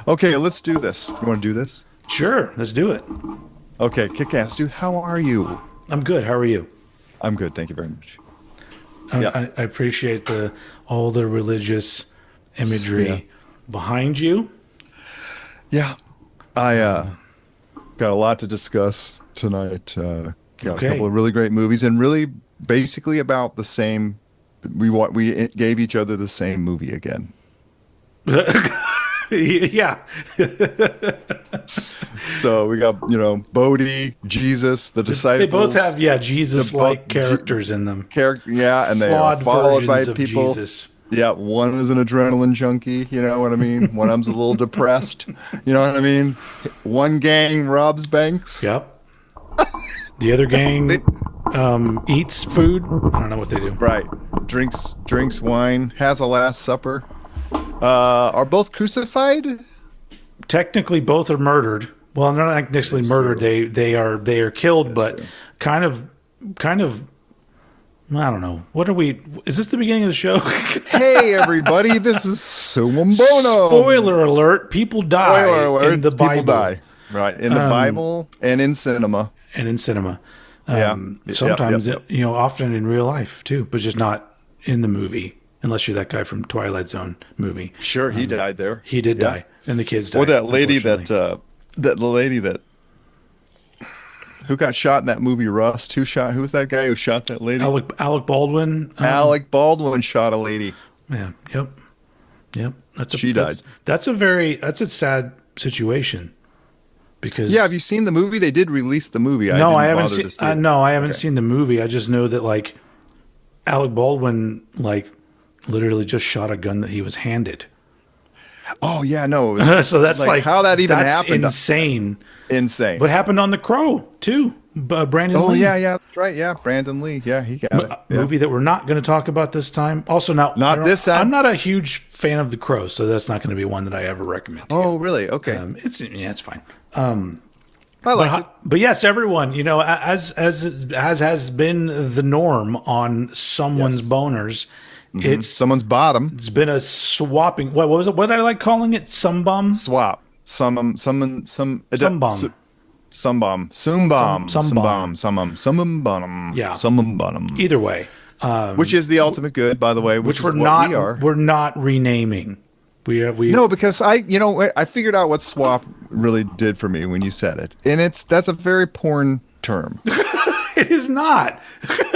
Okay, let's do this. You want to do this? Sure, let's do it. Okay, kick ass, dude. How are you? I'm good. How are you? I'm good. Thank you very much. I, Yeah. I appreciate the all the religious Yeah. imagery behind you. Yeah. I got a lot to discuss tonight. Got a Okay. couple of really great movies and really basically about the same. We gave each other the same movie again. Yeah. So we got, Bodhi, Jesus, the They both disciples, have, yeah, the book Jesus-like characters in them. character, yeah, and they are Flawed followed by versions of people. Jesus. Yeah, one is an adrenaline junkie, you know what I mean? One of them's a little depressed, you know what I mean? One gang robs banks. Yep. The other They, gang eats food. I don't know what they do. right. Drinks wine, has a last supper. Are both crucified? Technically, both are murdered. Well, they're not necessarily murdered. True. They are killed, That's but true. kind of. I don't know. What are we? Is this the beginning of the show? Hey everybody, this is Summum Bonum. Spoiler alert: people Spoiler die alert, in the people Bible die. Right, in the Bible and in cinema. and in cinema. Yeah. Sometimes, Yep. often in real life too, but just not in the movie. Unless you're that guy from Twilight Zone movie. Sure, he died there. He did Yeah. die, and the kids died. Or that lady unfortunately. that the lady that who got shot in that movie Rust? Who was that guy who shot that lady? Alec Baldwin. Alec Baldwin shot a lady. Yeah. Yep. She died. That's a sad situation because Yeah, have you seen the movie? They did release the movie. no, I didn't haven't bother seen. to see it. No, I haven't Okay. seen the movie. I just know that like Alec Baldwin literally just shot a gun that he was handed. Oh yeah, no. It was, So that's how that even that's happened. insane. Insane. What happened on The Crow too? Brandon Oh Lee. yeah, that's right. Yeah, Brandon Lee. Yeah, he got it. Yeah. Movie that we're not going to talk about this time. Also, now Not this time? I'm not a huge fan of The Crow, so that's not going to be one that I ever recommend. Oh really? Okay. It's fine. I like it. But yes, everyone, as has been the norm on someone's Yes. boners, Someone's bottom it's been a swapping. What was it? What did I like calling it? Some bum. swap. Some bomb. Some bomb. Some bottom. Yeah. Some bottom. Either way, Which is the ultimate good, by the way, which is we're what not we are. we're not renaming. We No, because I figured out what swap really did for me when you said it, and that's a very porn term. It is not.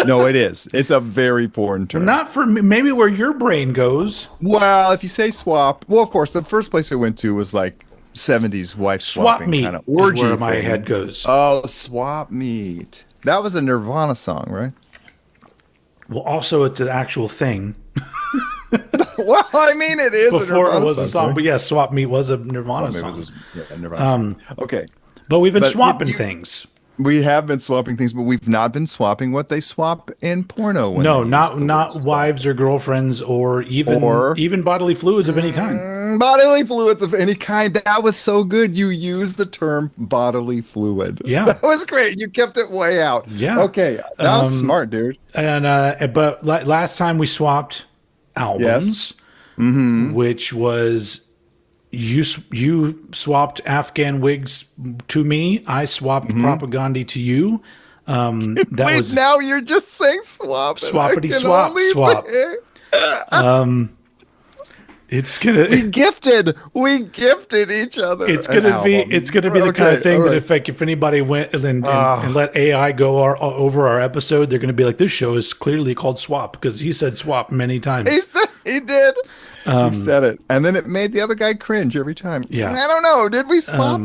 No, it is. It's a very porn term. Not for me. Maybe where your brain goes. Well, if you say swap, well, of course, the first place I went to was like 70s wife Swap swapping meet kind of is orgy where my thing. head goes. Oh, swap meet. That was a Nirvana song, right? Well, also it's an actual thing. Well, I mean, it is Before a Nirvana it was a song, right? but yeah, Swap Meet was a Nirvana Maybe it song. was a Nirvana song. Okay. But we've been But swapping you- things. We have been swapping things, but we've not been swapping what they swap in porno. When No, they use not the not word swap. wives or girlfriends or even bodily fluids of any kind. Bodily fluids of any kind. That was so good. You used the term bodily fluid. Yeah. That was great. You kept it way out. Yeah. Okay. That was smart, dude. And but last time we swapped albums, which was you swapped Afghan Wigs to me. I swapped Propaganda to you. That Wait, was now you're just saying swap. and I Swappity can swap, only swap. think- it's gonna. We gifted each other. It's an gonna be album. it's gonna be the Okay, kind of thing all that right. if anybody went and let AI go over our episode, they're gonna be like, this show is clearly called Swap because he said swap many times. He did. He said it, and then it made the other guy cringe every time. Yeah. I don't know. Did we swap?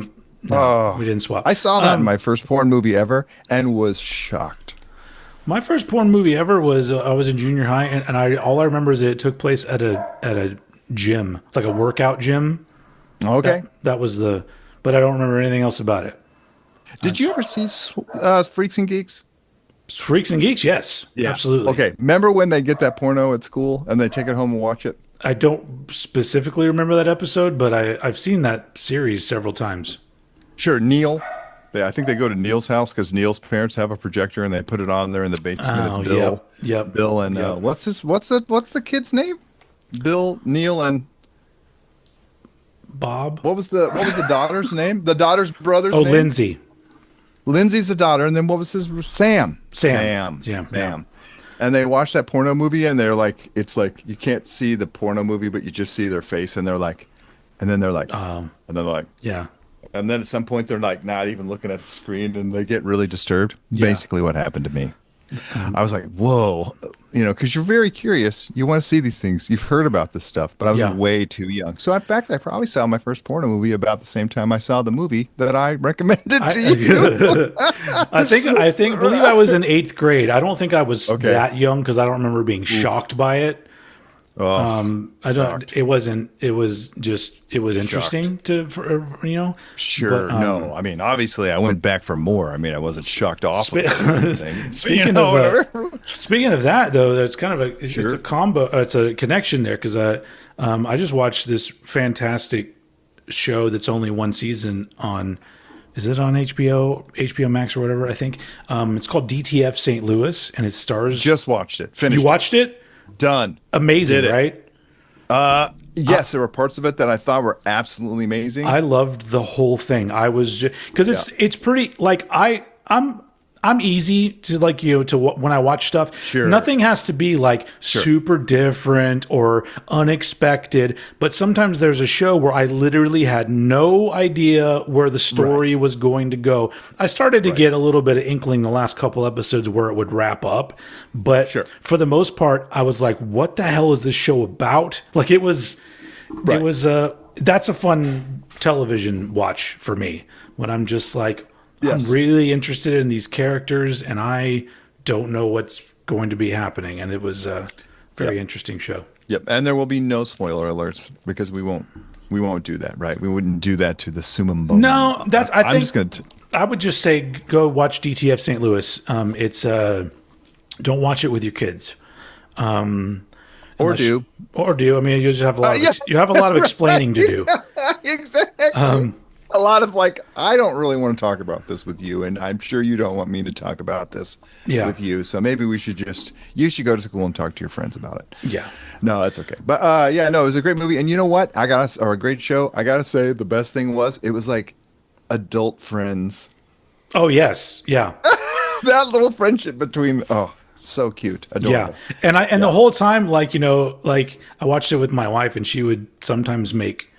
We didn't swap. I saw that in my first porn movie ever and was shocked. My first porn movie ever was I was in junior high, and all I remember is that it took place at a gym, like a workout gym. Okay. That was but I don't remember anything else about it. Did you ever see Freaks and Geeks? Freaks and Geeks, yes, absolutely. Okay. Remember when they get that porno at school and they take it home and watch it? I don't specifically remember that episode, but I've seen that series several times. Sure. Neil. I think they go to Neil's house because Neil's parents have a projector and they put it on there in the basement. Oh, It's Bill. yep. Bill and Yep. what's the kid's name? Bill, Neil, and Bob. What was the daughter's name? The daughter's brother's Oh, name? Lindsay. Lindsay's the daughter, and then what was his? Sam. Yeah. And they watch that porno movie, and they're like, it's like you can't see the porno movie, but you just see their face, and they're like, and then they're like, and they're like, Yeah. and then at some point they're like not even looking at the screen, and they get really disturbed. Yeah. Basically, what happened to me. I was like, whoa, because you're very curious. You want to see these things. You've heard about this stuff, but I was way too young. So, in fact, I probably saw my first porno movie about the same time I saw the movie that I recommended to you. I believe I was in 8th grade. I don't think I was that young because I don't remember being shocked by it. I don't. It wasn't. It was just. It was interesting Sure. But, no. I mean, obviously, I went back for more. I mean, I wasn't shocked off. Speaking of that, though, that's kind of it's a combo. It's a connection there because I just watched this fantastic show that's only one season on. Is it on HBO Max or whatever? I think it's called DTF St. Louis, and it stars. Just watched it. Finished. You watched it? Done. Amazing, right? Yes, there were parts of it that I thought were absolutely amazing. I loved the whole thing. I was because it's pretty like I'm easy to when I watch stuff. Sure. Nothing has to be like super different or unexpected. But sometimes there's a show where I literally had no idea where the story was going to go. I started to get a little bit of inkling the last couple episodes where it would wrap up. But for the most part, I was like, what the hell is this show about? Like it was that's a fun television watch for me when I'm just like, I'm really interested in these characters, and I don't know what's going to be happening. And it was a very interesting show. Yep, and there will be no spoiler alerts because we won't do that, right? We wouldn't do that to the Summum. Bonum. No, I would just say go watch DTF St. Louis. It's don't watch it with your kids. Or do. I mean, you just have a lot. You have a lot of explaining to do. Exactly. A lot of I don't really want to talk about this with you, and I'm sure you don't want me to talk about this with you. So maybe you should go to school and talk to your friends about it. Yeah. No, that's okay. But it was a great movie, and you know what? Or a great show. I gotta say, the best thing was it was like adult friends. Oh yes, yeah. That little friendship between so cute, adorable. Yeah, and the whole time, I watched it with my wife, and she would sometimes make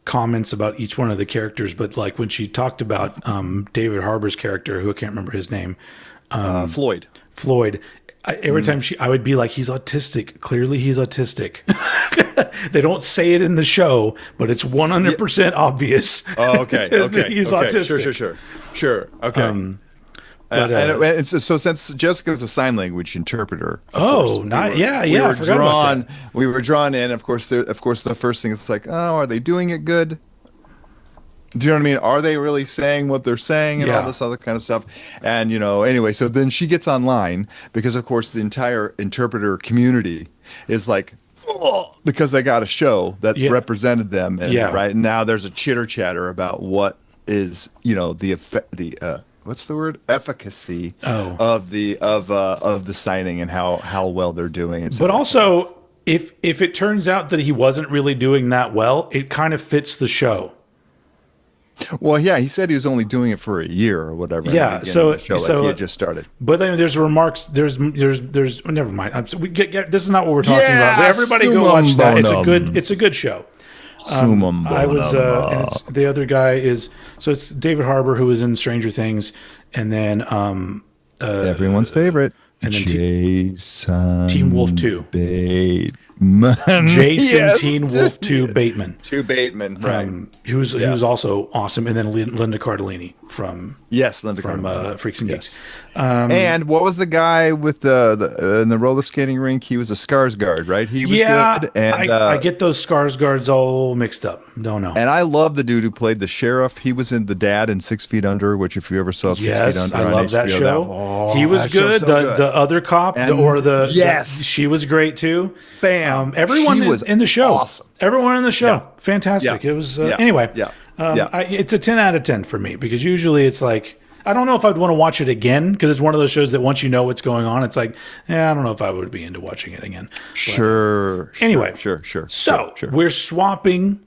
comments about each one of the characters, but like when she talked about David Harbour's character, who I can't remember his name, Floyd. Every time I would be like, he's autistic. Clearly, he's autistic. They don't say it in the show, but it's 100% obvious. Oh, okay. He's autistic. Sure. Okay. So since Jessica's a sign language interpreter, we were drawn in. Of course, the first thing is like, are they doing it good? Do you know what I mean? Are they really saying what they're saying and all this other kind of stuff? And anyway, so then she gets online because, of course, the entire interpreter community is like, because they got a show that represented them, and right now there's a chitter chatter about what is what's the word? Efficacy of the signing and how well they're doing. But also, if it turns out that he wasn't really doing that well, it kind of fits the show. Well, yeah, he said he was only doing it for a year or whatever. Yeah, so he had just started. But then there's remarks. There's. Never mind. This is not what we're talking about. But everybody go watch that. It's a good show. Summum. I was, and the other guy is, so it's David Harbour, who was in Stranger Things, and then everyone's favorite, and then Jason Teen Wolf 2. Bateman. Jason Teen Wolf 2 Bateman. Right. He was also awesome, and then Linda Cardellini from Freaks and Geeks. And what was the guy with in the roller skating rink? He was a Skarsgård, right? He was good. And I get those Skarsgårds all mixed up. Don't know. And I love the dude who played the sheriff. He was in The Dad in 6 Feet Under, which if you ever saw 6 Feet Under, I love that show. He was good. The other cop, she was great too. Bam! Everyone in the show, awesome. Everyone in the show, fantastic. It was anyway. It's a 10 out of 10 for me because usually it's like, I don't know if I'd want to watch it again because it's one of those shows that once you know what's going on, it's like, I don't know if I would be into watching it again. Sure. Anyway, sure. So we're swapping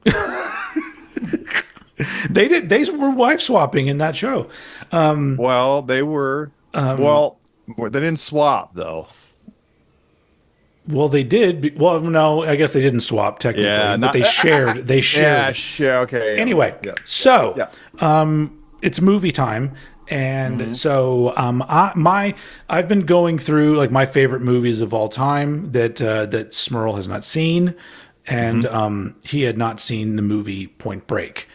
They were wife swapping in that show. Well, they were. Well, they didn't swap though. Well, they did. Well, no, I guess they didn't swap technically, but they shared. They shared. Yeah, share. Okay. Anyway, so it's movie time, and so I've been going through like my favorite movies of all time that Smirl has not seen, and he had not seen the movie Point Break,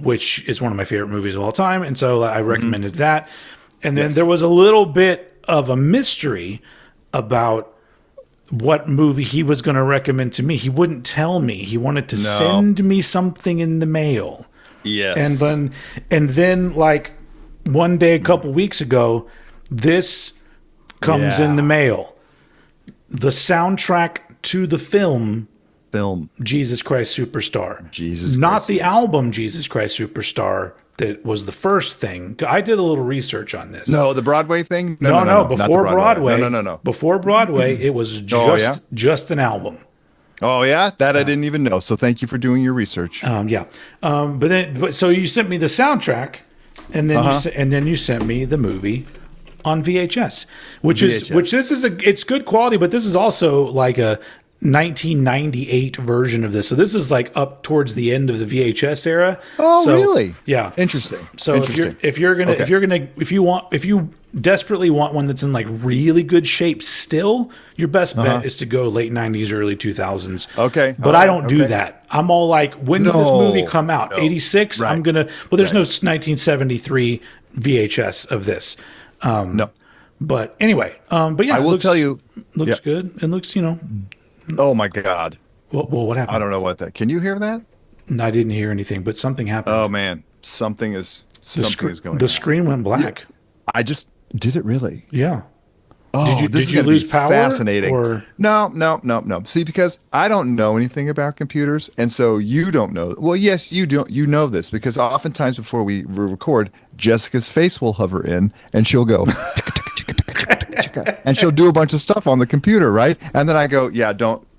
which is one of my favorite movies of all time, and so I recommended that, and then there was a little bit of a mystery about what movie he was going to recommend to me. He wouldn't tell me. He wanted to send me something in the mail. Yes. And then like one day a couple weeks ago, this comes in the mail. The soundtrack to the film Jesus Christ Superstar. Not the album Jesus Christ Superstar that was the first thing. I did a little research on this. No, the Broadway thing? No, before Broadway. No. Before Broadway, it was just an album. Oh yeah, that I didn't even know. So thank you for doing your research. But so you sent me the soundtrack, and then you sent me the movie on VHS, which it's good quality, but this is also like a 1998 version of this. So this is like up towards the end of the VHS era. Oh, really? Yeah. Interesting. So if you desperately want one that's in like really good shape still, your best bet is to go late 90s, early 2000s. Okay. But I don't do that. I'm all like, when did this movie come out? 86? Right. There's no 1973 VHS of this. No. But anyway, I will tell you. Looks good. It looks, Oh my God. Well, what happened? I don't know what that. Can you hear that? No, I didn't hear anything, but something happened. Oh man, something is going on. The screen went black. Yeah. I just did it really. Yeah. Oh, did you lose power? Fascinating. Or? No. See, because I don't know anything about computers, and so you don't know. Well, yes, you don't. You know this because oftentimes before we record, Jessica's face will hover in, and she'll go. And she'll do a bunch of stuff on the computer, right? And then I go,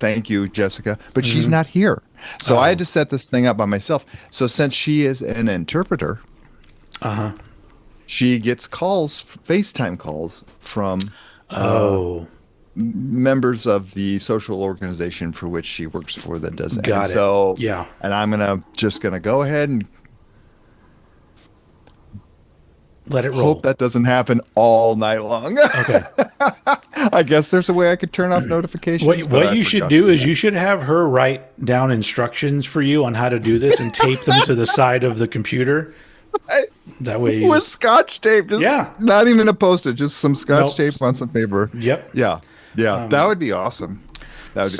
thank you, Jessica. But she's not here. So I had to set this thing up by myself. So since she is an interpreter, she gets calls, FaceTime calls from members of the social organization for which she works for that does that. Got it. So, yeah. And I'm just going to go ahead and let it roll. Hope that doesn't happen all night long. Okay. I guess there's a way I could turn off notifications. What you should do is you should have her write down instructions for you on how to do this and tape them to the side of the computer. That way with scotch tape. Not even a Post-it, just some scotch tape on some paper. Yep. Yeah. That would be awesome.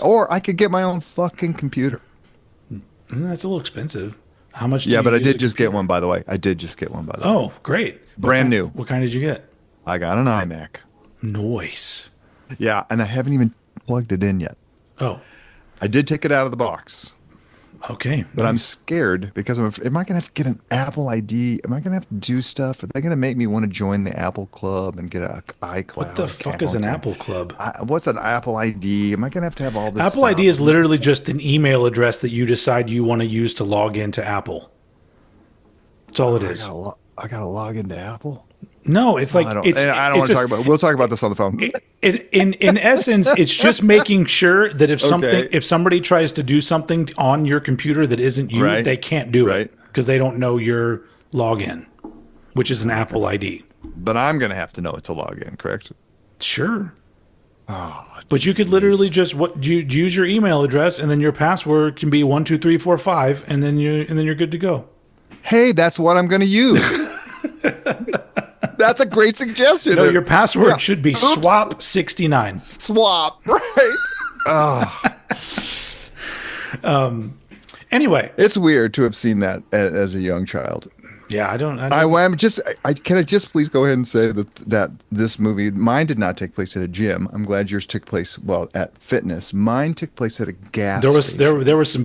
Or I could get my own fucking computer. That's a little expensive. How much do you but I did just get one, by the way. Oh, great. Brand new. What kind did you get? I got an iMac. Nice. Yeah, and I haven't even plugged it in yet. Oh. I did take it out of the box. Okay. But I'm scared because am I going to have to get an Apple ID? Am I going to have to do stuff? Are they going to make me want to join the Apple Club and get an iCloud? What the fuck is an Apple Club? What's an Apple ID? Am I going to have all this Apple stuff? ID is literally just an email address that you decide you want to use to log into Apple. That's all it is. I got to log into Apple? No, it's like I don't want to talk about it. We'll talk about this on the phone. In essence, it's just making sure that if somebody tries to do something on your computer that isn't you, they can't do it because they don't know your login, which is an Apple ID. But I'm going to have to know it to log in, correct? Sure. Oh, but you could literally just use your email address, and then your password can be 12345, and then you're good to go. Hey, that's what I'm going to use. That's a great suggestion. No, your password should be swap69. Swap, right? Anyway, it's weird to have seen that as a young child. Yeah, I don't. Can I just please go ahead and say that this movie, mine did not take place at a gym. I'm glad yours took place at fitness. Mine took place at a gas station. There was some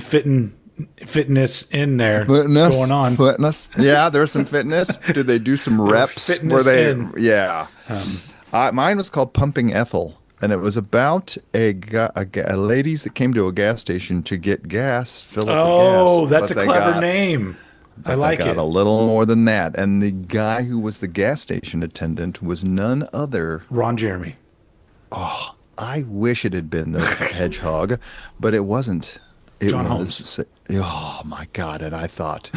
fitness in there going on. Fitness. Yeah, there's some fitness. Did they do some reps? Fitness in. Yeah. Mine was called Pumping Ethel. and it was about a ladies that came to a gas station to get gas, fill up the gas. Oh, that's a clever name. I like it. Got a little more than that, and the guy who was the gas station attendant was none other. Ron Jeremy. Oh, I wish it had been the hedgehog, but it wasn't. It John was. Oh my God! And I thought,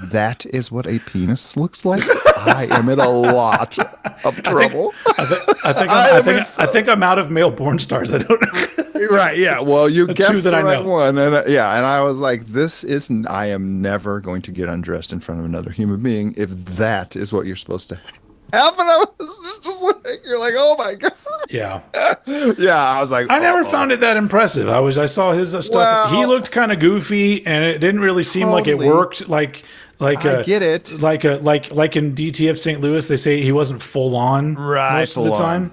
that is what a penis looks like. I am in a lot of trouble. I think I'm out of male porn stars. I don't know. Right? Yeah. Well, you guessed that the I right know. one, and and I was like, this isn't. I am never going to get undressed in front of another human being if that is what you're supposed to have. And I was just like, you're like, oh my God. Yeah. Yeah. I was like, I never found it that impressive. I saw his stuff. Well, He looked kind of goofy, and it didn't really seem like it totally. worked. Like I get it. Like in DTF St. Louis, they say he wasn't full on most of the time.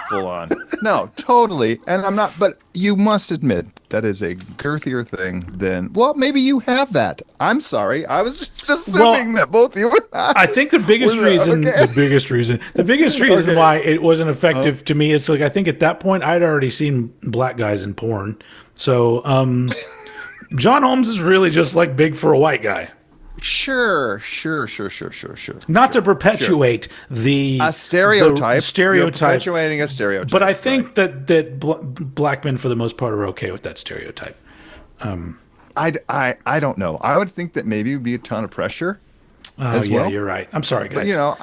Full on. No, totally. And I'm not, but you must admit that is a girthier thing than, well, maybe you have that. I'm sorry. I was just assuming that both you and I think the biggest reason Okay. why it wasn't effective to me is like, I think at that point I'd already seen black guys in porn. So, John Holmes is really just like big for a white guy. Sure. Not to perpetuate the stereotype. the stereotype. You're perpetuating a stereotype. But I think that black men, for the most part, are okay with that stereotype. I don't know. I would think that maybe it would be a ton of pressure. Oh, as yeah, well. you're right. I'm sorry, guys. But,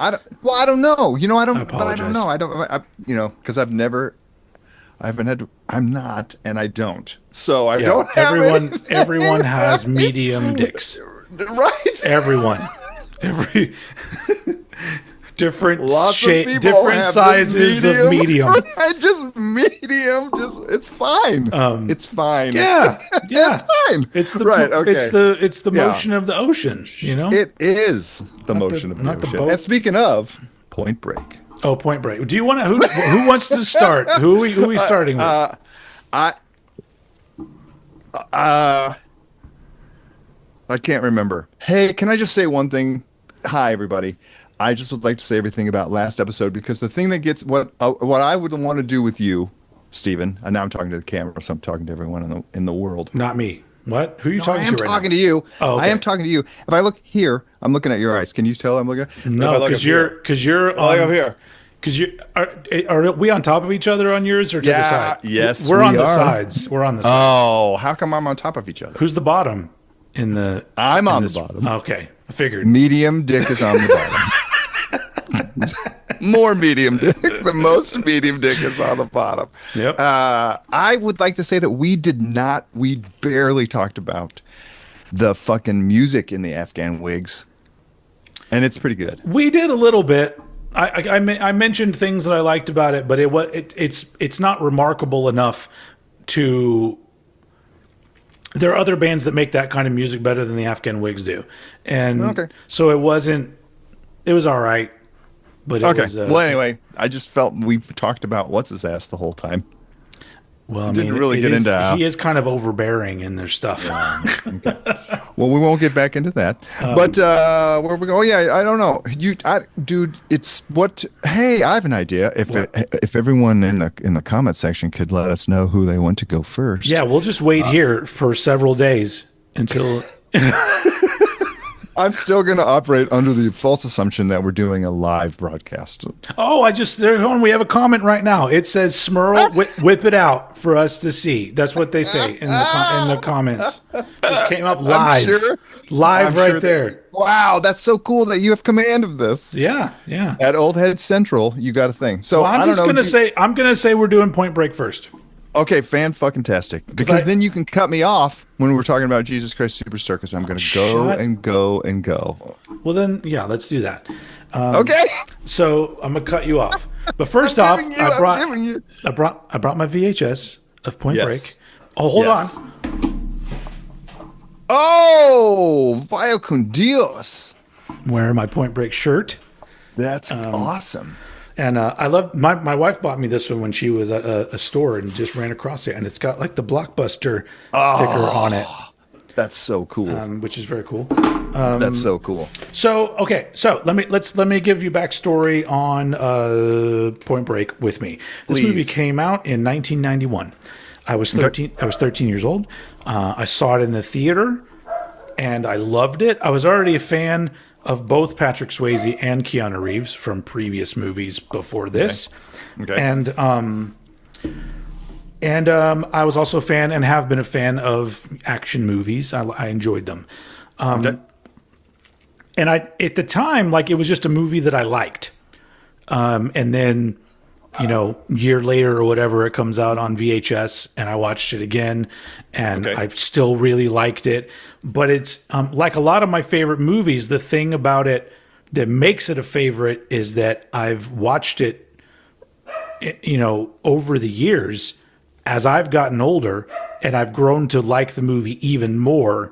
I don't know. But I don't know. apologize. Because I'm not, and I don't. So I don't have everyone has medium dicks. Right. Everyone. Different Lots shape, of people different have sizes of medium. Just medium. It's fine. It's fine. Yeah. It's fine. It's the right. Okay. It's the motion of the ocean, It is the motion of the not the ocean. boat. And speaking of Point Break. Oh, Point Break. Do you want to? Who wants to start? Who are we starting with? I can't remember. Hey, can I just say one thing? Hi, everybody. I just would like to say everything about last episode, because the thing that gets what I would want to do with you, Stephen, and now I'm talking to the camera, so I'm talking to everyone in the world. Not me. What? Who are you No, talking I am to right talking now? to you. Oh, okay. I am talking to you. If I look here, I'm looking at your eyes. Can you tell I'm looking? No, because you're Look up here. Because you are we on top of each other on yours or to the side? Yes, we're on the are. sides. We're on the sides. Oh, how come I'm on top of each other? Who's the bottom in the? I'm in on this- the bottom. Okay, I figured. Medium dick is on the bottom. More medium dick. The most medium dick is on the bottom. Yep. I would like to say that we barely talked about the fucking music in the Afghan wigs, and it's pretty good. We did a little bit. I mentioned things that I liked about it, but it's not remarkable enough to. There are other bands that make that kind of music better than the Afghan Wigs do, and so it wasn't. It was all right, but it was. Well, anyway, I just felt we talked about what's his ass the whole time. Well, I Didn't mean, really get into. He is kind of overbearing in their stuff. Okay. Well, we won't get back into that. But where we go? Oh yeah, I don't know. Dude, it's what? Hey, I have an idea. If everyone in the comment section could let us know who they want to go first. Yeah, we'll just wait here for several days until. I'm still going to operate under the false assumption that we're doing a live broadcast. Oh, we have a comment right now. It says Smirl, whip it out for us to see. That's what they say in the comments. Just came up live. I'm right there. Wow, that's so cool that you have command of this. Yeah. At Old Head Central, you got a thing. So I'm gonna say we're doing Point Break first. Okay, fan-fucking-tastic. Because then you can cut me off when we're talking about Jesus Christ Superstar, because I'm going to go and go. Well, then, yeah, let's do that. Okay. So I'm going to cut you off. But first off, I brought my VHS of Point Break. Oh, hold on. Oh, vaya con Dios. I'm wearing my Point Break shirt. That's awesome. And I love my wife bought me this one when she was at a store and just ran across it, and it's got like the Blockbuster sticker on it. That's so cool. Which is very cool. That's so cool. So okay, so let me give you backstory on Point Break with me. This Please. movie came out in 1991. I was 13. I was 13 years old. I saw it in the theater, and I loved it. I was already a fan of both Patrick Swayze and Keanu Reeves from previous movies before this, Okay. And I was also a fan and have been a fan of action movies. I enjoyed them. Okay. And at the time, like, it was just a movie that I liked. And then, year later or whatever, it comes out on VHS and I watched it again and I still really liked it. But it's like a lot of my favorite movies, the thing about it that makes it a favorite is that I've watched it, over the years as I've gotten older and I've grown to like the movie even more.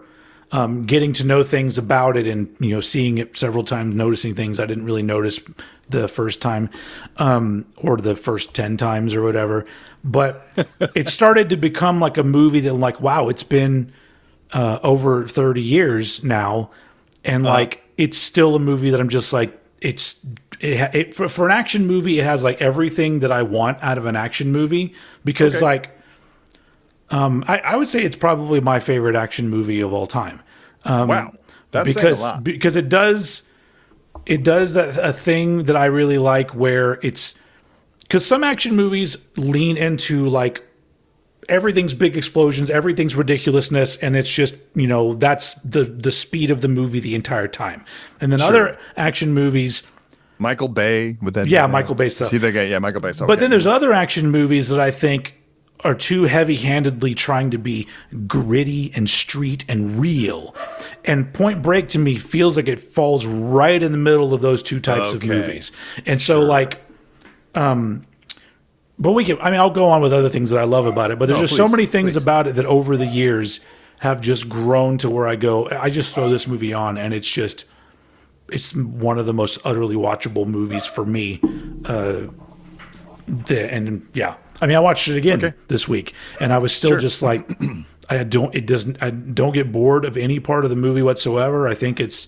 Getting to know things about it and, seeing it several times, noticing things I didn't really notice the first time, or the first 10 times or whatever. But it started to become like a movie that, like, wow, it's been over 30 years now. And like, it's still a movie that I'm just like, for an action movie, it has like everything that I want out of an action movie because I would say it's probably my favorite action movie of all time. Wow, that's saying a lot. Because it does that a thing that I really like where it's because some action movies lean into like everything's big explosions, everything's ridiculousness, and it's just that's the speed of the movie the entire time. And then other action movies. Michael Bay with that. Yeah, Michael Bay stuff. See that guy? Yeah, Michael Bay stuff. But then there's other action movies that I think are too heavy-handedly trying to be gritty and street and real. And Point Break to me feels like it falls right in the middle of those two types of movies. And so but I'll go on with other things that I love about it, but there's just so many things about it that over the years have just grown to where I just throw this movie on and it's one of the most utterly watchable movies for me. I watched it again this week, and I was still just like, I don't get bored of any part of the movie whatsoever. I think it's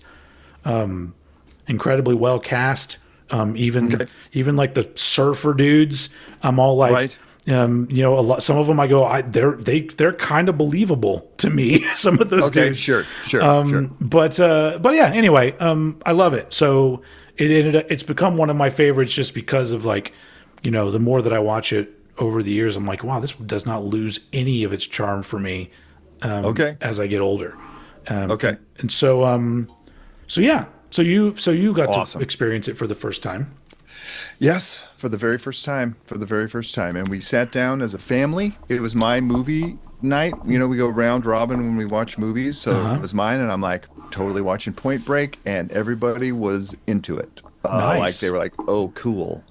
incredibly well cast. Even like the surfer dudes, I'm all like, a lot. Some of them I go, they're kind of believable to me. Some of those dudes, sure. But yeah. Anyway, I love it. So it's become one of my favorites just because of like, the more that I watch it over the years, I'm like, wow, this does not lose any of its charm for me. As I get older. And so yeah. So you got to experience it for the first time. Yes, for the very first time. And we sat down as a family. It was my movie night. We go round robin when we watch movies. So it was mine, and I'm like totally watching Point Break, and everybody was into it. Nice. Like they were like, oh, cool.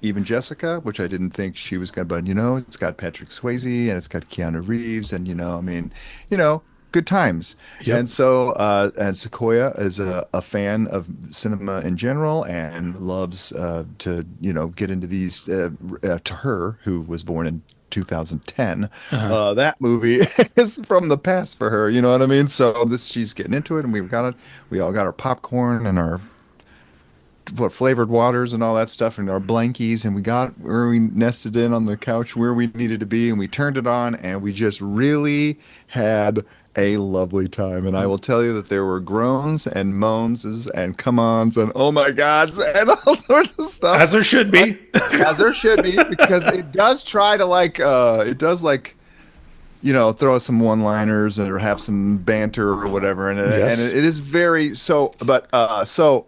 Even Jessica, which I didn't think she was going to, but it's got Patrick Swayze and it's got Keanu Reeves and, good times. Yep. And so, and Sequoia is a fan of cinema in general and loves to, get into these, to her, who was born in 2010. That movie is from the past for her, you know what I mean? So she's getting into it, and we all got our popcorn and our flavored waters and all that stuff and our blankies, and we nested in on the couch where we needed to be, and we turned it on, and we just really had a lovely time. And I will tell you that there were groans and moans and come-ons and oh my gods and all sorts of stuff, as there should be. Because it does try to throw some one-liners or have some banter or whatever, and it is very so. But so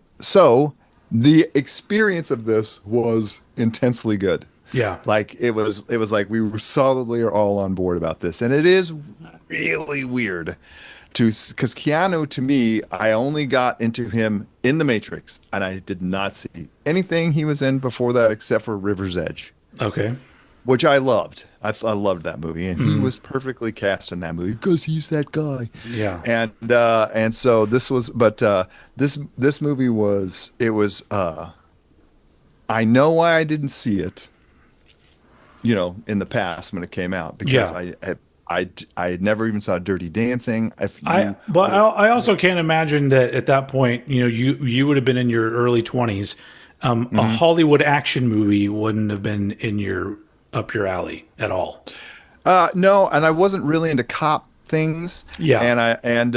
the experience of this was intensely good. Yeah. Like it was like we were solidly all on board about this. And it is really weird because Keanu, to me, I only got into him in The Matrix, and I did not see anything he was in before that except for River's Edge. Okay. Which I loved. I loved that movie, and he was perfectly cast in that movie because he's that guy. Yeah. And so this was, but this movie was. I know why I didn't see it. In the past when it came out, because I never even saw Dirty Dancing. If I you, but I also can't imagine that at that point, you would have been in your early 20s. A Mhm. Hollywood action movie wouldn't have been in your up your alley at all. No, and I wasn't really into cop things, Yeah, and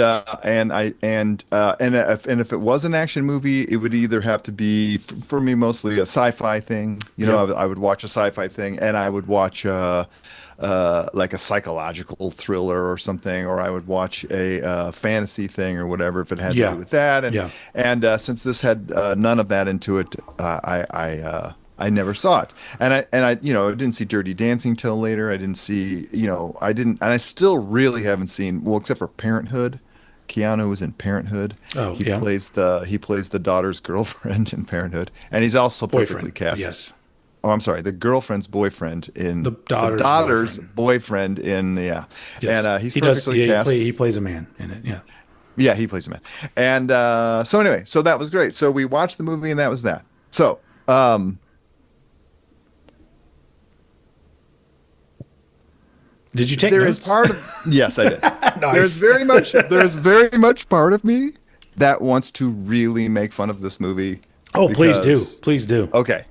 if it was an action movie, it would either have to be for me mostly a sci-fi thing. yep, I would watch a sci-fi thing, and I would watch like a psychological thriller or something, or I would watch a fantasy thing or whatever if it had to yeah, do with that. yeah. And since this had none of that into it, I never saw it. I didn't see Dirty Dancing till later. I didn't see, I didn't, and I still really haven't seen, well, except for Parenthood. Keanu was in Parenthood. Oh, yeah. He plays the daughter's girlfriend in Parenthood, and he's also perfectly Boyfriend. cast. Yes. Oh, I'm sorry, the girlfriend's boyfriend in The the daughter's daughter's boyfriend. boyfriend in yeah, Yes. he's He does. perfectly Yeah, cast. he plays a man in it. Yeah. Yeah, he plays a man. And so anyway, so that was great. So we watched the movie, and that was that. So Did you take there is notes? part of yes, I did. Nice. There's very much part of me that wants to really make fun of this movie Oh, please do. because Please do. okay.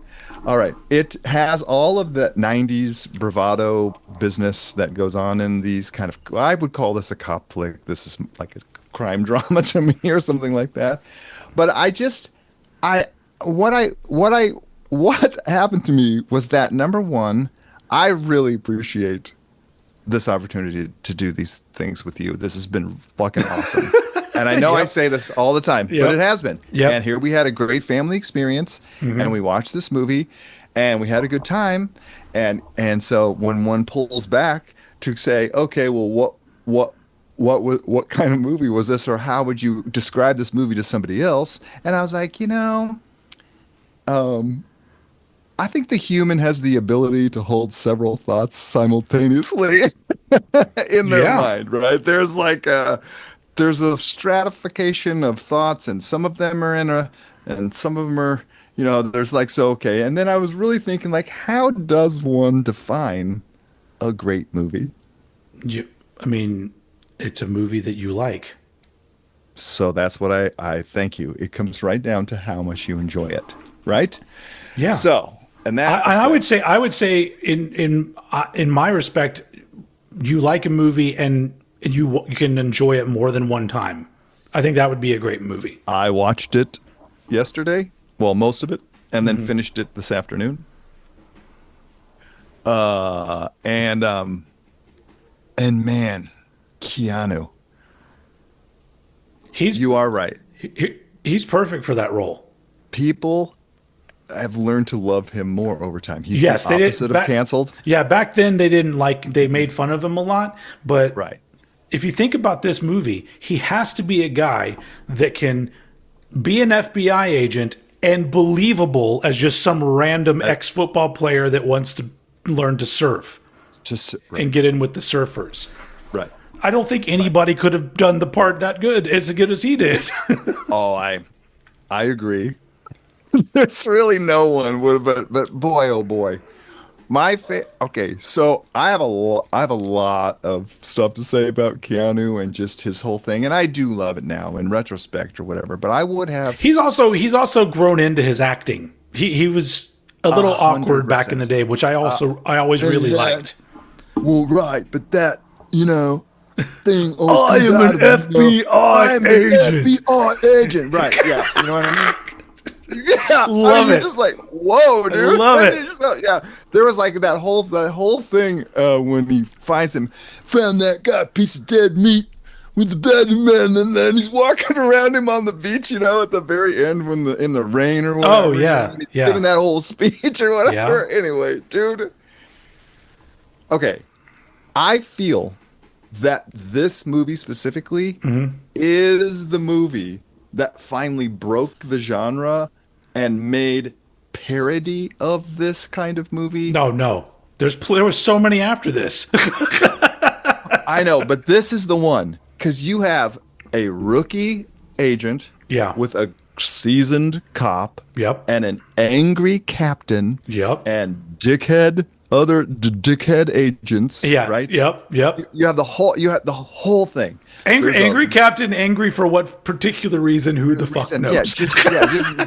All right. It has all of that 90s bravado business that goes on in these kind of I would call this a cop flick. This is like a crime drama to me or something like that. But I what happened to me was that number one, I really appreciate this opportunity to do these things with you. This has been fucking awesome. And I know I Yep. say this all the time, but Yep. it has been. Yep. And here we had a great family experience and we watched this movie and we had a good time. And so when one pulls back to say, okay, well, what kind of movie was this, or how would you describe this movie to somebody else? And I was like, I think the human has the ability to hold several thoughts simultaneously in their Yeah. mind, right? There's a stratification of thoughts, and some of them are and some of them are, there's like, so, okay. And then I was really thinking, like, how does one define a great movie? I mean, it's a movie that you like. So that's what I thank you. It comes right down to how much you enjoy it, right? Yeah. So, and that I would say in my respect, you like a movie and you can enjoy it more than one time. I think that would be a great movie. I watched it yesterday, well, most of it, and then finished it this afternoon. And man, Keanu, He's you are right. he's perfect for that role. People have learned to love him more over time. He's Yes, the they did. opposite of canceled. Yeah, back then they made fun of him a lot, but Right. if you think about this movie, he has to be a guy that can be an FBI agent and believable as just some random ex-football player that wants to learn to surf Just right. and get in with the surfers. Right. I don't think anybody could have done the part that good as he did. Oh, I agree. There's really no one would, but boy, oh boy, okay. So I have a lot of stuff to say about Keanu and just his whole thing, and I do love it now in retrospect or whatever. But I would have He's also grown into his acting. He was a little awkward back in the 100%. day, which I always really liked. Well, right, but that thing. I Always am comes an out of me, FBI agent. FBI agent, right? Yeah, you know what I mean. Yeah, Love you're it. just like, whoa, dude. love it. You're yeah, there was like that whole thing when he finds him, found that guy piece of dead meat with the bed man, and then he's walking around him on the beach, at the very end when in the rain or whatever. Oh, yeah, and he's yeah. giving that whole speech or whatever. Anyway, dude. Okay, I feel that this movie specifically is the movie that finally broke the genre and made parody of this kind of movie. No. There was so many after this. I know, but this is the one because you have a rookie agent Yeah. with a seasoned cop Yep. and an angry captain Yep. and dickhead other dickhead agents, Yeah. right? Yep. Yep. You have the whole thing. Angry, There's a angry captain, angry for what particular reason? Who the fuck reason, knows? just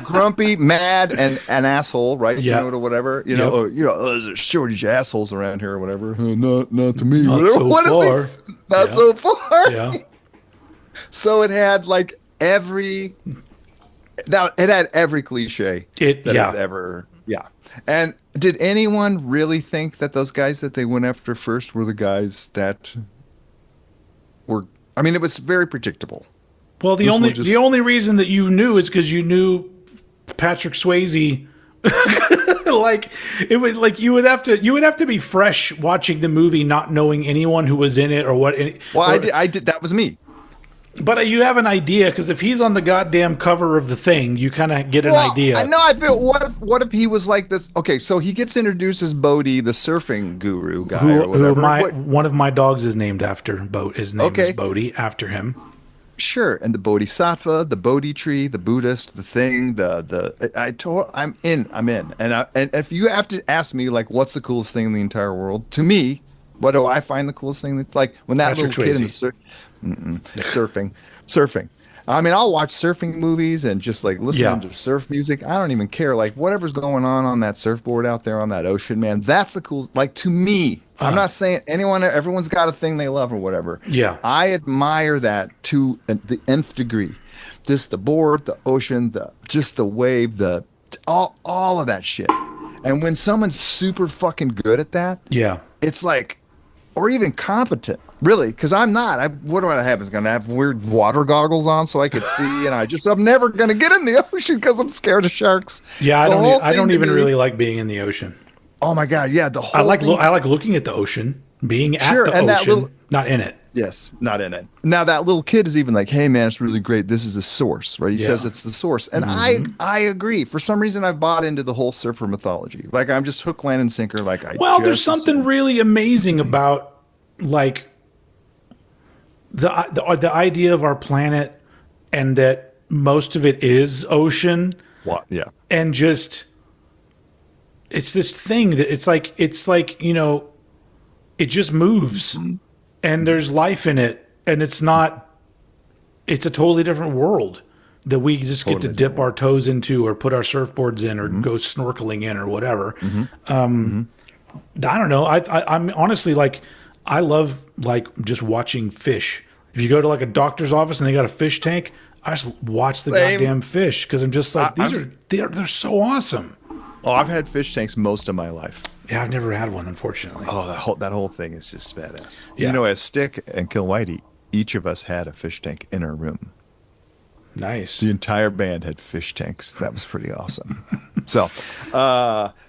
grumpy, mad, and an asshole, right? You Yeah. know, to whatever, Yep. there's a shortage of assholes around here or whatever. Not to me. Not Whatever. so What far. is he? Not Yeah. so far. Yeah. So it had like every now it had every cliche It. that had Yeah. ever, yeah. And did anyone really think that those guys that they went after first were the guys that were? I mean, it was very predictable. Well, the Those were only just reason that you knew is because you knew Patrick Swayze. Like it would like you would have to be fresh watching the movie, not knowing anyone who was in it or what. well, I did. That was me. But you have an idea because if he's on the goddamn cover of the thing, you kind of get an Well, idea. I know. I feel. What if he was like this? Okay, so he gets introduced as Bodhi, the surfing guru guy, or whatever. One of my dogs is named after. His name is Bodhi after him. Sure, and the Bodhisattva, the Bodhi tree, the Buddhist, the thing, I'm in, and if you have to ask me like what's the coolest thing in the entire world, to me, what do I find the coolest thing? Like when that Patrick little kid in Swayze. surfing. I mean, I'll watch surfing movies and just like listening to surf music. I don't even care. Like whatever's going on that surfboard out there on that ocean, man. That's the coolest. Like to me, I'm not saying everyone's got a thing they love or whatever. Yeah. I admire that to the nth degree. Just the board, the ocean, just the wave, all of that shit. And when someone's super fucking good at that, Yeah. it's like, or even competent, really, because I'm not. What do I have? Is going to have weird water goggles on so I could see, and I'm never going to get in the ocean because I'm scared of sharks. Yeah, I don't even me, really like being in the ocean. Oh my god, yeah, the whole. I like looking at the ocean, being at the and ocean, not in it. Yes, not in it. Now that little kid is even like, "Hey man, it's really great. This is the source," right? He says it's the source, and I agree. For some reason, I've bought into the whole surfer mythology. Like I'm just hook, line, and sinker. Like There's something really amazing about like the idea of our planet, and that most of it is ocean. What? Yeah. And just it's this thing that it's like it just moves, and there's life in it, and it's a totally different world that we just get to dip our toes into or put our surfboards in or go snorkeling in or whatever. I don't know. I'm honestly like, I love like just watching fish. If you go to like a doctor's office and they got a fish tank, I just watch the goddamn fish because I'm just like, they're so awesome. Oh, I've had fish tanks most of my life. Yeah, I've never had one, unfortunately. Oh, that whole thing is just badass. Yeah. You know, as Stick and Kill Whitey, each of us had a fish tank in our room. Nice. The entire band had fish tanks. That was pretty awesome. So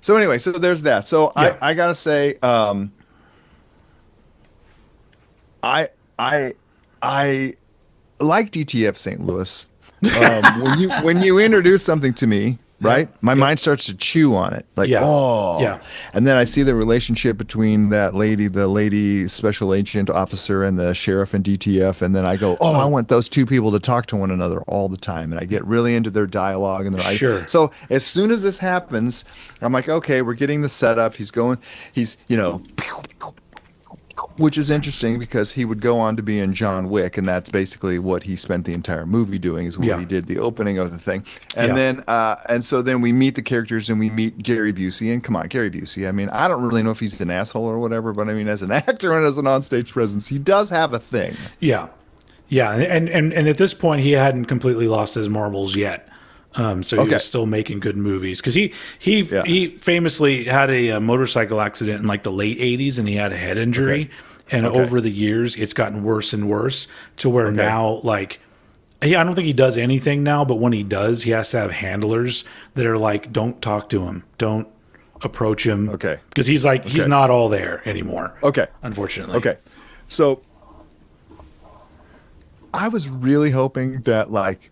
anyway, so there's that. So Yeah. I gotta say, I like DTF St. Louis. When you introduce something to me, right, my mind starts to chew on it. Like, and then I see the relationship between the lady special agent officer and the sheriff and DTF, and then I go, I want those two people to talk to one another all the time, and I get really into their dialogue and their Sure. So as soon as this happens, I'm like, okay, we're getting the setup. He's which is interesting because he would go on to be in John Wick, and that's basically what he spent the entire movie doing, is what he did the opening of the thing. And then and so then we meet the characters, and we meet Gary Busey, and come on, Gary Busey. I mean, I don't really know if he's an asshole or whatever, but I mean, as an actor and as an onstage presence, he does have a thing. Yeah. Yeah. And at this point, he hadn't completely lost his marbles yet. So he was still making good movies because he famously had a motorcycle accident in like the late 80s, and he had a head injury. And over the years, it's gotten worse and worse to where now, like, I don't think he does anything now, but when he does, he has to have handlers that are like, don't talk to him, don't approach him. Okay. Because he's like, he's not all there anymore. Okay. Unfortunately. Okay. So I was really hoping that like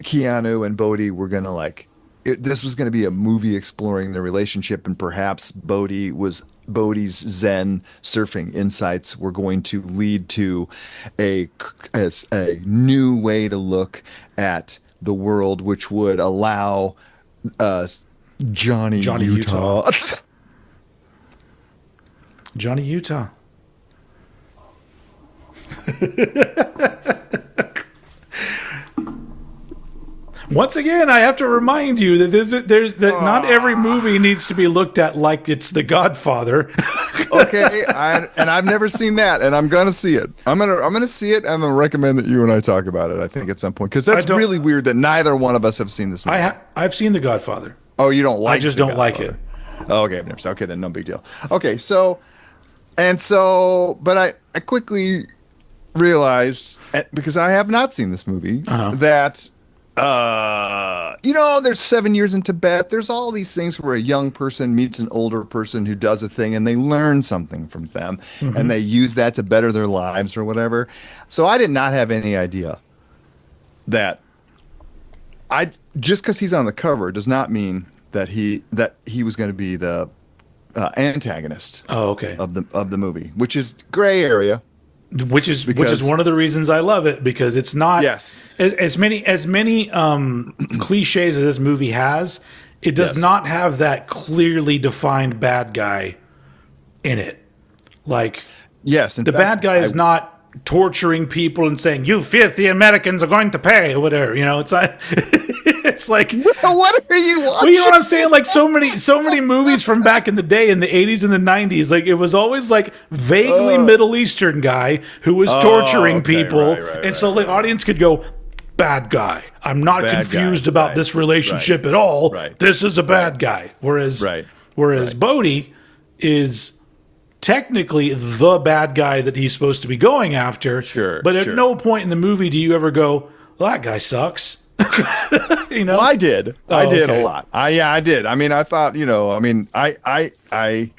Keanu and Bodhi were going to this was going to be a movie exploring their relationship, and perhaps Bodhi's Zen surfing insights were going to lead to a new way to look at the world, which would allow Johnny Utah. Utah. Johnny Utah. Once again, I have to remind you that not every movie needs to be looked at like it's The Godfather. Okay, and I've never seen that, and I'm gonna see it. I'm gonna see it. I'm gonna recommend that you and I talk about it. I think at some point, because that's really weird that neither one of us have seen this movie. I've seen The Godfather. Oh, you don't like? I just don't like it. Oh, okay, I've never seen. Okay, then no big deal. Okay, but I quickly realized, because I have not seen this movie, that. There's 7 years in Tibet. There's all these things where a young person meets an older person who does a thing and they learn something from them and they use that to better their lives or whatever. So I did not have any idea that just because he's on the cover does not mean that he was going to be the antagonist. Oh, okay. Of the movie, which is gray area. Which is one of the reasons I love it, because it's not as many cliches as this movie has. It does not have that clearly defined bad guy in it. Like, the bad guy is not torturing people and saying, "You filthy Americans are going to pay," or whatever. It's like it's like, what are you watching? Well, you know what I'm saying? Like so many movies from back in the day, in the 80s and the 90s, like it was always like vaguely Middle Eastern guy who was torturing people, and so the audience could go, "Bad guy. I'm not confused about this relationship at all. This is a bad guy." Whereas Bodhi is technically the bad guy that he's supposed to be going after. But at no point in the movie do you ever go, "Well, that guy sucks." Well, I did. I did a lot. I did. I mean, I thought, I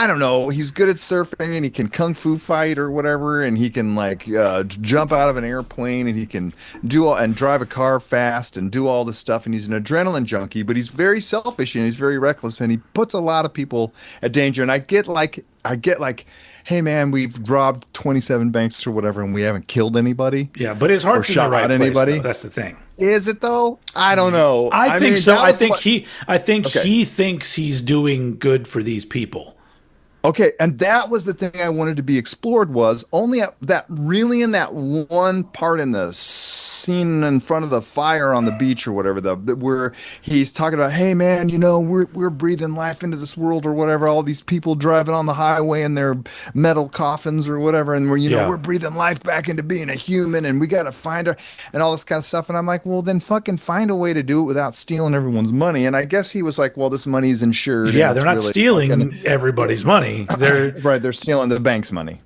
don't know. He's good at surfing and he can kung fu fight or whatever, and he can jump out of an airplane, and he can drive a car fast and do all this stuff, and he's an adrenaline junkie, but he's very selfish and he's very reckless, and he puts a lot of people at danger. And I get like, hey man, we've robbed 27 banks or whatever, and we haven't killed anybody. Yeah, but his heart's in the right place, though. That's the thing. Is it though? I don't know. I think so. I think he thinks he's doing good for these people. Okay, and that was the thing I wanted to be explored, was only in that one part in the scene in front of the fire on the beach or whatever, where he's talking about, hey man, we're breathing life into this world or whatever, all these people driving on the highway in their metal coffins or whatever, and we're breathing life back into being a human, and we got to find her and all this kind of stuff. And I'm like, well, then fucking find a way to do it without stealing everyone's money. And I guess he was like, well, this money's insured. Yeah, they're not stealing everybody's money. They're stealing the bank's money.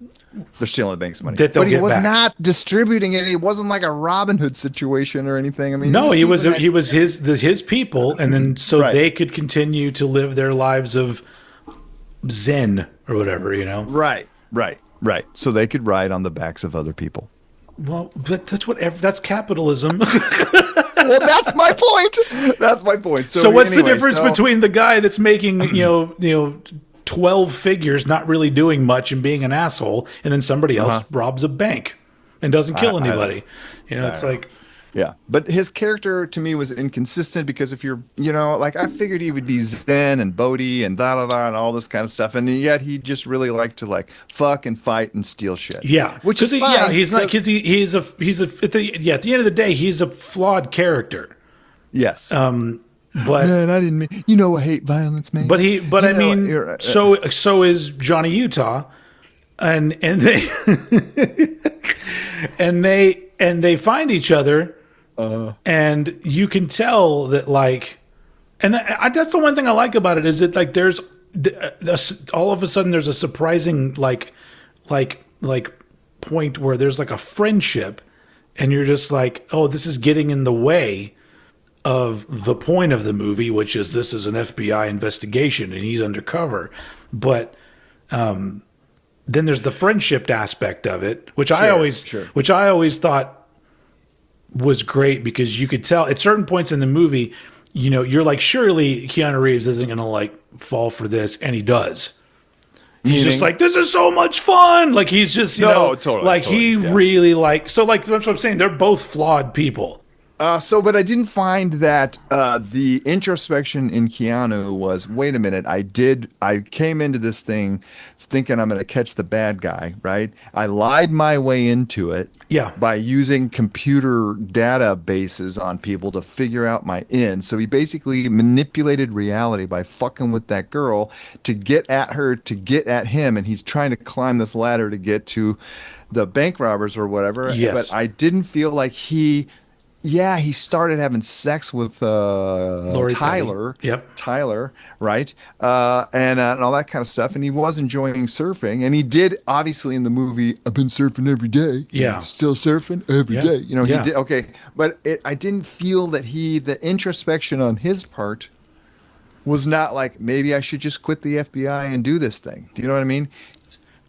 They're stealing the bank's money. But he was not distributing it. It wasn't like a Robin Hood situation or anything. I mean, no, he was his people, and then they could continue to live their lives of Zen or whatever, Right. So they could ride on the backs of other people. Well, but that's capitalism. Well, that's my point. So what's the difference between the guy that's making 12 figures, not really doing much and being an asshole, and then somebody else robs a bank and doesn't kill anybody? It's like... Yeah, but his character to me was inconsistent, because if you're, I figured he would be Zen and Bodhi and da-da-da and all this kind of stuff, and yet he just really liked to fuck and fight and steal shit. Yeah, which is fine. Yeah, he's not, because he's at the end of the day, he's a flawed character. Yes. But man, I didn't mean, I hate violence, man. So is Johnny Utah, and they and they find each other, and you can tell that that's the one thing I like about it, is that there's all of a sudden there's a surprising point where there's a friendship, and you're just like, oh, this is getting in the way of the point of the movie, which is this is an FBI investigation and he's undercover. But then there's the friendship aspect of it, which I always thought was great, because you could tell at certain points in the movie, you're like, surely Keanu Reeves isn't going to fall for this, and he does. He's just like, this is so much fun. Like, he's just, totally, really that's what I'm saying. They're both flawed people. But I didn't find that the introspection in Keanu was, wait a minute, I came into this thing thinking I'm going to catch the bad guy, right? I lied my way into it Yeah. by using computer databases on people to figure out my end. So he basically manipulated reality by fucking with that girl to get at her, to get at him, and he's trying to climb this ladder to get to the bank robbers or whatever. Yes. But I didn't feel like he started having sex with Lori Tyler. Petty. Yep. Tyler, right? And all that kind of stuff. And he was enjoying surfing. And he did, obviously, in the movie, I've been surfing every day. Yeah. Still surfing every day. You know, Yeah. he did. Okay. But I didn't feel that the introspection on his part was not like, maybe I should just quit the FBI and do this thing. Do you know what I mean?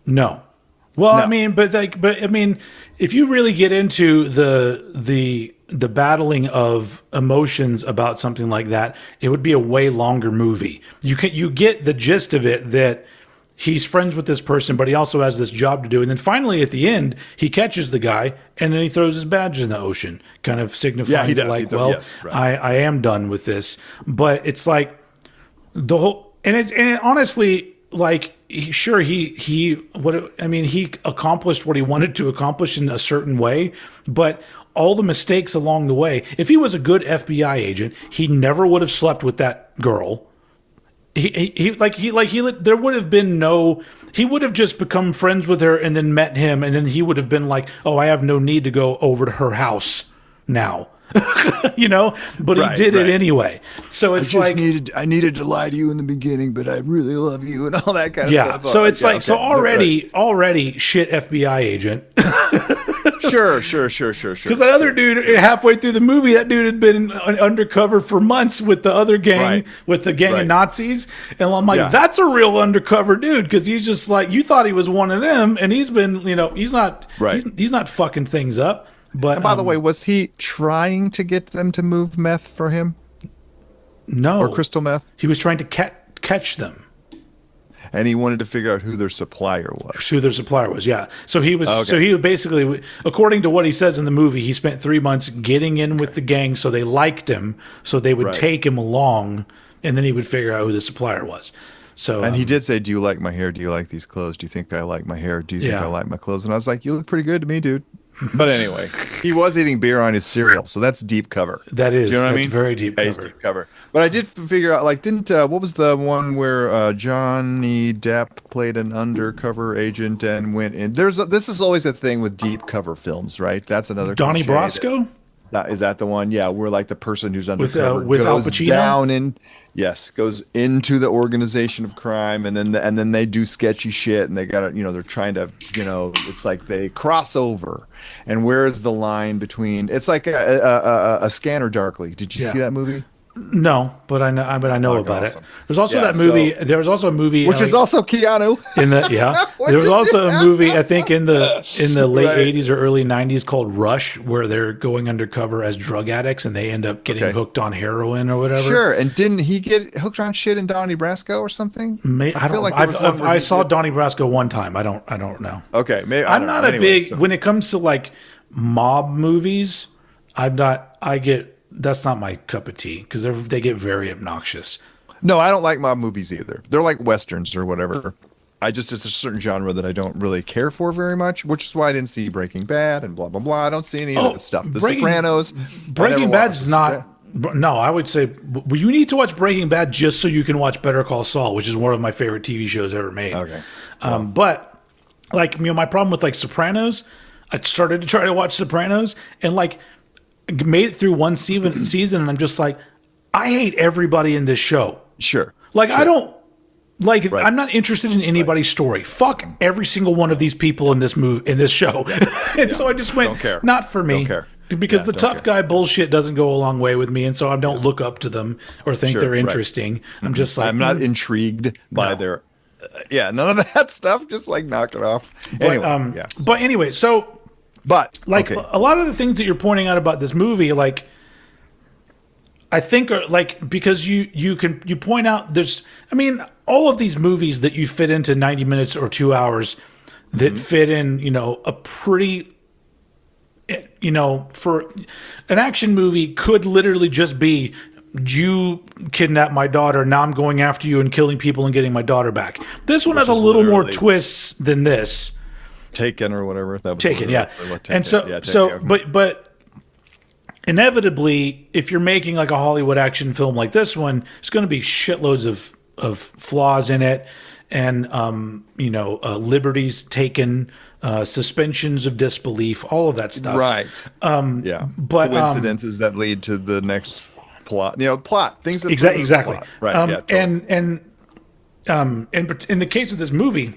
No. Well, No. I mean, but I mean, if you really get into the battling of emotions about something like that, it would be a way longer movie. You get the gist of it, that he's friends with this person, but he also has this job to do. And then finally at the end, he catches the guy and then he throws his badge in the ocean, kind of signifying Yeah, he does. like, Yes, right. I am done with this. But it's like the whole, and it honestly, like, he accomplished what he wanted to accomplish in a certain way, but all the mistakes along the way. If he was a good FBI agent, he never would have slept with that girl. There would have been no. He would have just become friends with her and then met him, and then he would have been like, "Oh, I have no need to go over to her house now." You know, but he did it anyway. So it's I needed to lie to you in the beginning, but I really love you and all that kind of stuff. So it's already shit FBI agent. Sure. Because that other dude, halfway through the movie, that dude had been undercover for months with the other gang, with the gang of Nazis. And I'm like, that's a real undercover dude, because he's just like, you thought he was one of them, and he's been, he's not, he's not fucking things up. But and by the way, was he trying to get them to move meth for him? No. Or crystal meth? He was trying to catch them. And he wanted to figure out who their supplier was. Who their supplier was, yeah. So he was. Okay. So he basically, according to what he says in the movie, he spent 3 months getting in with the gang, so they liked him, so they would take him along, and then he would figure out who the supplier was. So, and he did say, "Do you like my hair? Do you like these clothes? Do you think I like my hair? Do you think I like my clothes?" And I was like, "You look pretty good to me, dude." But anyway, he was eating beer on his cereal, so that's deep cover. That is, do you know what I mean? Very deep cover. Deep cover. But I did figure out, like, what was the one where Johnny Depp played an undercover agent and went in? This is always a thing with deep cover films, right? That's another. Donnie Brasco. Is that the one? Yeah, where like the person who's undercover with Al goes Pacino? down in, goes into the organization of crime, and then they do sketchy shit, and they got to, they're trying to, it's like they cross over, and where is the line between? It's like a Scanner Darkly. Did you see that movie? No, but I know about awesome. it. There's also that movie. There was also a movie which is also Keanu. There was also a movie, I think, in the late '80s or early '90s called Rush, where they're going undercover as drug addicts and they end up getting hooked on heroin or whatever. Sure, and didn't he get hooked on shit in Donnie Brasco or something? I saw Donnie Brasco one time. I don't know. Okay, maybe I'm not a big when it comes to like mob movies. That's not my cup of tea, because they get very obnoxious. No, I don't like mob movies either. They're like westerns or whatever. It's a certain genre that I don't really care for very much, which is why I didn't see Breaking Bad and blah, blah, blah. I don't see any of the stuff. The Sopranos. Breaking Bad is not... No, I would say you need to watch Breaking Bad just so you can watch Better Call Saul, which is one of my favorite TV shows ever made. Okay. But, like, my problem with, like, Sopranos, I started to try to watch Sopranos, and, like, made it through one season, and I'm just like, I hate everybody in this show. Sure. Like, I don't like. I'm not interested in anybody's story. Fuck every single one of these people in this show. And so I just went, don't care. Not for me. Don't care. Because the tough guy bullshit doesn't go a long way with me, and so I don't look up to them or think they're interesting. I'm just like, I'm not intrigued by their. None of that stuff. Just like knock it off. But anyway, so. But like a lot of the things that you're pointing out about this movie, like I think are like, because you point out all of these movies that you fit into 90 minutes or 2 hours that fit in, a pretty for an action movie could literally just be, you kidnapped my daughter, now I'm going after you and killing people and getting my daughter back. This one has a little more twists than this. Taken or whatever. That was Taken, yeah. And but inevitably, if you're making like a Hollywood action film like this one, it's going to be shitloads of flaws in it, and liberties taken, suspensions of disbelief, all of that stuff. Right. But coincidences that lead to the next plot. Things that exactly. Plot. Right. Totally. And in the case of this movie,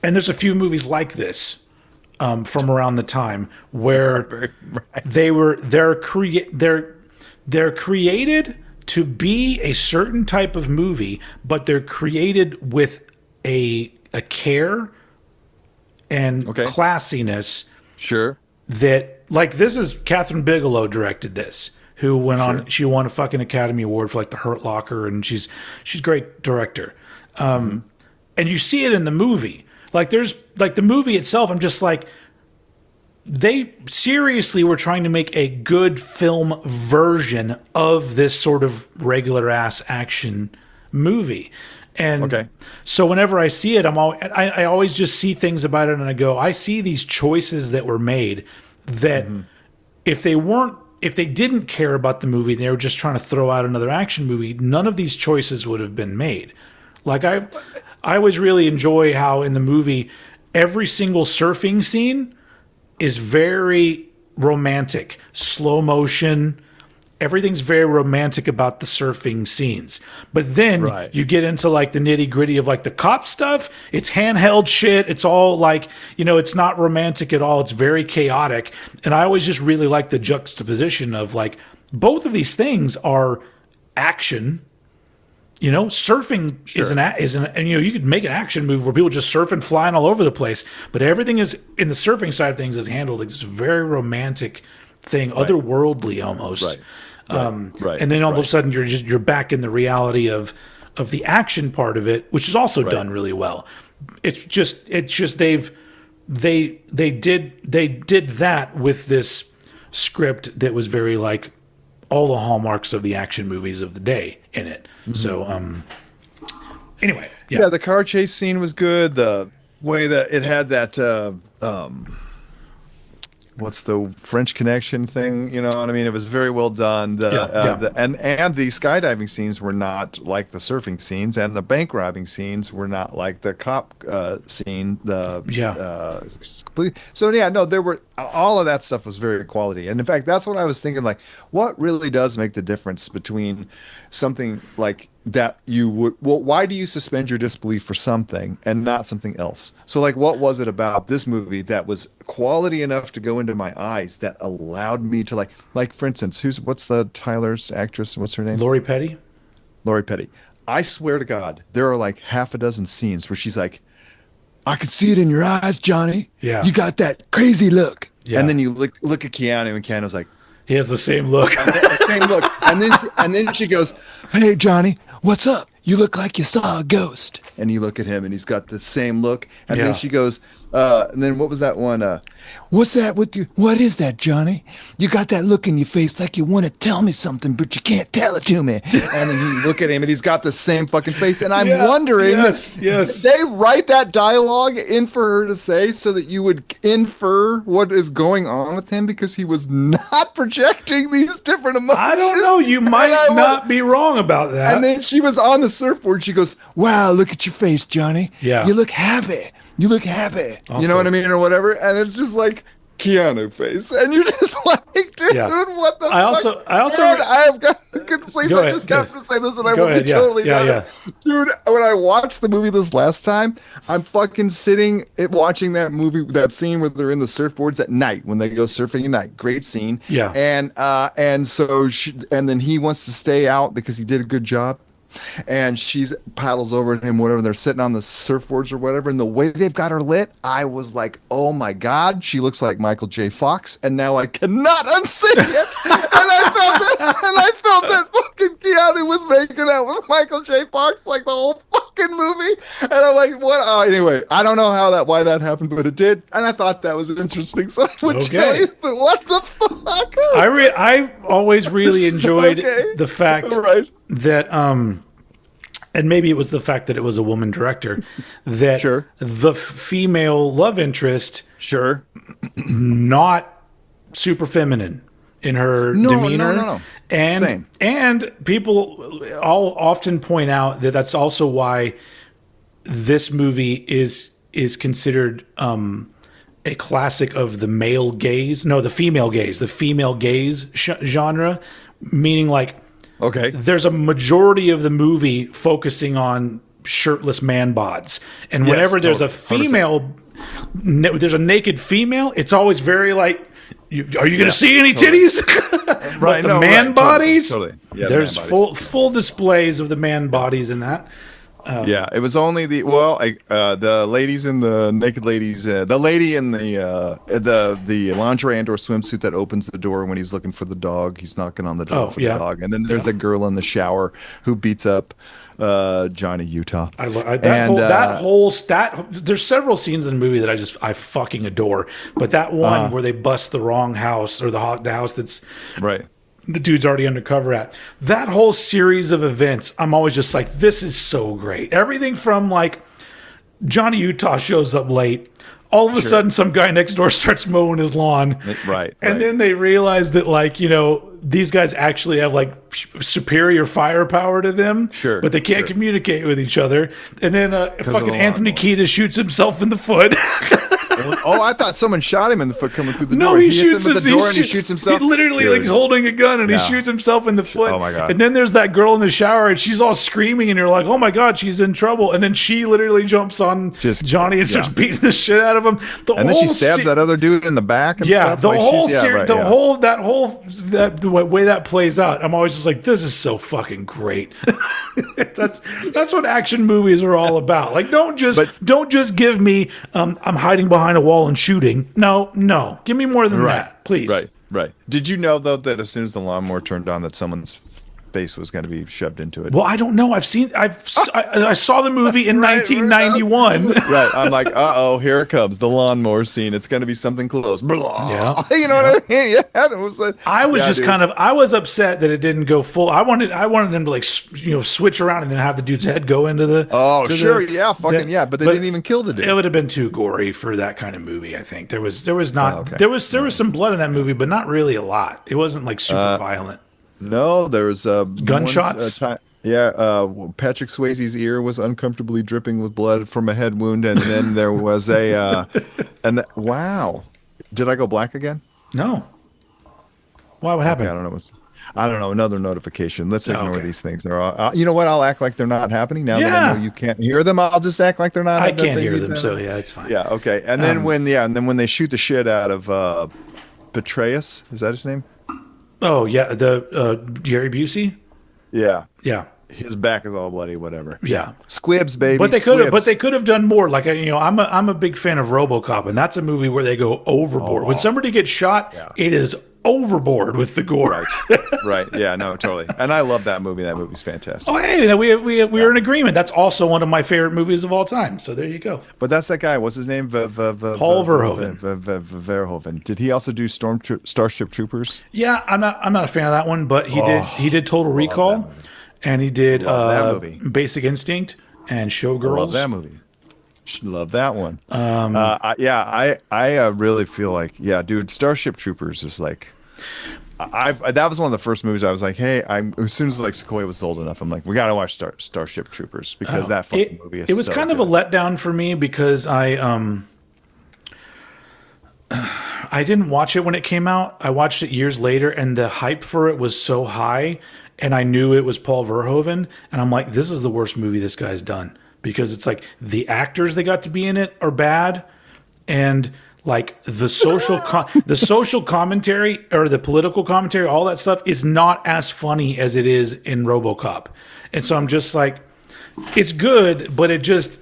and there's a few movies like this from around the time where they're created to be a certain type of movie, but they're created with a care and classiness. Sure. That, like, this is Catherine Bigelow directed this, who went on. She won a fucking Academy Award for like The Hurt Locker, and she's a great director. And you see it in the movie. Like, there's like the movie itself. I'm just like, they seriously were trying to make a good film version of this sort of regular ass action movie. And so whenever I see it, I always just see things about it and I go, I see these choices that were made that if they didn't care about the movie, they were just trying to throw out another action movie, none of these choices would have been made. Like, I always really enjoy how in the movie, every single surfing scene is very romantic, slow motion. Everything's very romantic about the surfing scenes. But then you get into like the nitty gritty of like the cop stuff. It's handheld shit. It's all like, it's not romantic at all. It's very chaotic. And I always just really like the juxtaposition of like, both of these things are action. Surfing is and you could make an action movie where people just surfing, flying all over the place. But everything is in the surfing side of things is handled like this very romantic thing, otherworldly almost. And then all of a sudden you're back in the reality of the action part of it, which is also done really well. It's just they did that with this script that was very like all the hallmarks of the action movies of the day in it. So anyway, the car chase scene was good. The way that it had that what's the French Connection thing? You know what I mean? It was very well done. And the skydiving scenes were not like the surfing scenes, and the bank robbing scenes were not like the cop scene. There were all of that stuff was very quality. And in fact, that's what I was thinking. Like, what really does make the difference between something like that why do you suspend your disbelief for something and not something else? So like, what was it about this movie that was quality enough to go into my eyes that allowed me to like for instance, what's the Tyler's actress, what's her name? Lori Petty. I swear to God, there are like half a dozen scenes where she's like, I can see it in your eyes, Johnny. Yeah, you got that crazy look. And then you look at Keanu, and Keanu's like, he has the same look. And then she goes, hey, Johnny, what's up? You look like you saw a ghost. And you look at him, and he's got the same look. And then she goes, and then what was that one? What's that with you? What is that, Johnny? You got that look in your face like you want to tell me something, but you can't tell it to me. And then you look at him, and he's got the same fucking face. And I'm wondering, did they write that dialogue in for her to say so that you would infer what is going on with him because he was not projecting these different emotions? I don't know. You might not be wrong about that. And then she was on the surfboard. She goes, wow, look at your face, Johnny. Yeah. You look happy. You look happy. Also, you know what I mean? Or whatever. And it's just like Keanu face. And you're just like, dude, what the fuck? I have got to please, I just have to say this and I will be totally done. Dude, when I watched the movie this last time, I'm fucking sitting watching that movie, that scene where they're in the surfboards at night when they go surfing at night. Great scene. Yeah. And so then he wants to stay out because he did a good job. And she paddles over to him, whatever, and they're sitting on the surfboards or whatever, and the way they've got her lit, I was like, oh my God, she looks like Michael J. Fox, and now I cannot unsee it. And I felt that fucking Keanu was making out with Michael J. Fox like the whole fucking fucking movie. And I'm like, what? Oh, anyway, I don't know why that happened, but it did. And I thought that was interesting. So I would tell you, but what the fuck? I always really enjoyed the fact Right. that and maybe it was the fact that it was a woman director, that Sure. the female love interest, Sure. not super feminine in her demeanor. No. And Same. and people all often point out that that's also why this movie is considered a classic of the male gaze. No, the female gaze genre, meaning like, Okay. there's a majority of the movie focusing on shirtless man bods, and whenever there's a female, there's a naked female, it's always very like, are you going to see any titties? Right. But the man bodies, totally. Yeah, there's man bodies. full displays of the man bodies in that. Yeah, it was only the ladies in the naked ladies, the lady in the lingerie and/or swimsuit that opens the door when he's looking for the dog. He's knocking on the door for the dog, and then there's a girl in the shower who beats up Johnny Utah. There's several scenes in the movie that I fucking adore, but that one where they bust the wrong house, or the house that's right. the dude's already undercover at. That whole series of events, I'm always just like, this is so great. Everything from like Johnny Utah shows up late. All of a sudden, some guy next door starts mowing his lawn. Right. And then they realize that, like, these guys actually have like superior firepower to them. Sure. But they can't communicate with each other. And then fucking Anthony Kiedis shoots himself in the foot. Oh, I thought someone shot him in the foot coming through the door. No, he shoots him at the door and he shoots himself. He literally like he's holding a gun and he shoots himself in the foot. Oh my god! And then there's that girl in the shower and she's all screaming and you're like, oh my god, she's in trouble. And then she literally jumps on Johnny and starts beating the shit out of him. And then she stabs that other dude in the back. And stuff. The whole series, the way that plays out, I'm always just like, this is so fucking great. That's what action movies are all about. Like, don't just give me I'm hiding behind a wall and shooting. No, give me more than that, please. Right. Did you know though that as soon as the lawnmower turned on, that someone's face was going to be shoved into it? Well, I don't know. I saw the movie in 1991. Right. I'm like, here it comes, the lawnmower scene. It's going to be something close. Blah. Yeah. You know what I mean? Yeah. It was like, I was upset that it didn't go full. I wanted them to like switch around and then have the dude's head go into the. Oh, sure. But they didn't even kill the dude. It would have been too gory for that kind of movie. I think there was some blood in that movie, but not really a lot. It wasn't like super violent. No, there was gunshots. Patrick Swayze's ear was uncomfortably dripping with blood from a head wound, and then there was wow. Did I go black again? No. Why? What happened? I don't know. Another notification. Let's ignore these things. They're all, you know what? I'll act like they're not happening now that I know you can't hear them. I'll just act like they're not. I can't hear them, so yeah, it's fine. Yeah, okay. And then when they shoot the shit out of Petraeus, is that his name? Oh yeah, the Gary Busey. Yeah. His back is all bloody, whatever. Yeah. Squibs, baby. But they could have done more. Like, I'm a big fan of RoboCop, and that's a movie where they go overboard. When somebody gets shot, it is overboard with the gore. Right. Yeah, no, totally. And I love that movie. That movie's fantastic. Oh, hey, we're in agreement. That's also one of my favorite movies of all time. So there you go. But that's that guy. What's his name? Paul Verhoeven. Verhoeven. Did he also do Starship Troopers? Yeah, I'm not a fan of that one, but he did Total Recall, and he did Basic Instinct and Showgirls. I love that movie. Love that one. I really feel like, dude, Starship Troopers is like, that was one of the first movies I was like, hey, as soon as like Sequoia was old enough, I'm like, we gotta watch Starship Troopers because that fucking movie is. It was so kind of a letdown for me because I didn't watch it when it came out. I watched it years later, and the hype for it was so high, and I knew it was Paul Verhoeven, and I'm like, this is the worst movie this guy's done. Because it's like the actors that got to be in it are bad, and like the social commentary or the political commentary, all that stuff is not as funny as it is in RoboCop. And so I'm just like, it's good, but it's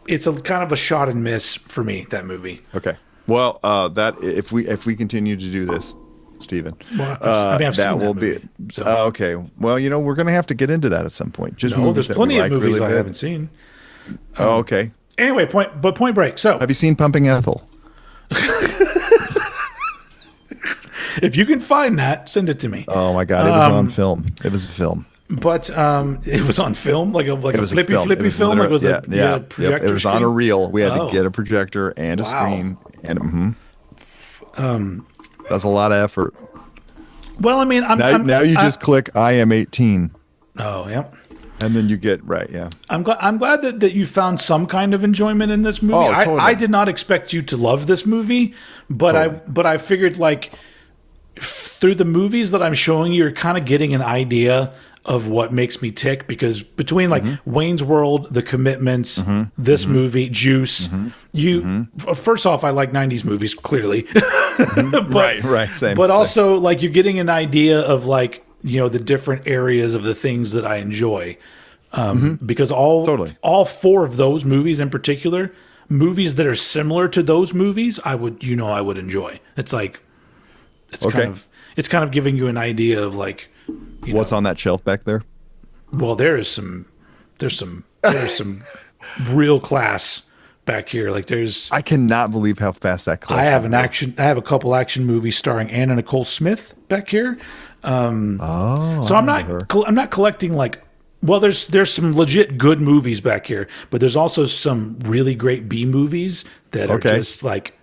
a kind of a shot and miss for me, that movie. Okay. Well, that if we continue to do this, Stephen. Well, I've that seen will that be movie, so. okay. Well, we're going to have to get into that at some point. Just No, movies there's that plenty we of like movies really I good. haven't seen. Okay. Anyway, Point Break. So, Have you seen Pumping Ethel? if you can find that, send it to me. Oh my God, it was on film. It was a film. But it was on film, like a flippy film. Like was a projector. Yep. It was on a screen? reel. We had to get a projector and a screen, and that's a lot of effort. Well, I mean, now you just click I am 18. Oh, yeah. And then you get right, yeah. I'm glad that you found some kind of enjoyment in this movie. Oh, totally. I did not expect you to love this movie, but I figured like through the movies that I'm showing you, you're kind of getting an idea of what makes me tick, because between like Wayne's World, The Commitments, this movie, Juice, first off, I like 90s movies, clearly. But, right, same. But also like you're getting an idea of like, the different areas of the things that I enjoy. Because all four of those movies in particular, movies that are similar to those movies, I would enjoy. It's like, it's kind of giving you an idea of like, what's on that shelf back there? Well, there's some real class back here. Like I cannot believe how fast that collection. I have a couple action movies starring Anna Nicole Smith back here. So I'm not collecting like. Well, there's some legit good movies back here, but there's also some really great B movies that are just like.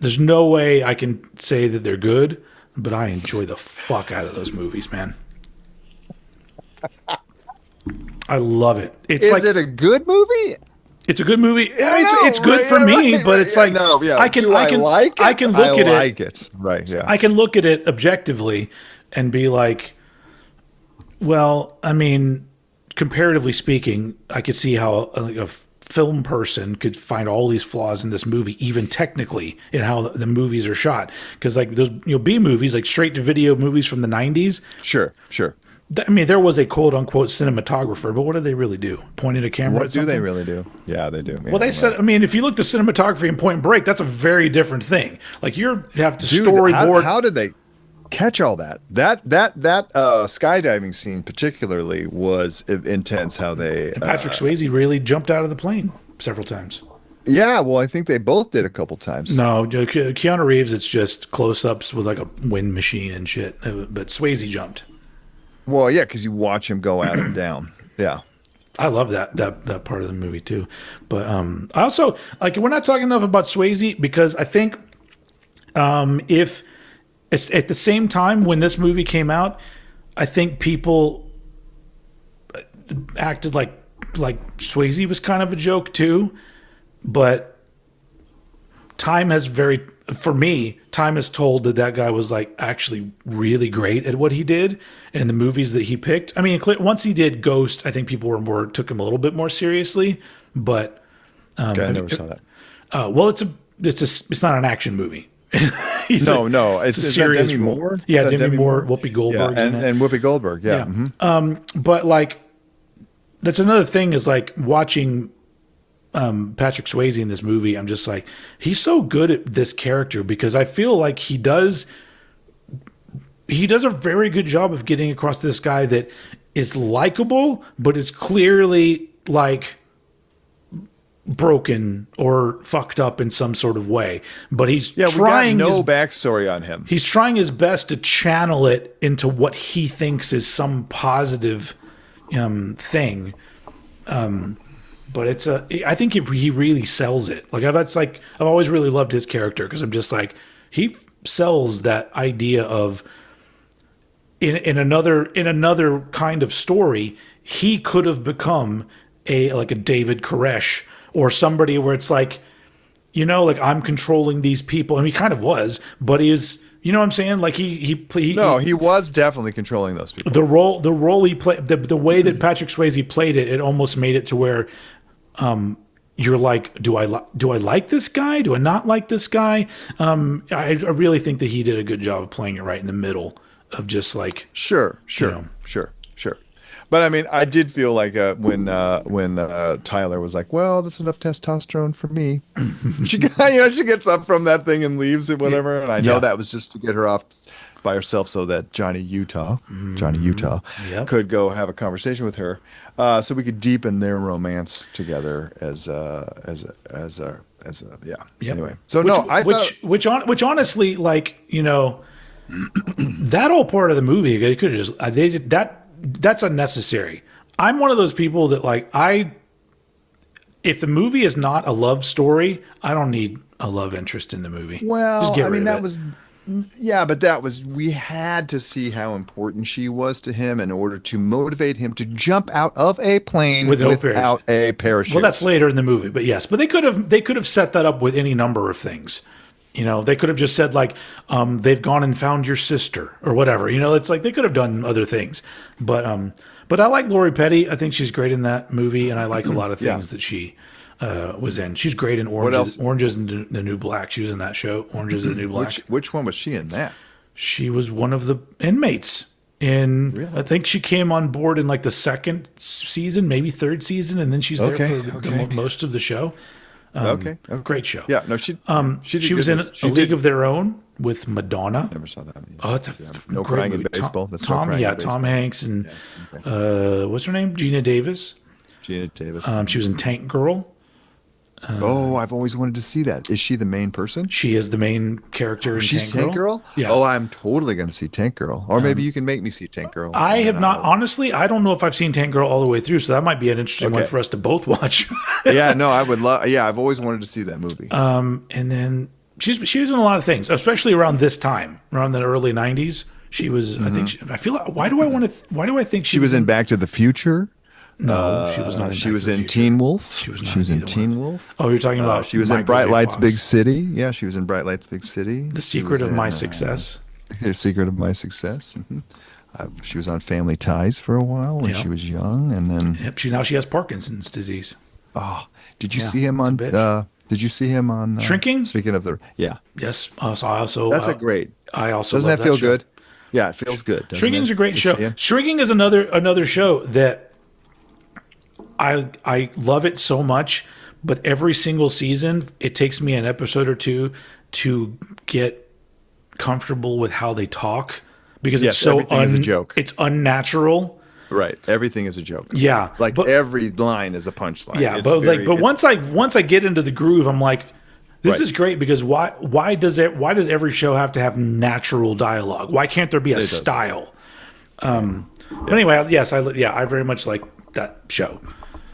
There's no way I can say that they're good, but I enjoy the fuck out of those movies, man. I love it. Is it a good movie? It's a good movie. It's good for me, but it's like I can look at it. Right, yeah. I can look at it objectively and be like, well, I mean, comparatively speaking, I could see how a film person could find all these flaws in this movie, even technically in how the movies are shot. Because like those B movies, like straight to video movies from the 90s. Sure. I mean, there was a quote unquote cinematographer, but what did they really do? Point at a camera? What do they really do? Yeah, they do. Well, they said, I mean, if you look at cinematography in Point Break, that's a very different thing. Like you have to storyboard. How did they catch all that? That skydiving scene particularly was intense. How they and Patrick Swayze really jumped out of the plane several times. Yeah, well, I think they both did a couple times. No, Keanu Reeves, it's just close-ups with like a wind machine and shit. But Swayze jumped. Well, yeah, because you watch him go out and down. Yeah. I love that part of the movie too. But I also like, we're not talking enough about Swayze, because I think if it's at the same time when this movie came out, I think people acted like Swayze was kind of a joke too. But time has told that guy was like actually really great at what he did and the movies that he picked. I mean, once he did Ghost, I think people took him a little bit more seriously. But I never saw that. Well, it's not an action movie. It's a serious Demi role. Moore? Yeah, Demi Moore, Whoopi Goldberg, and Whoopi Goldberg. Yeah. But like, that's another thing is like watching Patrick Swayze in this movie. I'm just like, he's so good at this character, because I feel like he does a very good job of getting across this guy that is likable, but is clearly like broken or fucked up in some sort of way. But he's trying. We got no backstory on him. He's trying his best to channel it into what he thinks is some positive thing. But I think he really sells it. Like I've always really loved his character, because I'm just like, he sells that idea of in another kind of story, he could have become a David Koresh or somebody where it's like, like I'm controlling these people, and he kind of was, but he is. You know what I'm saying? Like he was definitely controlling those people. The role he played, the way that Patrick Swayze played it, it almost made it to where you're like, do I like this guy? Do I not like this guy? I really think that he did a good job of playing it right in the middle of just like sure. But I mean, I did feel like when Tyler was like, "Well, that's enough testosterone for me." She got, she gets up from that thing and leaves it, whatever. And I know that was just to get her off by herself so that Johnny Utah, Yep. could go have a conversation with her, so we could deepen their romance together as yeah. Yep. Anyway, so which, no, I thought, which honestly, like, that whole part of the movie, they could have just they did that's unnecessary. I'm one of those people that, like, if the movie is not a love story, I don't need a love interest in the movie. well, Just get I rid mean, of that it. was. Yeah, but we had to see how important she was to him in order to motivate him to jump out of a plane With no without a parachute. Well, that's later in the movie, but yes, but they could have set that up with any number of things. They could have just said, like, they've gone and found your sister or whatever. It's like they could have done other things, but I like Lori Petty. I think she's great in that movie, and I like a lot of things that she was in. She's great in Orange is the New Black. She was in that show, Orange is the New Black. Which one was she in that? She was one of the inmates. Really? I think she came on board in like the second season, maybe third season, and then she's there for most of the show. Okay. Great show. Yeah, no, she was in A League of Their Own with Madonna. Never saw that one. Oh, it's No great Crying in movie. Baseball. That's Tom, No Crying in Tom Baseball. Hanks and what's her name? Gina Davis. Gina Davis. She was in Tank Girl. I've always wanted to see that. Is she the main person? She is the main character in She's Tank Girl. Yeah. Oh, I'm totally going to see Tank Girl. Or maybe you can make me see Tank Girl. I have not, honestly, I don't know if I've seen Tank Girl all the way through, so that might be an interesting one for us to both watch. Yeah, no, I would love. Yeah, I've always wanted to see that movie. And then she was in a lot of things, especially around this time, around the early '90s. She was, I feel like, why do I think she was in Back to the Future? No, she was not. She was in Teen Wolf. She was not. She was in Teen Wolf. Oh, you're talking about. She was in Bright Lights, Big City. Yeah, she was in Bright Lights, Big City. The Secret of My Success. The Secret of My Success. She was on Family Ties for a while when she was young, and then now she has Parkinson's disease. Oh, did you see him on? Did you see him on Shrinking? Speaking of Yes. So I also. That's a great. I also doesn't love that feel show. good? Yeah, it feels good. Shrinking's a great show. Shrinking is another show that I love it so much, but every single season it takes me an episode or two to get comfortable with how they talk because it's so is a joke. It's unnatural. Right, everything is a joke. Yeah, like every line is a punchline. Yeah, but once I get into the groove, I'm like, this is great because why does every show have to have natural dialogue? Why can't there be a style? But anyway, yes, I very much like that show.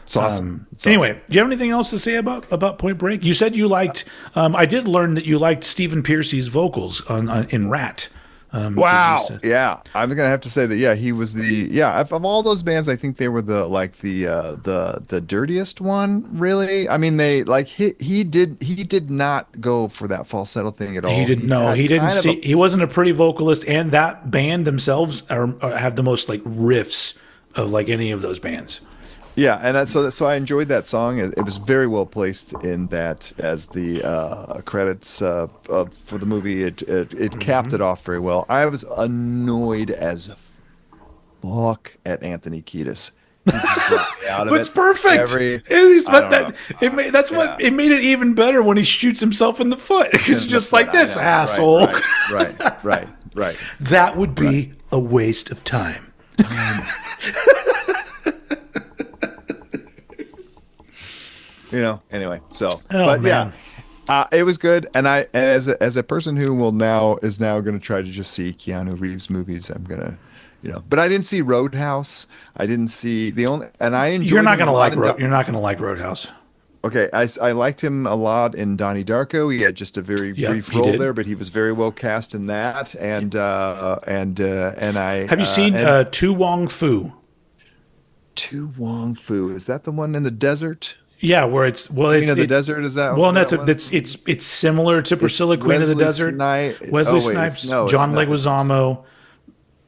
It's awesome. Anyway, do you have anything else to say about Point Break? You said you liked. I did learn that you liked Stephen Pearcy's vocals in Rat. Wow. Yeah, I'm gonna have to say that. Yeah, he was of all those bands, I think they were the dirtiest one. Really, I mean, he did not go for that falsetto thing at all. He didn't know. He didn't see. He wasn't a pretty vocalist, and that band themselves have the most like riffs of like any of those bands. Yeah, and so I enjoyed that song. It was very well placed in that as the credits for the movie. It capped it off very well. I was annoyed as fuck at Anthony Kiedis. He just brought me out of But it's perfect. It made it even better when he shoots himself in the foot because just like this asshole. Right. That would be a waste of time. Anyway, so man. it was good, and as a person who is now going to try to just see Keanu Reeves movies, I'm gonna, but I didn't see Roadhouse. I didn't see I enjoyed. You're not gonna like Roadhouse. Okay, I liked him a lot in Donnie Darko. He had just a very brief role there, but he was very well cast in that. And I have you seen Tu Wong Fu? Tu Wong Fu, is that the one in the desert? Yeah, where it's the Desert, is that? Well, it's similar to Priscilla, Queen of the Desert. Wesley Snipes, John Leguizamo.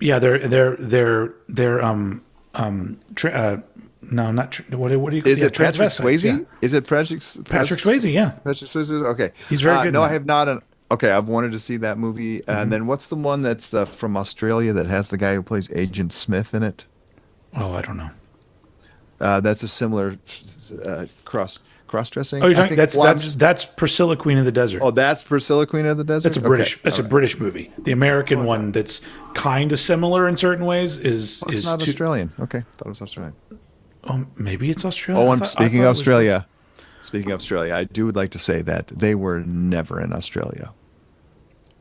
Yeah, they're what do you call Is it Patrick Swayze? Yeah. Is it Patrick Swayze? Yeah, Patrick Swayze. Okay, he's very good. No, I have not. Okay, I've wanted to see that movie. And then what's the one that's from Australia that has the guy who plays Agent Smith in it? Oh, I don't know. That's a similar cross-dressing. Oh, you're talking, that's Priscilla, Queen of the Desert. Oh, that's Priscilla, Queen of the Desert. That's a British. That's a British movie. The American one that's kind of similar in certain ways is not Australian. Okay, thought it was Australian. Oh, maybe it's Australia. Oh, speaking of Australia. Speaking of Australia, I would like to say that they were never in Australia.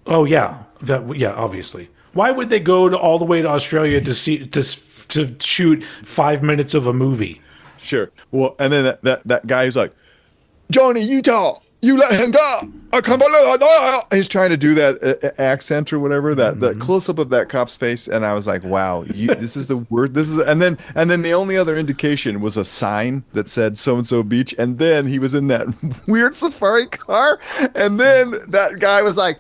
Oh yeah, obviously. Why would they go all the way to Australia to shoot 5 minutes of a movie? Sure. Well, and then that guy is like, Johnny Utah, you let him go. I come on. He's trying to do that accent or whatever. The close up of that cop's face, and I was like, wow, this is the word. This is, and then the only other indication was a sign that said so and so beach, and then he was in that weird safari car, and then that guy was like,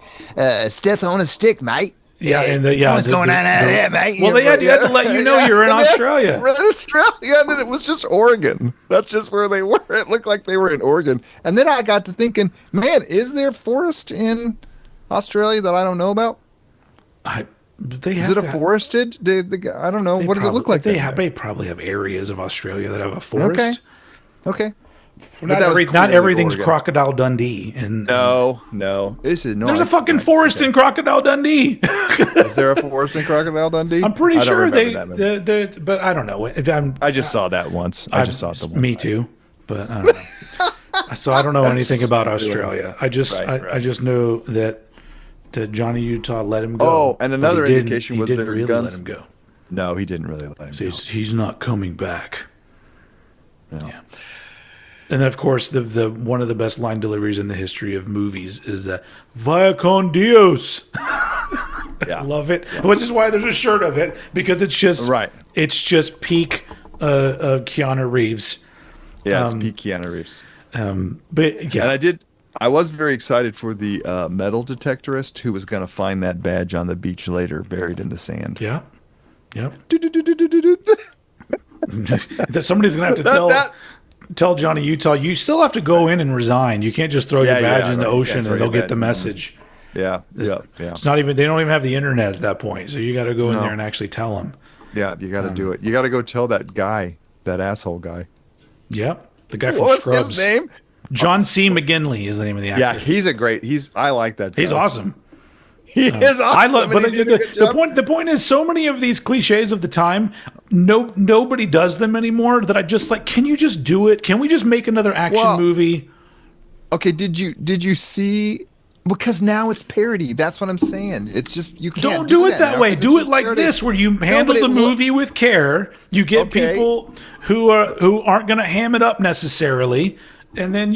"Step on a stick, mate." Yeah, and what's going on out there, mate? Well, they had to let you know you're in Australia. We're in Australia, and then it was just Oregon. That's just where they were. It looked like they were in Oregon. And then I got to thinking, man, is there forest in Australia that I don't know about? Is it a forested? I don't know. What does it look like? They probably have areas of Australia that have a forest. Okay. Not everything's Oregon. Crocodile Dundee. And no. There's a fucking forest in Crocodile Dundee. Is there a forest in Crocodile Dundee? I'm pretty sure but I don't know. I just saw that once. I just saw it the one. Me too, but I don't know. So I don't know anything about Australia. I just know that Johnny Utah let him go. Oh, and another indication was he there didn't really guns. let him go. No, he didn't really let him go. He's not coming back. No. Yeah. And then, of course, the one of the best line deliveries in the history of movies is that "Vaya con Dios." Yeah. Love it. Yeah. Which is why there's a shirt of it, because it's just It's just peak Keanu Reeves. Yeah, it's peak Keanu Reeves. But yeah, and I was very excited for the metal detectorist who was going to find that badge on the beach later, buried in the sand. Yeah. Yep. Somebody's gonna have to tell Johnny Utah, you still have to go in and resign. You can't just throw your badge in the ocean and they'll get the message. Yeah. It's not even. They don't even have the internet at that point, so you got to go in there and actually tell them. Yeah, you got to do it. You got to go tell that guy, that asshole guy. Yeah, the guy from Scrubs. What's his name? John C. McGinley is the name of the actor. Yeah, I like that guy. He's awesome. He is awesome. I love, but the point is, so many of these cliches of the time, nobody does them anymore. That I just like. Can you just do it? Can we just make another action movie? Okay. Did you see? Because now it's parody. That's what I'm saying. It's just you can't don't do it that way. Do it like parody. This, where you handle the movie with care. You get people who aren't going to ham it up necessarily. And then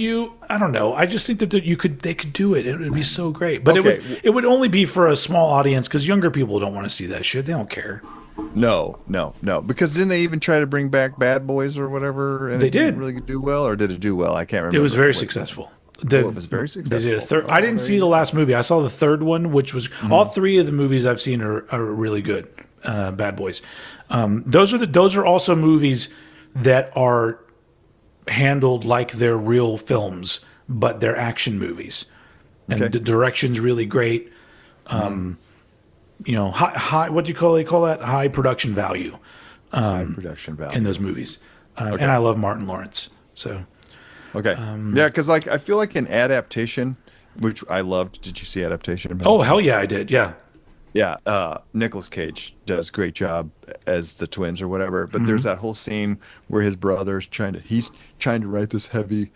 I don't know. I just think that they could do it. It would be so great. But it would only be for a small audience because younger people don't want to see that shit. They don't care. No. Because didn't they even try to bring back Bad Boys or whatever? And they did. Didn't really do well, or did it do well? I can't remember. It was very successful. It was very successful. They did a third. I didn't see the last movie. I saw the third one, which was all three of the movies I've seen are really good. Bad Boys. Those are also movies that are handled like they're real films, but they're action movies, and the direction's really great. High what do you call that? High production value. High production value in those movies, and I love Martin Lawrence. So, because I feel like an adaptation, which I loved. Did you see Adaptation? Oh hell yeah, I did. Yeah. Yeah, Nicolas Cage does a great job as the twins or whatever. But there's that whole scene where his brother's trying to write this heavy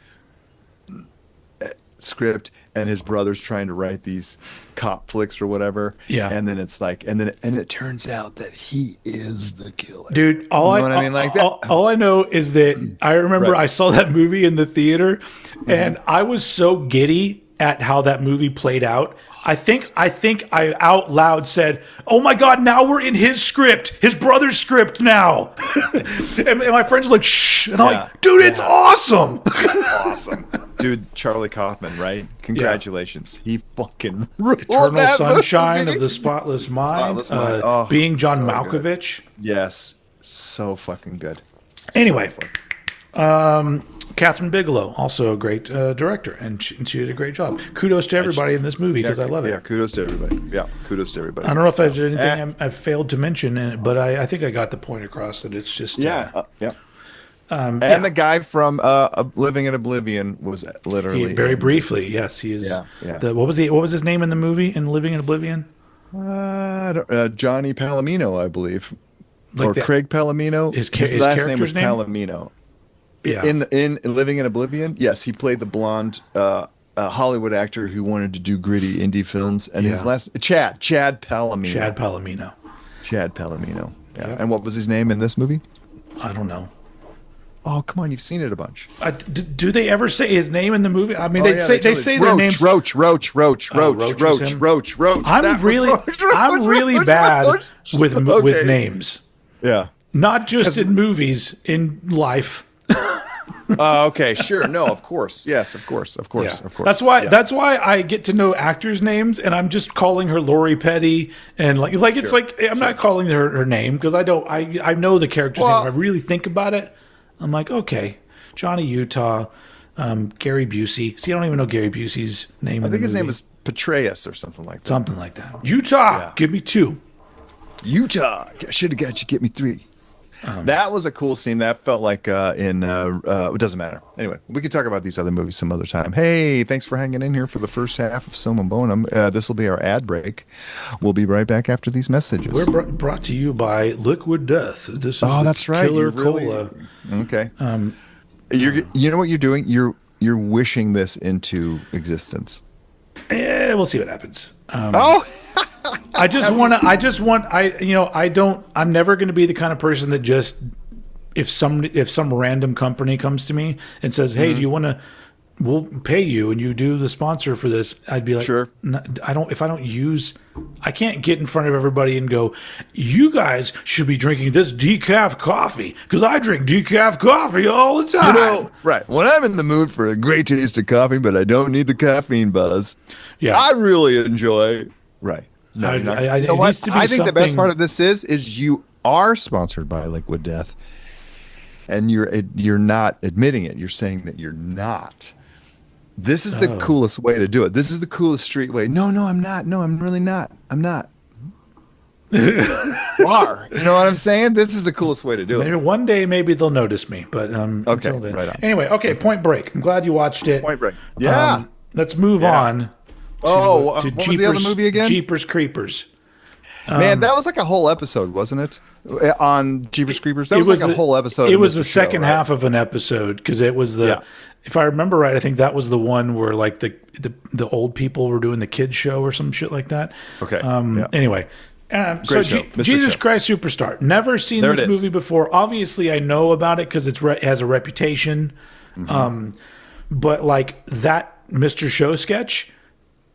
script, and his brother's trying to write these cop flicks or whatever. Yeah, and then it's like, and it turns out that he is the killer. Dude, all I know is that I remember I saw that movie in the theater, and I was so giddy at how that movie played out. I think I out loud said, "Oh my God! Now we're in his script, his brother's script now." and my friends were like, "Shh!" And I'm like, "Dude, it's awesome!" Awesome, dude. Charlie Kaufman, right? Congratulations, he fucking ruled Eternal Sunshine of the Spotless Mind. Being John Malkovich. Yes, so fucking good. Anyway, Catherine Bigelow, also a great director, and she did a great job. Kudos to everybody in this movie because I love it. Yeah, kudos to everybody. Yeah, kudos to everybody. I don't know if I've anything I've failed to mention in it, but I think I got the point across that it's just and the guy from Living in Oblivion was literally very briefly. Yes, he is. Yeah. What was his name in the movie in Living in Oblivion? Johnny Palomino, I believe, Like or Craig Palomino. His last name was Palomino. Yeah. In Living in Oblivion, yes, he played the blonde Hollywood actor who wanted to do gritty indie films, and his last Chad Palomino. Chad Palomino. Yeah. Yep. And what was his name in this movie? I don't know. Oh, come on, you've seen it a bunch. Do they ever say his name in the movie? I mean, they say their names. Roach. I'm really bad with names. Yeah. Not just in movies, in life. Okay, sure. No, of course. Yes, of course. Yeah. That's why I get to know actors' names, and I'm just calling her Lori Petty, and it's I'm not calling her name because I know the character's name. If I really think about it, I'm like, okay, Johnny Utah, Gary Busey. See, I don't even know Gary Busey's name. I think his name is Petraeus or something like that. Something like that. Utah, give me 2. Utah, I should have got you. Get me 3. That was a cool scene. That felt like it doesn't matter. Anyway, we could talk about these other movies some other time. Hey, thanks for hanging in here for the first half of Summum Bonum. This will be our ad break. We'll be right back after these messages. We're brought to you by Liquid Death. This is that's right. Killer Cola. Okay. You know what you're doing? You're wishing this into existence. We'll see what happens. I'm never going to be the kind of person that just, if some random company comes to me and says, hey, do you want to, we'll pay you and you do the sponsor for this. I'd be like, sure. I can't get in front of everybody and go, you guys should be drinking this decaf coffee because I drink decaf coffee all the time. Right. When I'm in the mood for a great taste of coffee, but I don't need the caffeine buzz. Yeah. I really enjoy. Right. No, I think the best part of this is you are sponsored by Liquid Death, and you're not admitting it. You're saying that you're not. This is the coolest way to do it. This is the coolest street way. No, I'm not. No, I'm really not. I'm not. You are. You know what I'm saying? This is the coolest way to do it. Maybe one day, they'll notice me. But until then, right on. Anyway, Point Break. I'm glad you watched it. Point Break. Yeah. Let's move on. To what was the other movie again? Jeepers Creepers. Man, that was like a whole episode, wasn't it? On Jeepers Creepers, that was like a whole episode. It was the second half of an episode because it was if I remember right, I think that was the one where like the old people were doing the kids show or some shit like that. Okay. Anyway, so Jesus Christ Superstar. Never seen this movie before. Obviously, I know about it because it has a reputation. Mm-hmm. But like that Mr. Show sketch.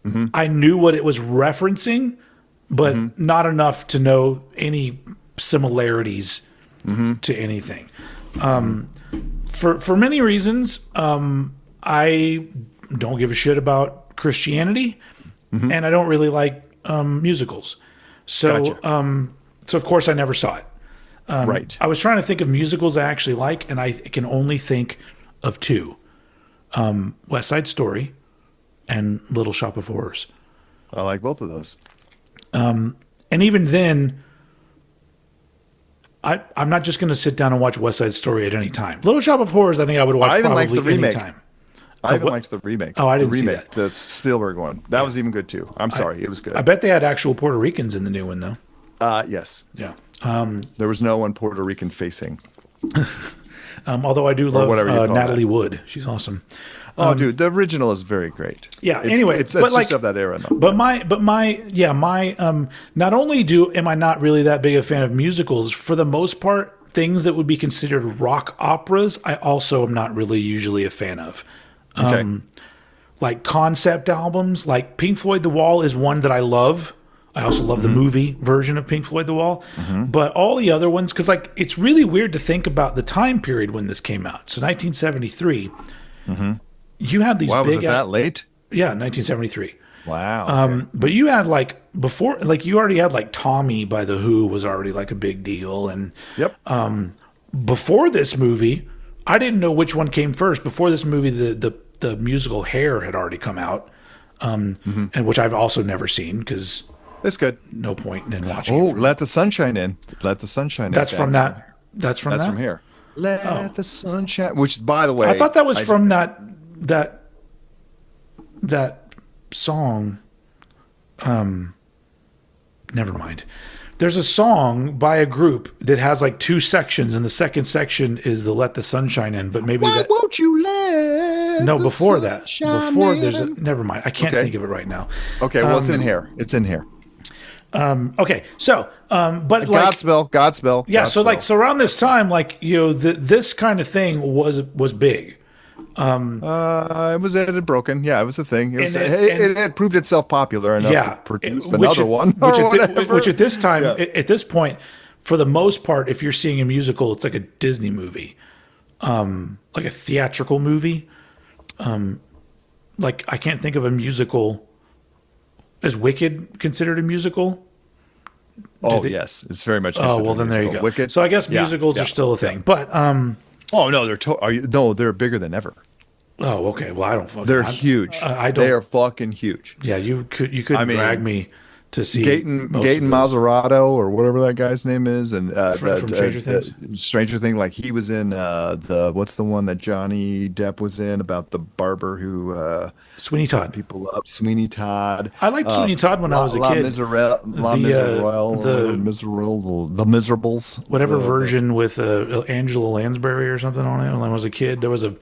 Mm-hmm. I knew what it was referencing, but not enough to know any similarities to anything. For many reasons, I don't give a shit about Christianity, and I don't really like musicals. So, so of course, I never saw it. Right. I was trying to think of musicals I actually like, and I can only think of 2: West Side Story and Little Shop of Horrors. I like both of those. And even then, I'm not just going to sit down and watch West Side Story at any time. Little Shop of Horrors, I think I would watch probably any time. I even liked the remake. Oh, I didn't see that. The Spielberg one. That was even good too. I'm sorry, it was good. I bet they had actual Puerto Ricans in the new one though. Yes. Yeah. There was no one Puerto Rican facing. Although I do love Natalie Wood. She's awesome. Oh, dude, the original is very great. Yeah. Anyway, it's just of that era. Though. But my not only am I not really that big a fan of musicals, for the most part, things that would be considered rock operas, I also am not really usually a fan of. Like concept albums, like Pink Floyd The Wall is one that I love. I also love the movie version of Pink Floyd The Wall. But all the other ones, because like it's really weird to think about the time period when this came out. So 1973. You had these big... was it that late? Yeah, 1973. Wow. Okay. But you had like before, like you already had like Tommy by The Who was already like a big deal, and before this movie, I didn't know which one came first. Before this movie, the musical Hair had already come out, and which I've also never seen because it's good. No point in watching. Oh, Let the Sunshine In. Let the Sunshine In. That's from that. That's from Here. Let the sunshine. Which, by the way, I thought that was from that song. Never mind. There's a song by a group that has like two sections, and the second section is the "Let the Sunshine In." But maybe Why won't you let? No, the before that. Before there's a. in? Never mind. I can't think of it right now. Okay, well, it's in here. It's in here. Okay, so but like Godspell. Yeah, so like so around this time, like this kind of thing was big. It had broken. Yeah, it was a thing. It had proved itself popular enough to produce another one. Which at this time, at this point, for the most part, if you're seeing a musical, it's like a Disney movie, like a theatrical movie. Like I can't think of a musical. Is Wicked considered a musical? Yes, it's very much. Oh well, then there you go. Wicked. So I guess musicals are still a thing, but oh no, they're bigger than ever. Oh, okay. Well, I don't fucking. They're huge. I don't. They are fucking huge. Yeah, you couldn't drag me to see Gaten Mazzarato or whatever that guy's name is, and from Stranger Things. Stranger Thing, like he was in what's the one that Johnny Depp was in about the barber who Sweeney Todd. People love Sweeney Todd. I liked Sweeney Todd when I was a kid. The Miserables. Whatever version with Angela Lansbury or something on it. When I was a kid, there was a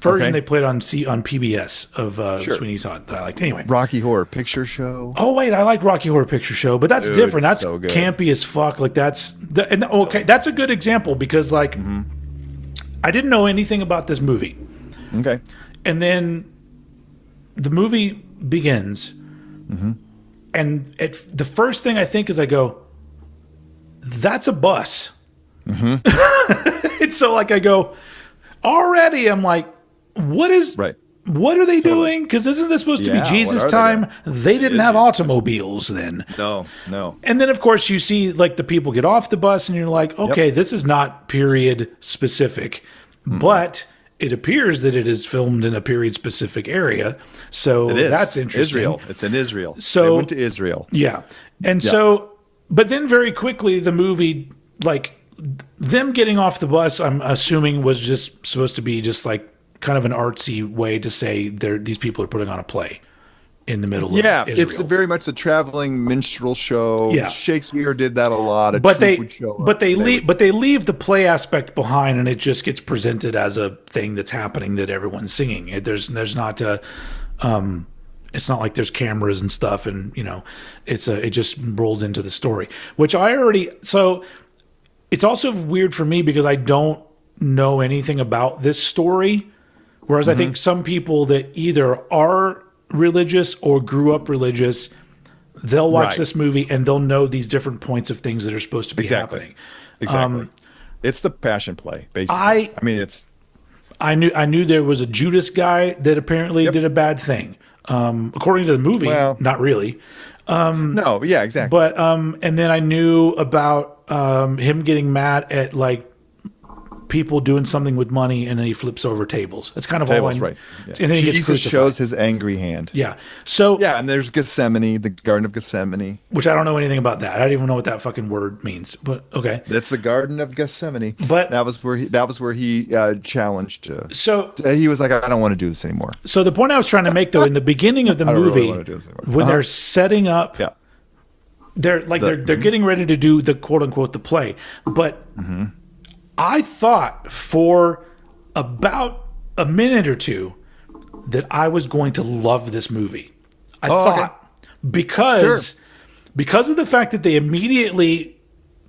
version they played on PBS of Sweeney Todd that I liked. Anyway, Rocky Horror Picture Show. Oh wait, I like Rocky Horror Picture Show, but that's different. That's so campy as fuck. Like that's that's a good example because like I didn't know anything about this movie. Okay, and then the movie begins, and the first thing I think is I go, "That's a bus." And so like I go already. I'm like. What are they doing? Because isn't this supposed to be Jesus time? They didn't have automobiles then. No. And then, of course, you see like the people get off the bus and you're like, okay, this is not period specific. But it appears that it is filmed in a period specific area. So that's interesting. Israel. It's in Israel. So they went to Israel. Yeah. And so, but then very quickly the movie, like them getting off the bus, I'm assuming was just supposed to be just like, kind of an artsy way to say these people are putting on a play in the middle of Israel. It's very much a traveling minstrel show. Yeah. Shakespeare did that a lot. But they leave the play aspect behind, and it just gets presented as a thing that's happening that everyone's singing. There's not a it's not like there's cameras and stuff, and it just rolls into the story, which so it's also weird for me because I don't know anything about this story. Whereas I think some people that either are religious or grew up religious, they'll watch this movie and they'll know these different points of things that are supposed to be happening. Exactly. It's the passion play, basically. I knew there was a Judas guy that apparently did a bad thing. According to the movie, not really. No, yeah, exactly. But and then I knew about him getting mad at like people doing something with money, and then he flips over tables. That's kind of all I know. Right. Yeah. And then Jesus shows his angry hand. Yeah. So and there's Gethsemane, the Garden of Gethsemane, which I don't know anything about that. I don't even know what that fucking word means. But okay, that's the Garden of Gethsemane. But that was where he challenged. So he was like, I don't want to do this anymore. So the point I was trying to make, though, in the beginning of the movie, when they're setting up, they're getting ready to do the quote unquote the play, but. I thought for about a minute or two that I was going to love this movie. I thought because of the fact that they immediately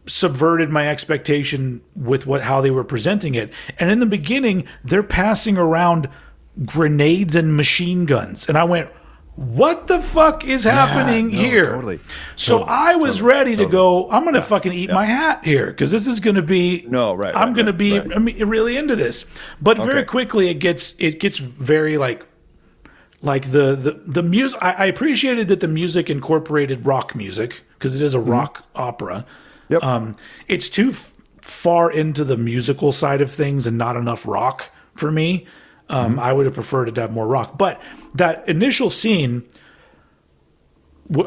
subverted my expectation with how they were presenting it. And in the beginning, they're passing around grenades and machine guns. And I went, what the fuck is happening here? Totally. So I was ready to go, I'm going to fucking eat my hat here because this is going to be I'm going to be really into this. But very quickly it gets very like the music. I appreciated that the music incorporated rock music because it is a rock opera. Yep. It's too far into the musical side of things and not enough rock for me. I would have preferred it to have more rock. But that initial scene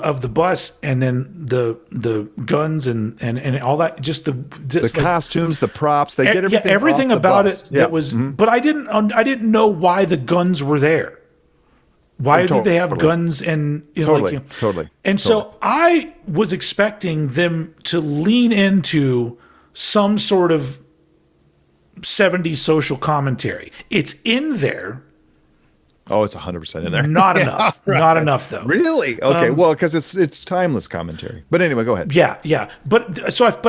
of the bus and then the guns and all that, just The like, costumes, the props, they get everything. everything off the about bus. it that was. But I didn't know why the guns were there. Why did they have guns and Totally. And so I was expecting them to lean into some sort of 70s social commentary. It's in there. Oh, it's 100% in there. Not enough. Right. Not enough though. Really? Okay. Well, because it's timeless commentary. But anyway, go ahead. Yeah. But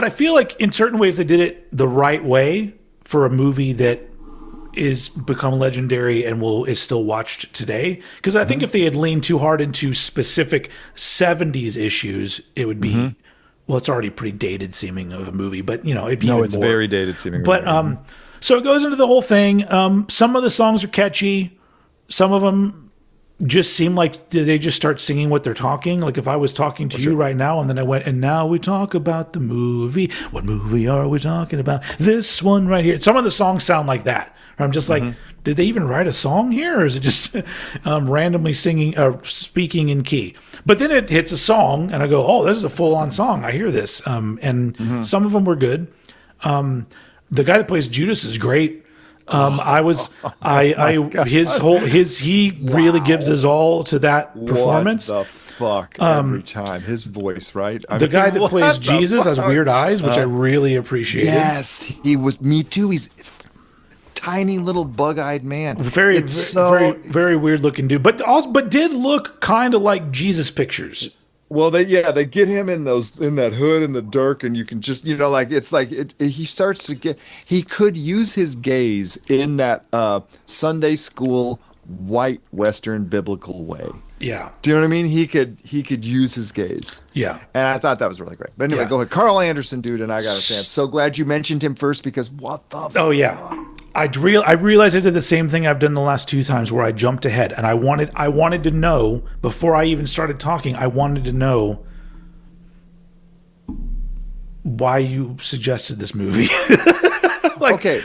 I feel like in certain ways they did it the right way for a movie that is become legendary and is still watched today. Because I think if they had leaned too hard into specific 70s issues, it would be well, it's already pretty dated seeming of a movie, but it'd be even more. Very dated seeming. But so it goes into the whole thing. Some of the songs are catchy. Some of them just seem like they just start singing what they're talking. Like if I was talking to you right now and then I went, and now we talk about the movie. What movie are we talking about? This one right here. Some of the songs sound like that. I'm just like, did they even write a song here? Or is it just randomly singing or speaking in key? But then it hits a song and I go, oh, this is a full on song. I hear this. And some of them were good. The guy that plays Judas is great. He really gives his all to that performance. What the fuck? Every time his voice, right? The guy that plays Jesus has weird eyes, which I really appreciated. Yes, he was. Me too. He's tiny little bug-eyed man. Very weird looking dude, but did look kind of like Jesus pictures. Well, they get him in that hood in the dark, and you can just he starts to get. He could use his gaze in that Sunday school white Western biblical way. Yeah. Do you know what I mean? He could use his gaze. Yeah. And I thought that was really great. But anyway, go ahead. Carl Anderson, dude, and I gotta say, I'm so glad you mentioned him first because what the Oh yeah. I realized I did the same thing I've done the last 2 times where I jumped ahead and I wanted to know before I even started talking, I wanted to know why you suggested this movie.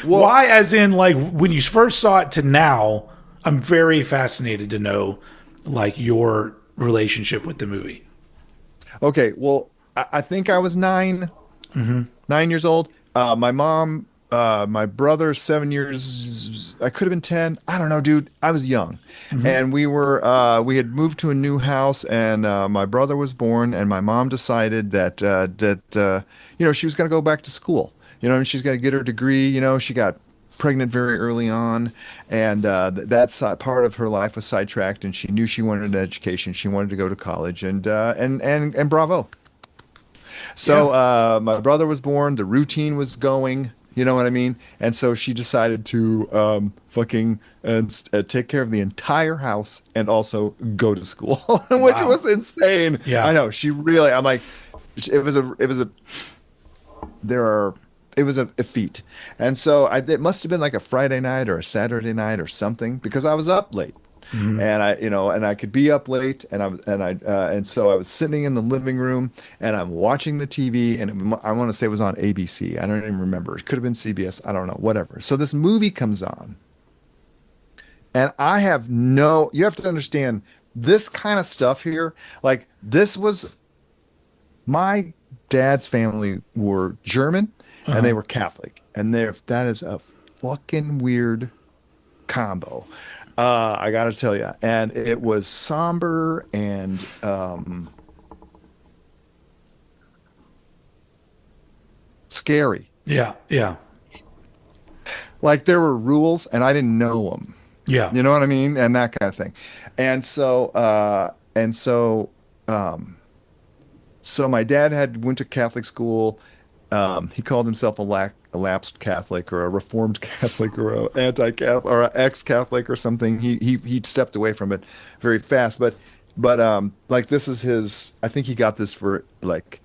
Why, as in like when you first saw it to now, I'm very fascinated to know like your relationship with the movie. Okay, well, I think I was 9 years old. My mom, my brother, 7 years. I could have been 10. I don't know, dude. I was young, and we had moved to a new house, and my brother was born, and my mom decided that she was going to go back to school. And she's going to get her degree. She got pregnant very early on, and that part of her life was sidetracked, and she knew she wanted an education. She wanted to go to college, and bravo. So my brother was born. The routine was going. You know what I mean? And so she decided to take care of the entire house and also go to school, which was insane. Yeah, I know. She really. I'm like, it was a feat. And so it must have been like a Friday night or a Saturday night or something because I was up late. And I could be up late, and so I was sitting in the living room and I'm watching the TV, and I want to say it was on ABC. I don't even remember. It could have been CBS. I don't know. Whatever. So this movie comes on, and you have to understand this kind of stuff here. Like this was my dad's family were German and they were Catholic, and that is a fucking weird combo. I got to tell you, and it was somber and scary. Yeah. Like there were rules, and I didn't know them. Yeah, you know what I mean, and that kind of thing. And so my dad went to Catholic school. He called himself a lapsed Catholic or a Reformed Catholic or an anti-Catholic or an ex-Catholic or something. He stepped away from it very fast. But like this is his. I think he got this for like,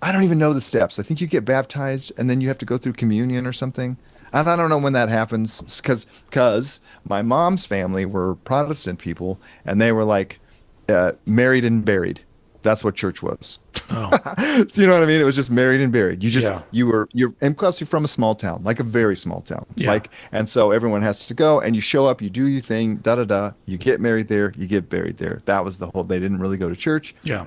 I don't even know the steps. I think you get baptized and then you have to go through communion or something. And I don't know when that happens because my mom's family were Protestant people and they were like married and buried. That's what church was. Oh, So you know what I mean? It was just married and buried. yeah, And plus you're from a small town, like a very small town. yeah, And so everyone has to go and you show up, you do your thing, da da da. You get married there, you get buried there. That was the whole, they didn't really go to church. yeah,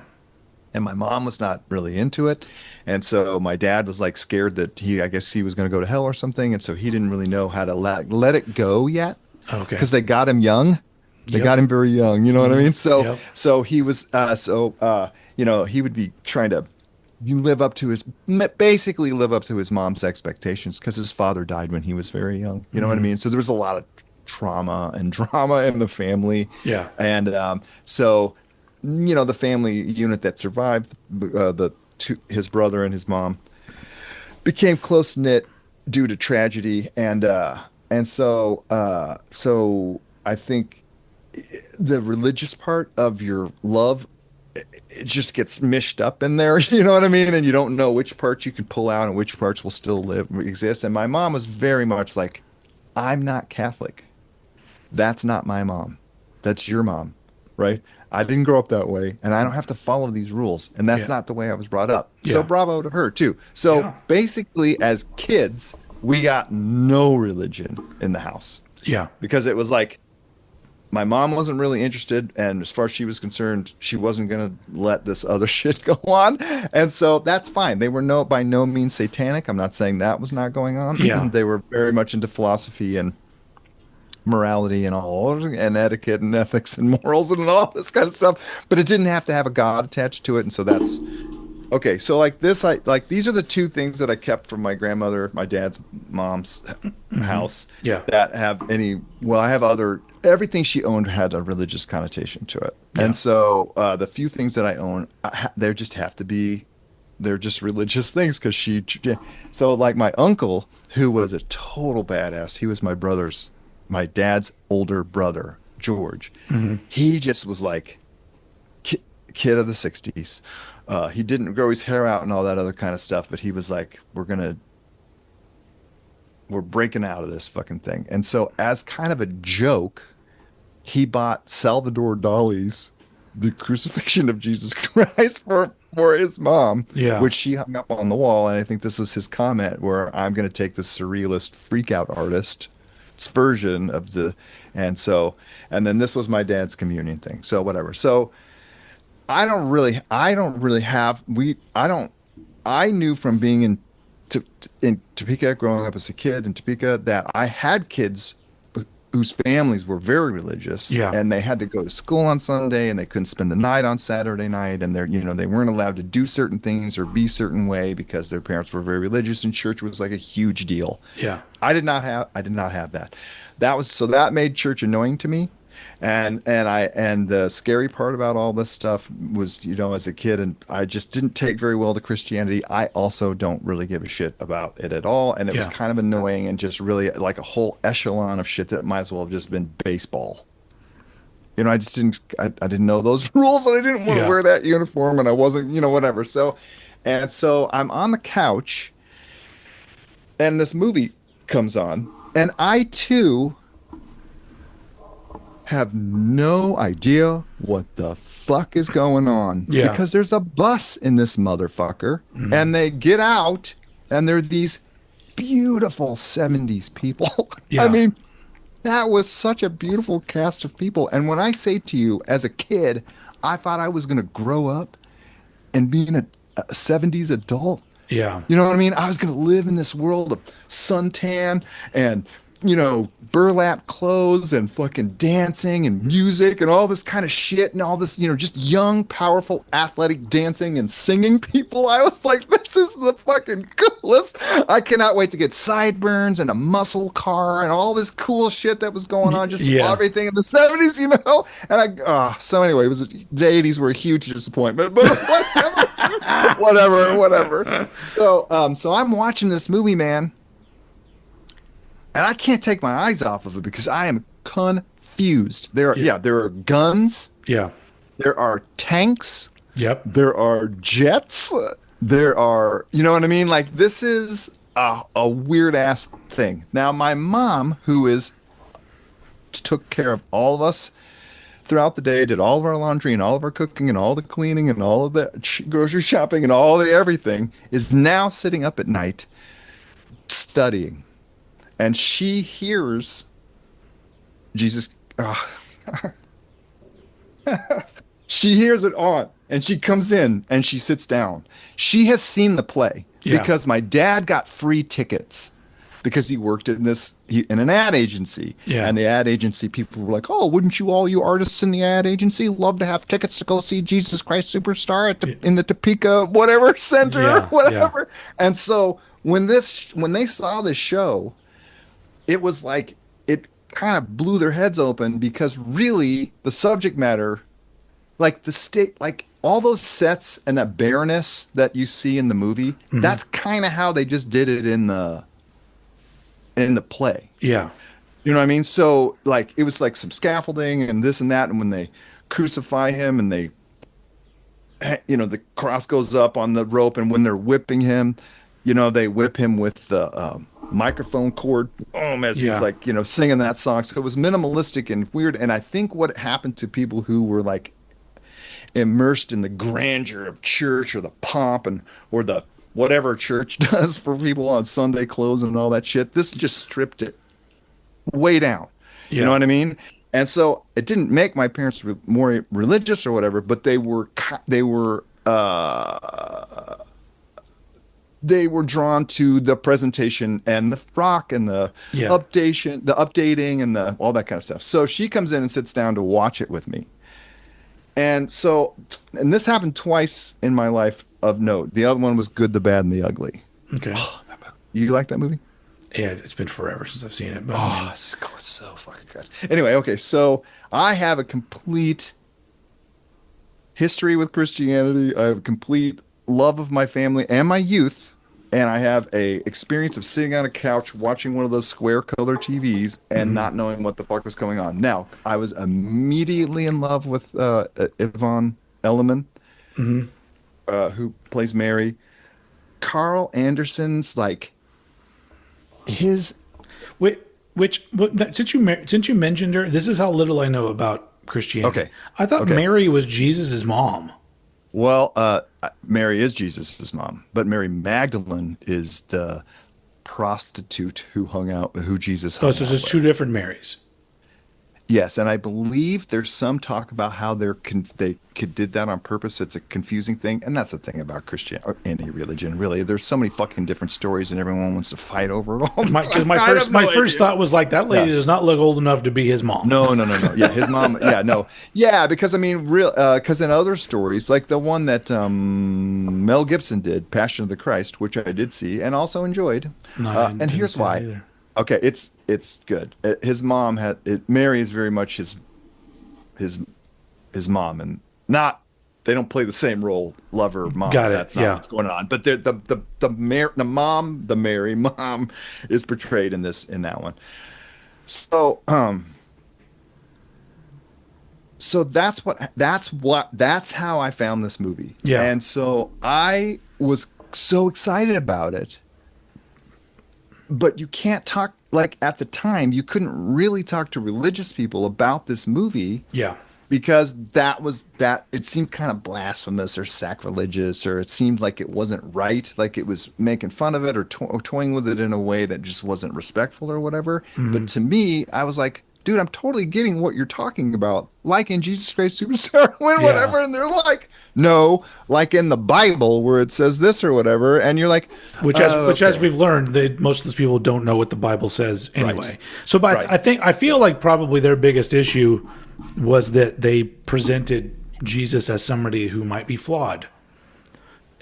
And my mom was not really into it. And so my dad was like scared that I guess he was going to go to hell or something. And so he didn't really know how to let it go yet okay, because they got him young. They yep, got him very young. You know what I mean? yep, So he was, he would be trying to basically live up to his mom's expectations because his father died when he was very young. You know what I mean? So there was a lot of trauma and drama in the family. yeah, And the family unit that survived, his brother and his mom became close knit due to tragedy, so I think the religious part of your love, it just gets mished up in there. You know what I mean? And you don't know which parts you can pull out and which parts will still exist. And my mom was very much like, I'm not Catholic. That's not my mom. That's your mom, right? I didn't grow up that way, and I don't have to follow these rules. And that's yeah, not the way I was brought up. So yeah, bravo to her too. So yeah, basically, as kids, we got no religion in the house yeah, because it was like my mom wasn't really interested, and as far as she was concerned, she wasn't going to let this other shit go on. And so that's fine. They were by no means satanic. I'm not saying that was not going on. yeah, They were very much into philosophy and morality and etiquette and ethics and morals and all this kind of stuff, but it didn't have to have a god attached to it. And so that's okay. So like this, these are the two things that I kept from my grandmother, my dad's mom's house yeah, that have I have everything she owned had a religious connotation to it. yeah, And so the few things that I own, they're just religious things so like my uncle, who was a total badass, he was my dad's older brother, George. He just was like kid of the 60s. He didn't grow his hair out and all that other kind of stuff, but he was like, we're breaking out of this fucking thing. And so as kind of a joke, he bought Salvador Dali's The Crucifixion of Jesus Christ for his mom, yeah, which she hung up on the wall. And I think this was his comment where I'm going to take the surrealist freakout artist's version of and then this was my dad's communion thing. So whatever. So I knew from being in Topeka, growing up as a kid in Topeka, that I had kids whose families were very religious, yeah, and they had to go to school on Sunday and they couldn't spend the night on Saturday night, and they weren't allowed to do certain things or be certain way because their parents were very religious, and church was like a huge deal. yeah, I did not have that. That made church annoying to me. And the scary part about all this stuff was, as a kid, and I just didn't take very well to Christianity. I also don't really give a shit about it at all. And it was yeah, kind of annoying and just really like a whole echelon of shit that might as well have just been baseball. I just I didn't know those rules, and I didn't want to yeah, wear that uniform, and I wasn't, whatever. So I'm on the couch and this movie comes on, and I too have no idea what the fuck is going on, yeah, because there's a bus in this motherfucker, and they get out and they're these beautiful 70s people. I yeah, mean, that was such a beautiful cast of people. And when I say to you, as a kid, I thought I was going to grow up and be a 70s adult. yeah, You know what I mean? I was going to live in this world of suntan and, burlap clothes and fucking dancing and music and all this kind of shit and all this, just young, powerful, athletic dancing and singing people. I was like, this is the fucking coolest. I cannot wait to get sideburns and a muscle car and all this cool shit that was going on. Just yeah, everything in the 70s, And so anyway, the 80s were a huge disappointment, but whatever. So I'm watching this movie, man. And I can't take my eyes off of it because I am confused. There are guns. yeah, There are tanks. yep, There are jets. There are, you know what I mean? Like, this is a weird ass thing. Now, my mom, who took care of all of us, throughout the day, did all of our laundry and all of our cooking and all the cleaning and all of the grocery shopping and all the everything, is now sitting up at night studying. And she hears Jesus. She hears it on and she comes in and she sits down. She has seen the play because my dad got free tickets because he worked in in an ad agency. Yeah. And the ad agency people were like, "Oh, wouldn't you, all you artists in the ad agency, love to have tickets to go see Jesus Christ Superstar in the Topeka whatever center, whatever." And so when they saw this show, it was like it kind of blew their heads open because really the subject matter, like the state, like all those sets and that bareness that you see in the movie, that's kind of how they just did it in the play. Yeah. You know what I mean? So like it was like some scaffolding and this and that, and when they crucify him and they, the cross goes up on the rope, and when they're whipping him, they whip him with the microphone cord as he's like, singing that song. So it was minimalistic and weird. And I think what happened to people who were like immersed in the grandeur of church or the pomp or the whatever church does for people on Sunday clothes and all that shit, this just stripped it way down. You know what I mean? And so it didn't make my parents more religious or whatever, but they were drawn to the presentation and the frock and the updating and all that kind of stuff. So she comes in and sits down to watch it with me. And this happened twice in my life of note. The other one was Good, the Bad, and the Ugly. Okay. You like that movie? Yeah, it's been forever since I've seen it. But it's so fucking good. Anyway, okay, so I have a complete history with Christianity. I have a complete love of my family and my youth. And I have a experience of sitting on a couch watching one of those square color TVs and not knowing what the fuck was going on. Now, I was immediately in love with Yvonne Elliman, who plays Mary. Carl Anderson's like his. Since you mentioned her, this is how little I know about Christianity. Okay, I thought Mary was Jesus's mom. Well, Mary is Jesus's mom, but Mary Magdalene is the prostitute who Jesus hung out so there's with. two different Marys. Yes, and I believe there's some talk about how they did that on purpose. It's a confusing thing, and that's the thing about Christian or any religion, really. There's so many fucking different stories, and everyone wants to fight over it all. My first thought was like, that lady does not look old enough to be his mom. No. Yeah, his mom. Yeah, no. Yeah, because I mean, because in other stories, like the one that Mel Gibson did, Passion of the Christ, which I did see and also enjoyed. No, and here's why. Either. Okay, it's good. His mom Mary is very much his mom, and they don't play the same role, lover, mom. Got it. That's not what's going on. But the Mary mom is portrayed in that one. So that's how I found this movie. Yeah. And so I was so excited about it. But you can't talk, like at the time, you couldn't really talk to religious people about this movie. Yeah. Because it seemed kind of blasphemous or sacrilegious, or it seemed like it wasn't right. Like it was making fun of it or toying with it in a way that just wasn't respectful or whatever. But to me, I was like, dude, I'm totally getting what you're talking about. Like in Jesus Christ Superstar, whatever. And they're like, no, like in the Bible where it says this or whatever. And you're like, which as we've learned, most of those people don't know what the Bible says anyway. Right. So, but I feel like probably their biggest issue was that they presented Jesus as somebody who might be flawed.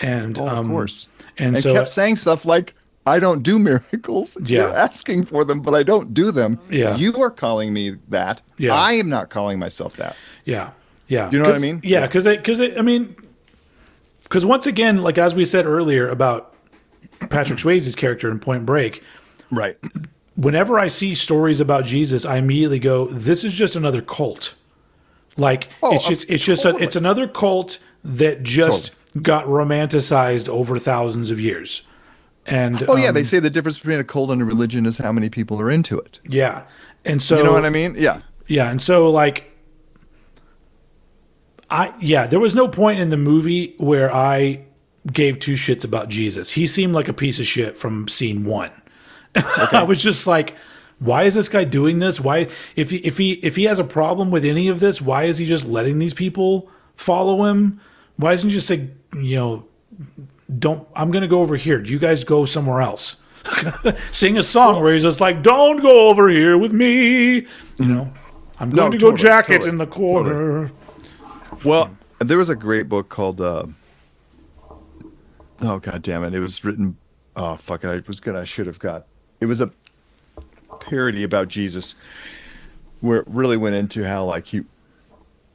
And of course. And so kept saying stuff like, I don't do miracles. Yeah. You're asking for them, but I don't do them. Yeah. You are calling me that. Yeah. I am not calling myself that. Yeah. Yeah. You know what I mean? Yeah. Because once again, like as we said earlier about Patrick Swayze's character in Point Break, right? Whenever I see stories about Jesus, I immediately go, "This is just another cult." Like it's another cult that just got romanticized over thousands of years. And they say the difference between a cult and a religion is how many people are into it. Yeah. And so, you know what I mean? Yeah. Yeah. And so like there was no point in the movie where I gave two shits about Jesus. He seemed like a piece of shit from scene one. Okay. I was just like, why is this guy doing this? Why, if he has a problem with any of this, why is he just letting these people follow him? Why doesn't he just say, don't, I'm going to go over here. Do you guys go somewhere else? Sing a song where he's just like, don't go over here with me. I'm going to go jacket in the corner. Totally. Well, there was a great book called, oh God damn it. It was written, oh fuck it. I should have got, it was a parody about Jesus where it really went into how like he,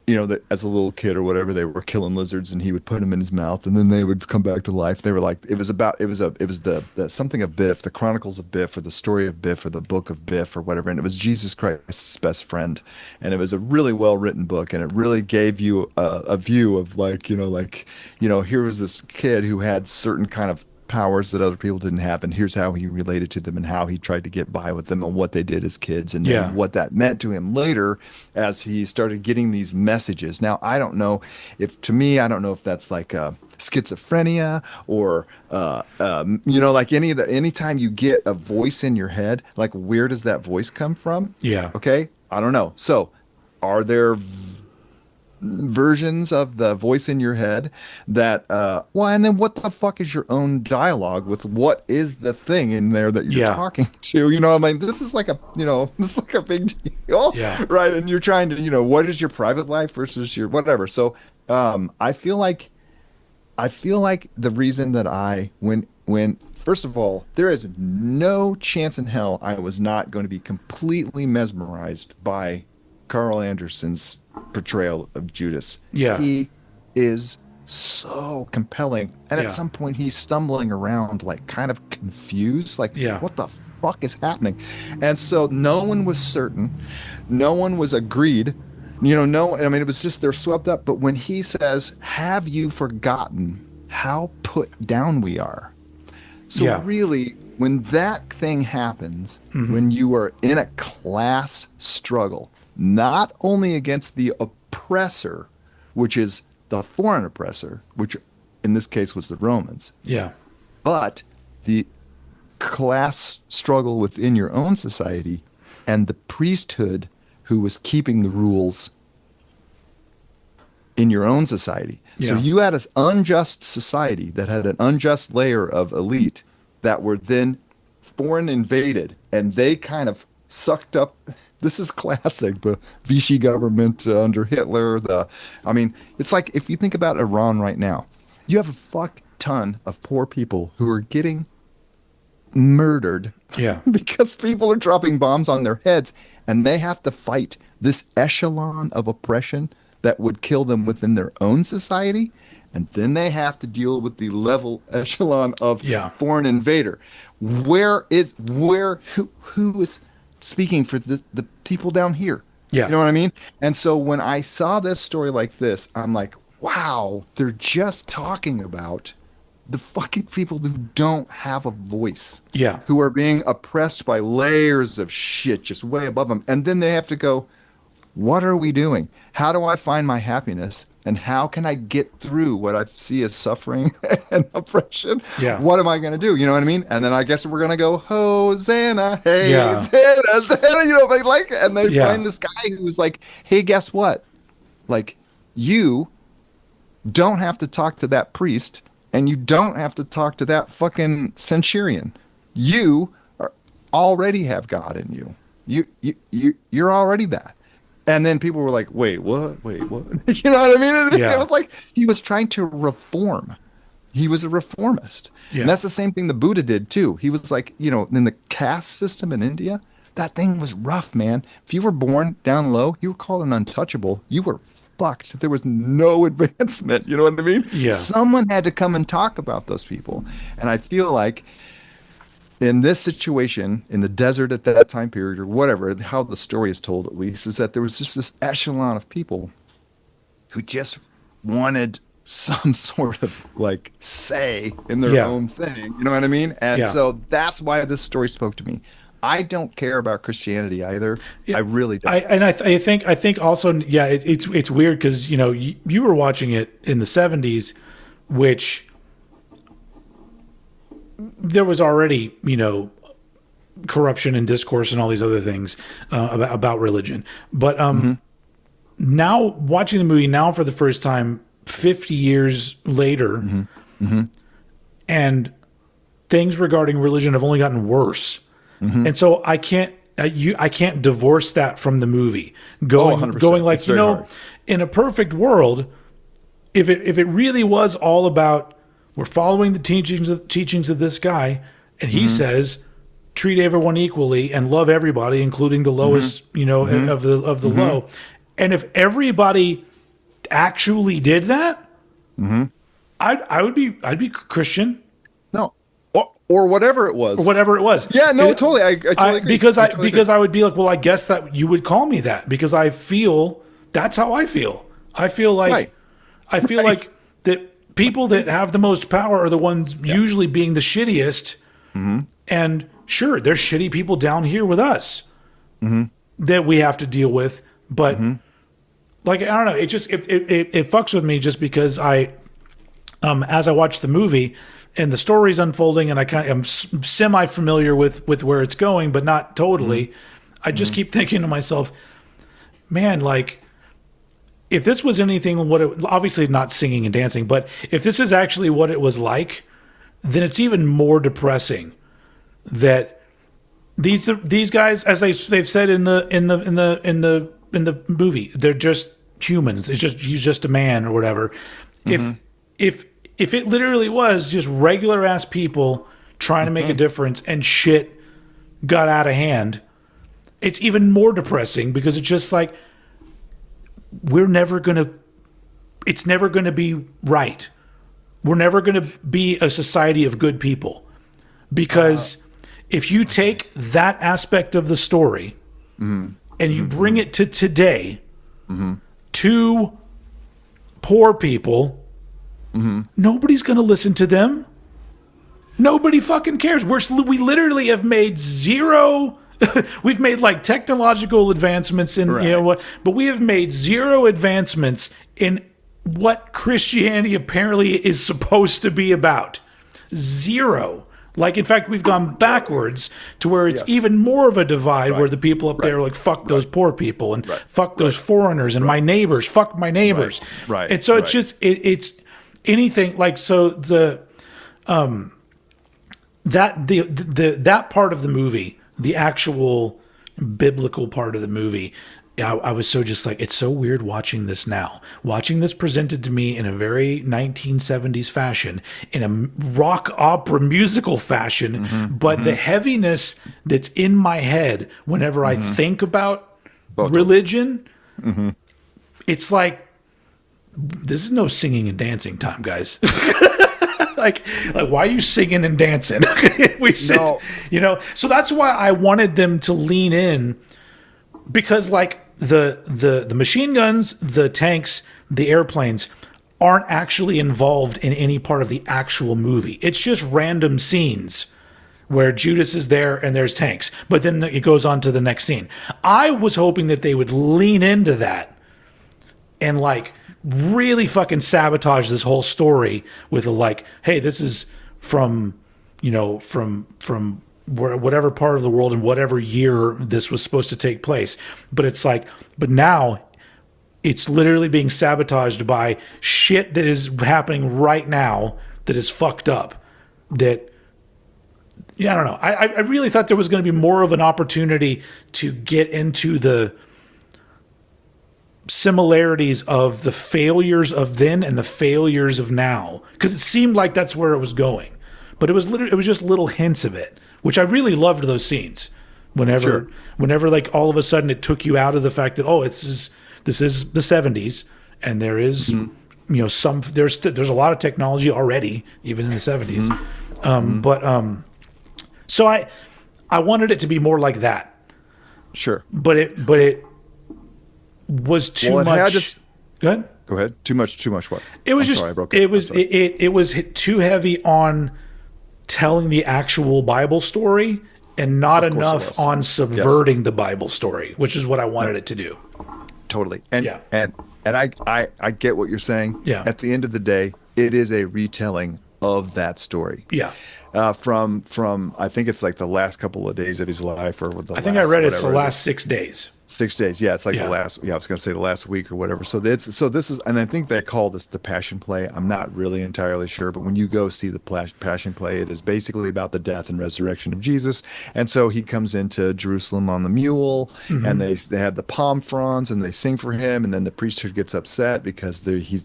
that as a little kid or whatever, they were killing lizards and he would put them in his mouth and then they would come back to life. They were like, it was the something of Biff, the Chronicles of Biff or the story of Biff or the book of Biff or whatever. And it was Jesus Christ's best friend. And it was a really well written book. And it really gave you a view of like, here was this kid who had certain kind of powers that other people didn't have, and here's how he related to them and how he tried to get by with them and what they did as kids and then what that meant to him later as he started getting these messages. Now, I don't know if that's like schizophrenia or like anytime you get a voice in your head, like where does that voice come from? Yeah. Okay. I don't know. So are there versions of the voice in your head that and then what the fuck is your own dialogue with what is the thing in there that you're talking to? I mean, this is like a big deal, right? And you're trying to what is your private life versus your whatever. So I feel like the reason that when first of all, there is no chance in hell I was not going to be completely mesmerized by Carl Anderson's portrayal of Judas. Yeah. He is so compelling. And at some point he's stumbling around like kind of confused, like what the fuck is happening? And so no one was certain. No one was agreed. It was just they're swept up. But when he says, have you forgotten how put down we are? So really, when that thing happens, when you are in a class struggle, not only against the oppressor, which is the foreign oppressor, which in this case was the Romans, but the class struggle within your own society and the priesthood who was keeping the rules in your own society. So you had an unjust society that had an unjust layer of elite that were then foreign invaded, and they kind of sucked up. This is classic, the Vichy government under Hitler. It's like if you think about Iran right now, you have a fuck ton of poor people who are getting murdered because people are dropping bombs on their heads, and they have to fight this echelon of oppression that would kill them within their own society, and then they have to deal with the level echelon of foreign invader. Who is speaking for the people down here? You know what I mean? And so when I saw this story like this, I'm like, wow, they're just talking about the fucking people who don't have a voice, who are being oppressed by layers of shit just way above them. And then they have to go, what are we doing? How do I find my happiness? And how can I get through what I see as suffering and oppression? What am I going to do? You know what I mean? And then I guess we're going to go, Hosanna, hey, Hosanna, they like it. And they find this guy who's like, hey, guess what? Like, you don't have to talk to that priest, and you don't have to talk to that fucking centurion. You already have God in you. You're already that. And then people were like, wait, what? You know what I mean? It was like he was trying to reform. He was a reformist. And that's the same thing the Buddha did, too. He was like, in the caste system in India, that thing was rough, man. If you were born down low, you were called an untouchable. You were fucked. There was no advancement. You know what I mean? Someone had to come and talk about those people. And I feel like in this situation, in the desert at that time period, or whatever, how the story is told at least, is that there was just this echelon of people who just wanted some sort of like say in their own thing. You know what I mean? And so that's why this story spoke to me. I don't care about Christianity either. Yeah, I really don't. I think also, yeah, it's weird because you were watching it in the 70s, which there was already corruption and discourse and all these other things about religion. But now watching the movie now for the first time, 50 years later, and things regarding religion have only gotten worse. And so I can't divorce that from the movie. Going like, hard. In a perfect world, if it really was all about we're following the teachings of this guy, and he says treat everyone equally and love everybody, including the lowest, of the low. And if everybody actually did that, I'd be Christian. No. Or whatever it was. Yeah, no, totally. I totally agree. Because I would be like, well, I guess that you would call me that because I feel that's how I feel. I feel like like that people that have the most power are the ones usually being the shittiest. And sure, there's shitty people down here with us that we have to deal with. But like, I don't know, it just it fucks with me just because I as I watch the movie and the story's unfolding and I'm semi familiar with where it's going, but not totally. I just keep thinking to myself, man, like if this was anything, obviously not singing and dancing, but if this is actually what it was like, then it's even more depressing that these guys, as they've said in the movie, they're just humans. He's just a man or whatever. If it literally was just regular ass people trying to make a difference and shit got out of hand, it's even more depressing because it's just like it's never gonna be right. We're never gonna be a society of good people because if you take that aspect of the story and you bring it to today, to poor people, nobody's going to listen to them. Nobody fucking cares. We literally have made zero. We've made like technological advancements in but we have made zero advancements in what Christianity apparently is supposed to be about. Zero. Like, in fact, we've gone backwards to where it's even more of a divide where the people up there are like, fuck those poor people and fuck those foreigners and my neighbors, fuck my neighbors. And so it's just, it's anything like, so that part of the movie, the actual biblical part of the movie, I was so just like, it's so weird watching this now. Watching this presented to me in a very 1970s fashion, in a rock opera musical fashion, but the heaviness that's in my head whenever I think about religion, it's like, this is no singing and dancing time, guys. like why are you singing and dancing? We should, so that's why I wanted them to lean in, because like the machine guns, the tanks, the airplanes aren't actually involved in any part of the actual movie. It's just random scenes where Judas is there and there's tanks, but then it goes on to the next scene. I was hoping that they would lean into that and like really fucking sabotage this whole story with a like, hey, this is from whatever part of the world and whatever year this was supposed to take place. But it's like, but now it's literally being sabotaged by shit that is happening right now that is fucked up. That, I don't know. I really thought there was going to be more of an opportunity to get into the similarities of the failures of then and the failures of now, because it seemed like that's where it was going. But it was just little hints of it, which I really loved those scenes. Whenever like all of a sudden it took you out of the fact that this is the 70s and there is there's a lot of technology already even in the 70s. So I wanted it to be more like that. Sure. But it was too much. Go ahead. Too much what? It was it was too heavy on telling the actual Bible story and not Of course it enough was. on Yes. subverting the Bible story, which is what I wanted it to do. Totally. And Yeah. and I get what you're saying. Yeah. At the end of the day, it is a retelling of that story. Yeah. From I think it's like the last couple of days of his life, or the I think I last read it's the whatever it last is. 6 days. 6 days. Yeah, it's like Yeah. the last. Yeah, I was going to say the last week or whatever. So this is, and I think they call this the Passion Play. I'm not really entirely sure, but when you go see the Passion Play, it is basically about the death and resurrection of Jesus. And so he comes into Jerusalem on the mule, and they have the palm fronds, and they sing for him, and then the priesthood gets upset because he's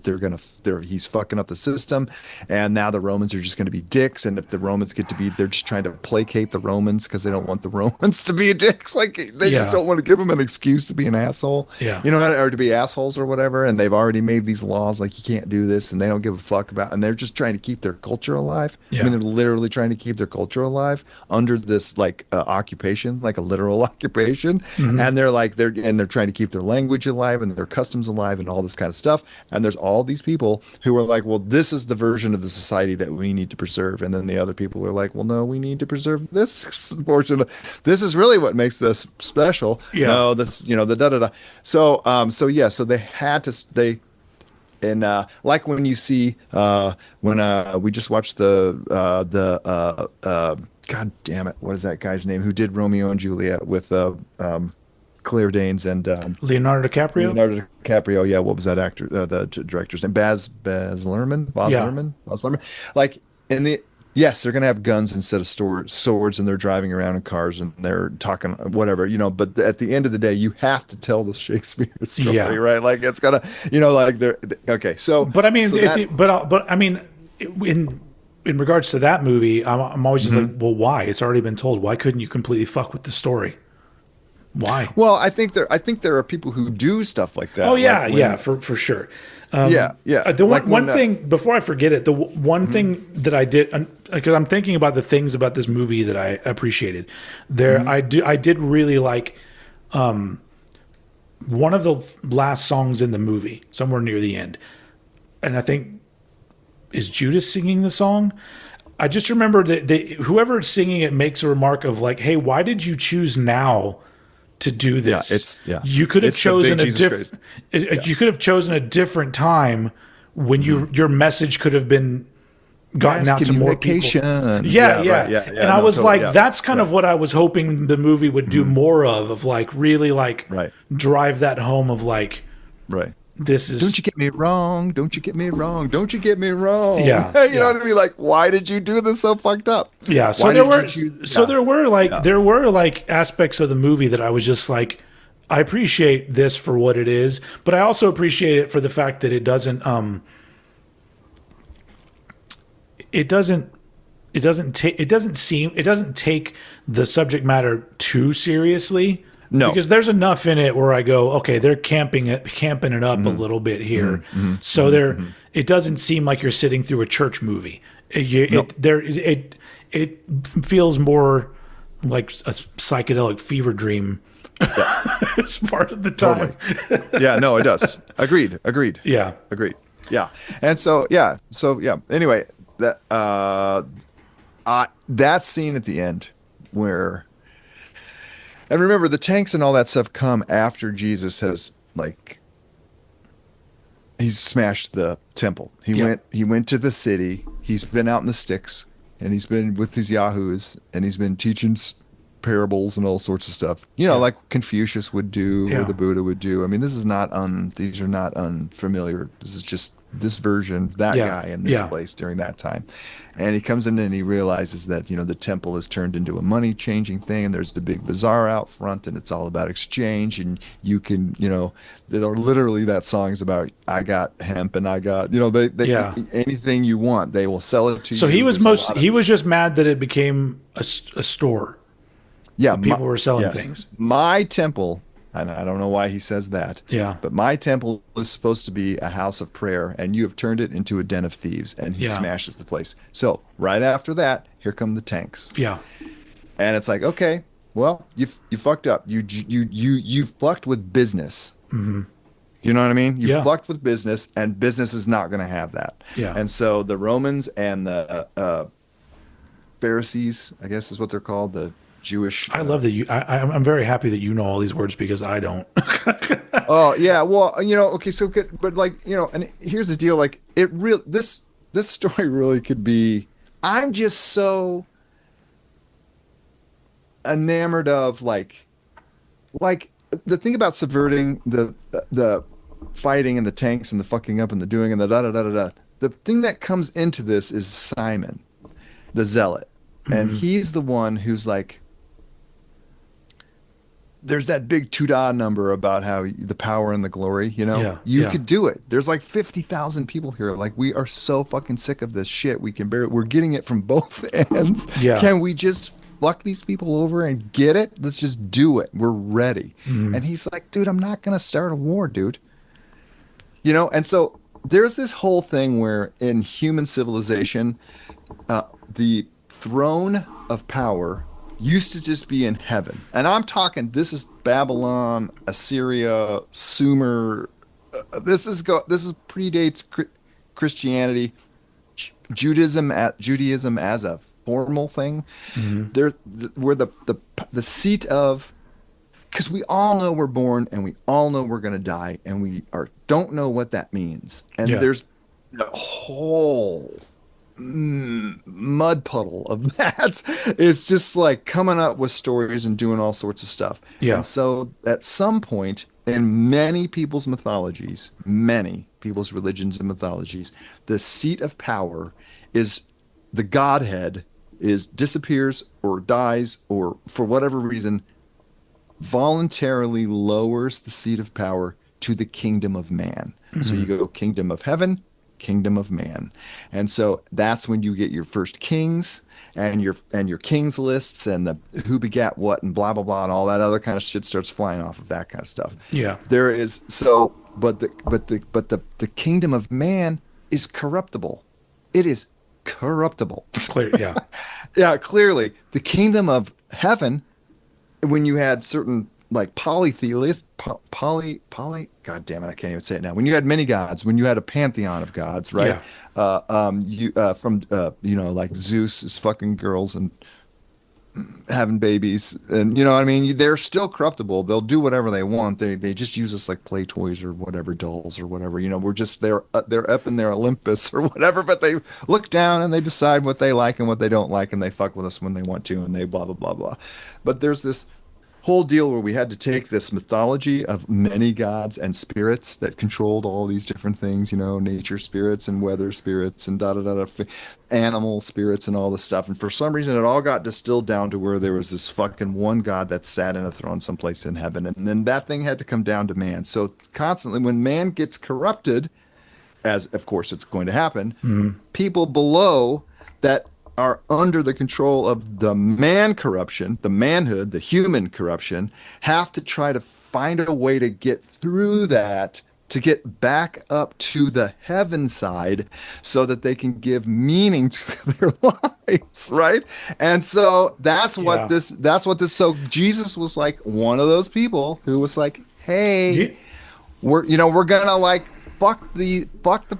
fucking up the system, and now the Romans are just going to be dicks, and if the Romans get to be, they're just trying to placate the Romans because they don't want the Romans to be dicks. Like they just Yeah. don't want to give them an excuse to be an asshole, Yeah. or to be assholes or whatever. And they've already made these laws like you can't do this, and they don't give a fuck about. And they're just trying to keep their culture alive. I Yeah. mean, they're literally trying to keep their culture alive under this like occupation, like a literal occupation. And they're trying to keep their language alive and their customs alive and all this kind of stuff. And there's all these people who are like, well, this is the version of the society that we need to preserve. And then the other people are like, well, no, we need to preserve this portion. This is really what makes this special. Yeah. No, this, the da da da. So they had to and like when you see when we just watched God damn it, what is that guy's name who did Romeo and Juliet with Claire Danes and Leonardo DiCaprio. Leonardo DiCaprio? Yeah, what was that actor? Director's name? Baz Luhrmann. Yeah. Baz Luhrmann. Like in the. Yes, they're going to have guns instead of swords, and they're driving around in cars and they're talking whatever, But at the end of the day, you have to tell the Shakespeare story, Yeah. right? Like it's gotta, like they're okay. So, But I mean, so that- but I mean, in regards to that movie, I'm always just like, well, why? It's already been told. Why couldn't you completely fuck with the story? Why? well, I think there are people who do stuff like that. Oh yeah, like when- yeah, for sure. yeah. The Like one when, thing before I forget it, the one thing that I did, because I'm thinking about the things about this movie that I appreciated. I did really like one of the last songs in the movie, somewhere near the end, and I think is Judas singing the song. I just remember that whoever is singing it makes a remark of like, "Hey, why did you choose now to do this? You could have It's the big chosen a Jesus different. You could have chosen a different time when your message could have been gotten out to more people." Communication. Yeah. Right, And I was totally, like, that's kind of what I was hoping the movie would do more of like really like Right. drive that home of like, right. this is. Don't you get me wrong. Don't you get me wrong. Don't you get me wrong. Yeah, you know what I mean? Like, why did you do this so fucked up? Yeah, so Why there did were you choose- so Yeah. there were like aspects of the movie that I was just like, I appreciate this for what it is, but I also appreciate it for the fact that it doesn't take the subject matter too seriously. No. Because there's enough in it where I go, okay, they're camping it up a little bit here. So it doesn't seem like you're sitting through a church movie. It feels more like a psychedelic fever dream as part of the time. Totally. Yeah, no, it does. Agreed. Yeah. Agreed. Yeah. And so yeah. Anyway, that scene at the end where, and remember the tanks and all that stuff come after Jesus has like he's smashed the temple. He went to the city. He's been out in the sticks and he's been with his yahoos and he's been teaching parables and all sorts of stuff. Like Confucius would do or the Buddha would do. I mean, these are not unfamiliar. This is just this version, that guy in this place during that time. And he comes in and he realizes that, the temple has turned into a money changing thing. And there's the big bazaar out front and it's all about exchange. And you can, literally that song is about, I got hemp and I got, anything you want, they will sell it to you. So he was just mad that it became a store. Yeah. People were selling things. My temple, and I don't know why he says that. Yeah. But my temple is supposed to be a house of prayer, and you have turned it into a den of thieves. And he smashes the place. So right after that, here come the tanks. Yeah. And it's like, okay, well, you fucked up. You fucked with business. Mm-hmm. You know what I mean? You fucked with business, and business is not going to have that. Yeah. And so the Romans and the Pharisees, I guess is what they're called, the Jewish. I love that you. I'm very happy that you know all these words because I don't. Oh yeah, well, okay, so good, but like, and here's the deal, like it real this story really could be. I'm just so enamored of like the thing about subverting the fighting and the tanks and the fucking up and the doing and the da da da da da. The thing that comes into this is Simon, the zealot, and Mhm. he's the one who's like, there's that big two-da number about how the power and the glory, Yeah, you yeah, could do it. There's like 50,000 people here. Like, we are so fucking sick of this shit. We're getting it from both ends. yeah. Can we just fuck these people over and get it? Let's just do it. We're ready. Mhm. And he's like, dude, I'm not going to start a war, dude. And so there's this whole thing where in human civilization, the throne of power used to just be in heaven. And I'm talking, this is Babylon, Assyria, Sumer. This is predates Christianity, Judaism as a formal thing. Mhm. Where the seat of, because we all know we're born and we all know we're going to die and we are don't know what that means. And Yeah, there's a whole mud puddle of that. It's just like coming up with stories and doing all sorts of stuff. yeah. And so at some point in many people's mythologies, many people's religions and mythologies, the seat of power is the Godhead is disappears or dies or for whatever reason voluntarily lowers the seat of power to the kingdom of man. So you Mhm. go kingdom of heaven, kingdom of man. And so that's when you get your first kings and your kings lists and the who begat what and blah blah blah and all that other kind of shit starts flying off of that kind of stuff. Yeah. There is so but the kingdom of man is corruptible. It is corruptible. Clear. Yeah. Yeah, clearly. The kingdom of heaven, when you had certain like polytheist god damn it, I can't even say it now, when you had many gods, when you had a pantheon of gods, right? Yeah. You from like Zeus is fucking girls and having babies, and you know what I mean, they're still corruptible. They'll do whatever they want. They just use us like play toys or whatever, dolls or whatever. We're just they're up in their Olympus or whatever, but they look down and they decide what they like and what they don't like, and they fuck with us when they want to, and they blah blah blah blah. But there's this whole deal where we had to take this mythology of many gods and spirits that controlled all these different things, nature spirits and weather spirits and da da da da, animal spirits and all this stuff. And for some reason, it all got distilled down to where there was this fucking one god that sat in a throne someplace in heaven. And then that thing had to come down to man. So constantly, when man gets corrupted, as of course it's going to happen, Mhm. people below that are under the control of the man corruption, the manhood, the human corruption, have to try to find a way to get through that to get back up to the heaven side so that they can give meaning to their lives, right? And so Yeah. so Jesus was like one of those people who was like, "Hey, Yeah. we're gonna like fuck the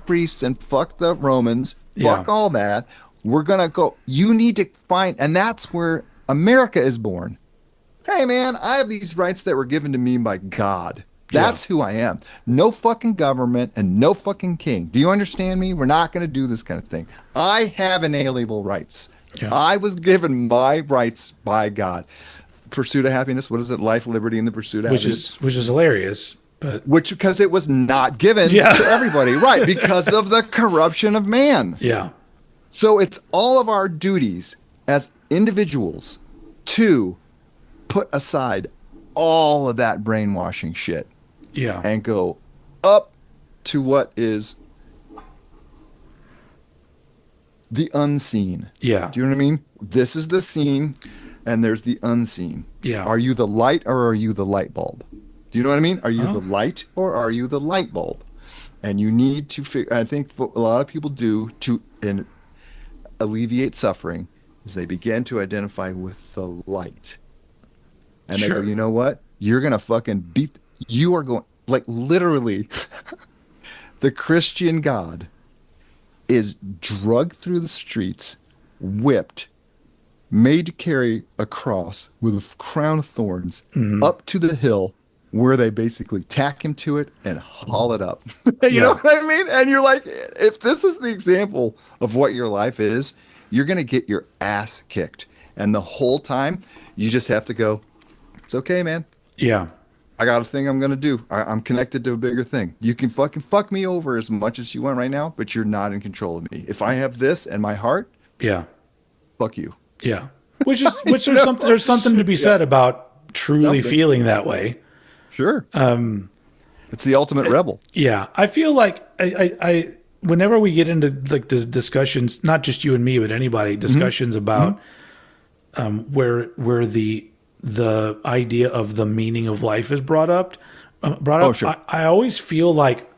priests and fuck the Romans, Yeah. fuck all that. We're gonna go. You need to find," and that's where America is born. Hey man, I have these rights that were given to me by God. Yeah. That's who I am. No fucking government and no fucking king. Do you understand me? We're not going to do this kind of thing. I have inalienable rights. Yeah. I was given my rights by God. Pursuit of happiness. What is it? Life, liberty, and the pursuit of happiness. Which is hilarious, but Which, because it was not given yeah. to everybody, right? Because of the corruption of man. Yeah. So it's all of our duties as individuals to put aside all of that brainwashing shit Yeah. and go up to what is the unseen. Yeah. Do you know what I mean? This is the seen, and there's the unseen. Yeah. Are you the light or are you the light bulb? Do you know what I mean? Are you Oh. the light or are you the light bulb? And you need to figure, I think what a lot of people do to alleviate suffering is they begin to identify with the light. And they go, Sure. you know what? You're going to fucking you are going, like literally, the Christian God is drugged through the streets, whipped, made to carry a cross with a crown of thorns up to the hill where they basically tack him to it and haul it up. You know what I mean? And you're like, if this is the example of what your life is, you're going to get your ass kicked. And the whole time, you just have to go, it's okay, man. Yeah. I got a thing I'm going to do. I'm connected to a bigger thing. You can fucking fuck me over as much as you want right now, but you're not in control of me. If I have this and my heart, fuck you. Yeah. Which there's something to be said about truly feeling that way. Sure. It's the ultimate rebel. Yeah. I feel like I whenever we get into like discussions, not just you and me, but anybody, discussions about where the idea of the meaning of life is brought up. Sure. I always feel like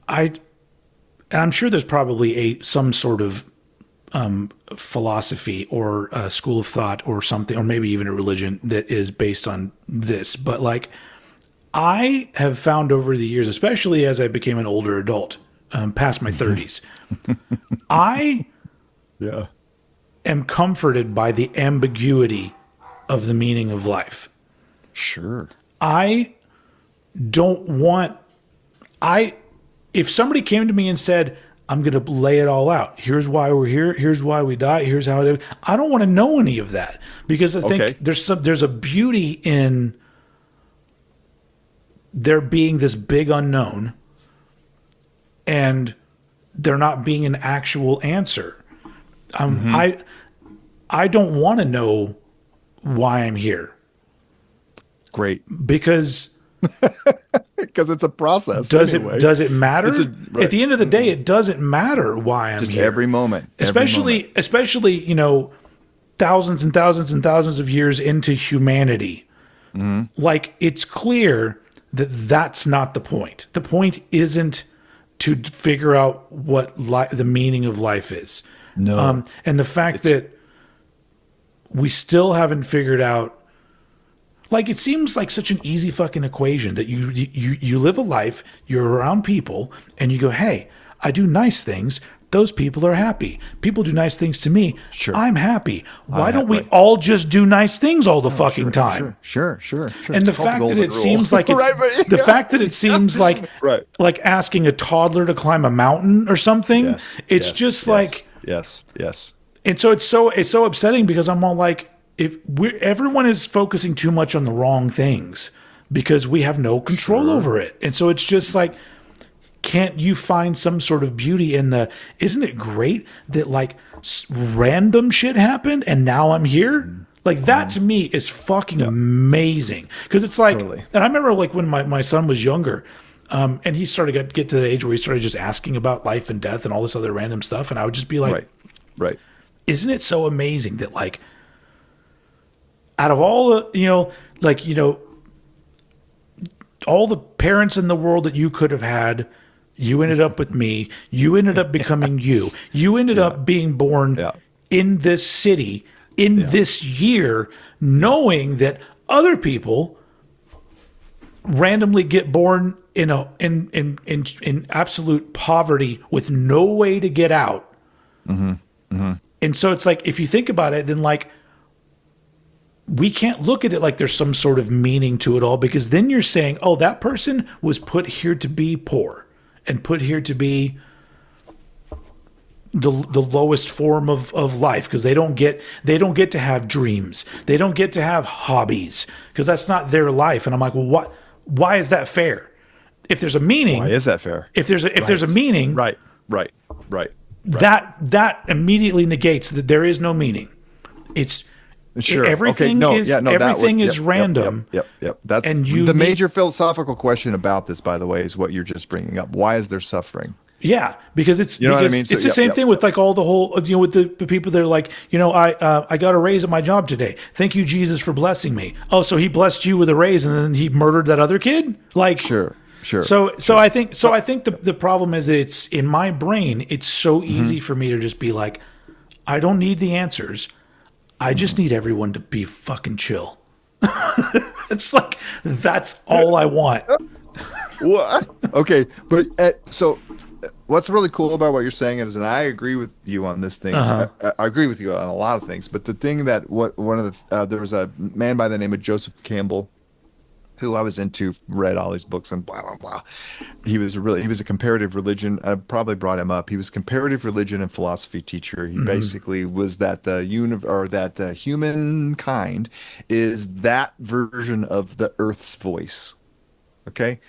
and I'm sure there's probably some sort of philosophy or a school of thought or something, or maybe even a religion that is based on this. But like, I have found over the years, especially as I became an older adult, past my 30s, I am comforted by the ambiguity of the meaning of life. Sure. I don't want, if somebody came to me and said, I'm going to lay it all out. Here's why we're here. Here's why we die. Here's how it is. I don't want to know any of that, because I think there's a beauty in there being this big unknown and there not being an actual answer. I don't want to know why I'm here. Great. Because it's a process. Does it matter? At the end of the day, it doesn't matter why I'm just here. Every moment. Especially, thousands and thousands and thousands of years into humanity. Like, it's clear that that's not the point. The point isn't to figure out what the meaning of life is. No. And the fact that we still haven't figured out, like, it seems like such an easy fucking equation that you live a life, you're around people, and you go, hey, I do nice things. Those people are happy. People do nice things to me. Sure. I'm happy. Why don't we all just do nice things all the fucking time? Sure. And the fact that it seems like it's, the fact that it seems like like asking a toddler to climb a mountain or something. It's just like yes. And so it's so upsetting, because I'm all like, everyone is focusing too much on the wrong things because we have no control over it. And so it's just like, can't you find some sort of beauty in isn't it great that like random shit happened and now I'm here? Like, that to me is fucking amazing. Because it's like, and I remember like when my son was younger, and he started to get to the age where he started just asking about life and death and all this other random stuff. And I would just be like, right. Isn't it so amazing that like, out of all the, all the parents in the world that you could have had, you ended up with me. You ended up becoming you. You ended up being born in this city, in this year, knowing that other people randomly get born in absolute poverty with no way to get out. And so it's like, if you think about it, then like, we can't look at it like there's some sort of meaning to it all, because then you're saying, oh, that person was put here to be poor and put here to be the lowest form of life, because they don't get to have dreams. They don't get to have hobbies, because that's not their life. And I'm like, well, why is that fair? If there's a meaning, why is that fair? If there's a meaning, right. That immediately negates that there is no meaning. It's sure. Everything is random. Yep. That's the major philosophical question about this, by the way, is what you're just bringing up. Why is there suffering? Yeah, because it's what I mean? It's the same thing with like all the whole with the people that are like, I got a raise at my job today. Thank you, Jesus, for blessing me. Oh, so he blessed you with a raise and then he murdered that other kid? Like, sure. So I think the problem is that it's in my brain. It's so easy for me to just be like, I don't need the answers. I just need everyone to be fucking chill. It's like, that's all I want. What? Okay, but so what's really cool about what you're saying is, and I agree with you on this thing. Uh-huh. I agree with you on a lot of things, but the thing that one of the there was a man by the name of Joseph Campbell who I was into, read all these books and blah blah blah. He was a comparative religion. I probably brought him up. He was a comparative religion and philosophy teacher. He basically was that humankind is that version of the Earth's voice. Okay.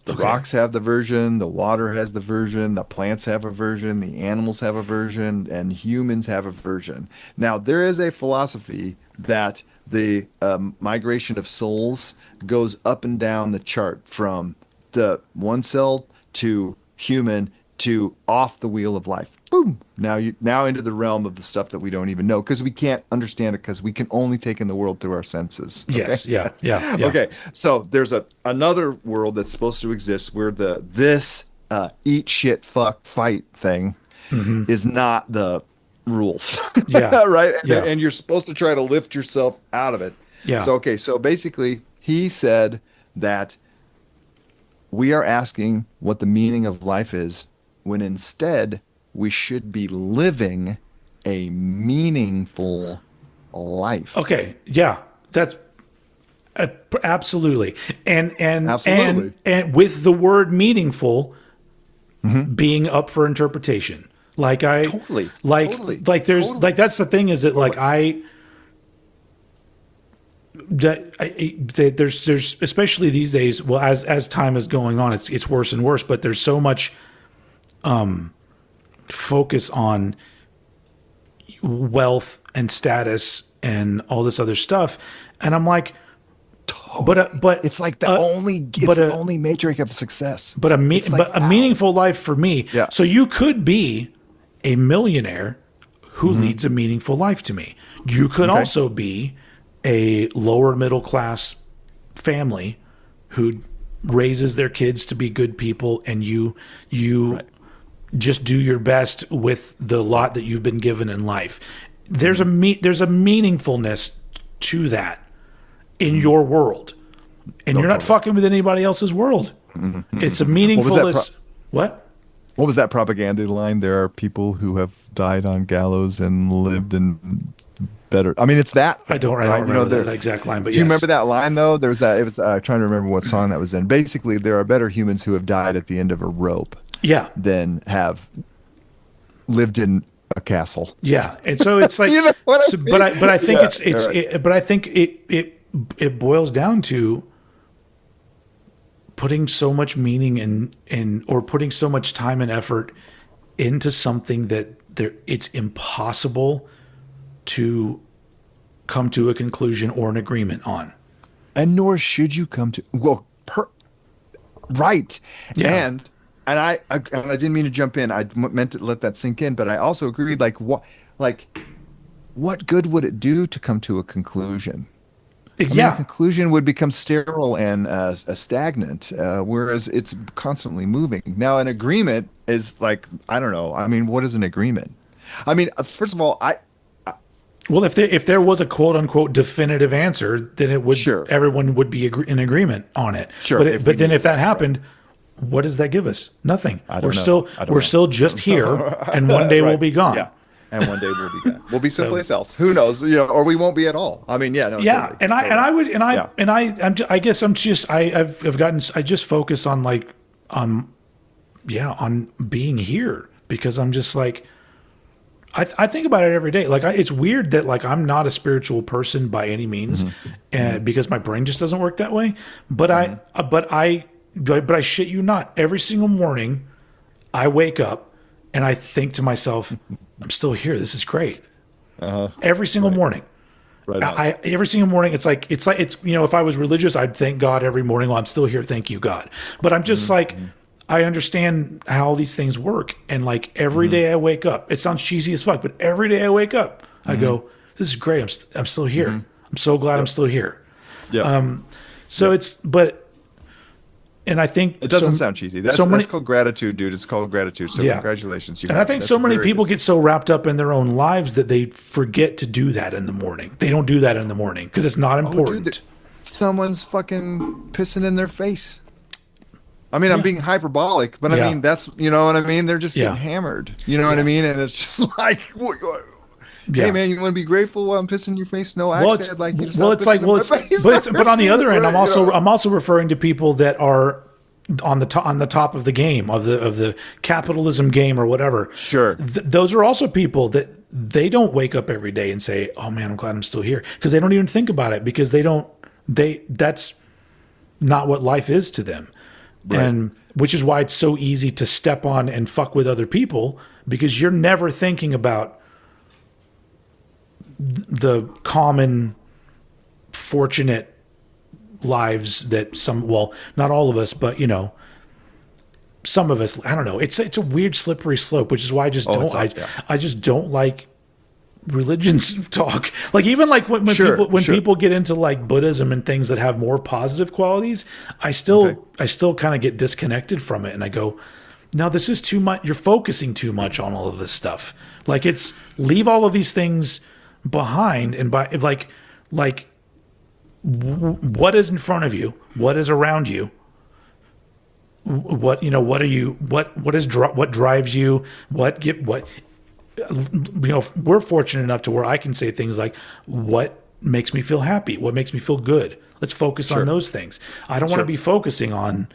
The Okay. rocks have the version, the water has the version, the plants have a version, the animals have a version, and humans have a version. Now, there is a philosophy that the migration of souls goes up and down the chart from the one cell to human to off the wheel of life. Boom. Now into the realm of the stuff that we don't even know because we can't understand it because we can only take in the world through our senses. Okay. Yes. Yeah. Yeah. Yeah. Okay. So there's another world that's supposed to exist where this eat shit fuck fight thing is not the rules. Yeah. Right? Yeah. And you're supposed to try to lift yourself out of it. Yeah. So okay, so basically he said that we are asking what the meaning of life is when instead we should be living a meaningful life. Okay. Yeah. That's absolutely. Absolutely. And with the word meaningful being up for interpretation. Totally. Like there's Totally. like that's the thing is that like there's especially these days, well, as time is going on, it's worse and worse, but there's so much focus on wealth and status and all this other stuff, and I'm like, but it's like the only metric of success. but It's like, but a meaningful life for me. Yeah. So you could be a millionaire who leads a meaningful life to me. You could Okay. also be a lower middle class family who raises their kids to be good people, and you Right. just do your best with the lot that you've been given in life. There's there's a meaningfulness to that in your world, and you're not totally. fucking with anybody else's world. It's a meaningfulness. What? What was that propaganda line? There are people who have died on gallows and lived in better. I mean, it's that. I don't right? remember that exact line, but Do you yes. remember that line though? There was that. It was trying to remember what song that was in. Basically, there are better humans who have died at the end of a rope Yeah, than have lived in a castle. yeah, and so it's like, You know what I so, mean? but I think Yeah, it's all right. but I think it boils down to putting so much meaning in or putting so much time and effort into something that it's impossible to come to a conclusion or an agreement on. And nor should you come to right. Yeah. And I didn't mean to jump in. Meant to let that sink in, but I also agreed. What good would it do to come to a conclusion? I mean, a conclusion would become sterile and stagnant, whereas it's constantly moving. Now, an agreement is like, I don't know. I mean, what is an agreement? I mean, first of all, Well, if there was a quote unquote definitive answer, then it would Sure. everyone would be in agreement on it. Sure, But if but we then need- if that happened, what does that give us? Nothing. I don't We're know. still I don't we're know. still just here, and one day we'll Right. be gone. Yeah. And one day we'll be gone. We'll be someplace else. Who knows? Or we won't be at all. I mean, yeah, no. Yeah, Totally, and I totally. and I would and I Yeah. and I guess I'm just I've gotten I just focus on on being here because I'm just like I think about it every day. Like it's weird that like I'm not a spiritual person by any means, because my brain just doesn't work that way. But I shit you not. Every single morning, I wake up and I think to myself, I'm still here. This is great. Every single morning. Right on. Every single morning, it's if I was religious, I'd thank God every morning. Well, I'm still here. Thank you, God. But I'm just like, I understand how these things work. And like every day I wake up, it sounds cheesy as fuck, but every day I wake up, I go, this is great. I'm still here. I'm so glad I'm still here. Yeah. So and I think It doesn't sound cheesy. That's so many- that's called gratitude, dude. It's called gratitude. So Yeah. congratulations. And I think so many people get so wrapped up in their own lives that they forget to do that in the morning. They don't do that in the morning because it's not important. someone's fucking pissing in their face. I mean, I'm being hyperbolic, but I Yeah. mean, that's, you know what I mean? They're just Yeah. getting hammered. You know what I mean? And it's just like, hey, Yeah. man, you want to be grateful while I'm pissing in your face? No, Well, actually, I'd like you to well, stop it's like, pissing in well, my it's, face but on the first. other end, You know? I'm also referring to people that are on the top of the game of the capitalism game or whatever. Sure. Those are also people that they don't wake up every day and say, "Oh man, I'm glad I'm still here," because they don't even think about it because that's not what life is to them. Right. And which is why it's so easy to step on and fuck with other people because you're never thinking about the common fortunate lives that not all of us, but some of us, I don't know. It's a weird slippery slope, which is why I just don't like religions talk. Like even like when people get into like Buddhism and things that have more positive qualities, I still kind of get disconnected from it and I go, no, this is too much. You're focusing too much on all of this stuff. Like leave all of these things behind and what is in front of you, what is around you, what drives you, we're fortunate enough to where I can say things like what makes me feel happy, what makes me feel good. Let's focus on those things. I don't want to be focusing on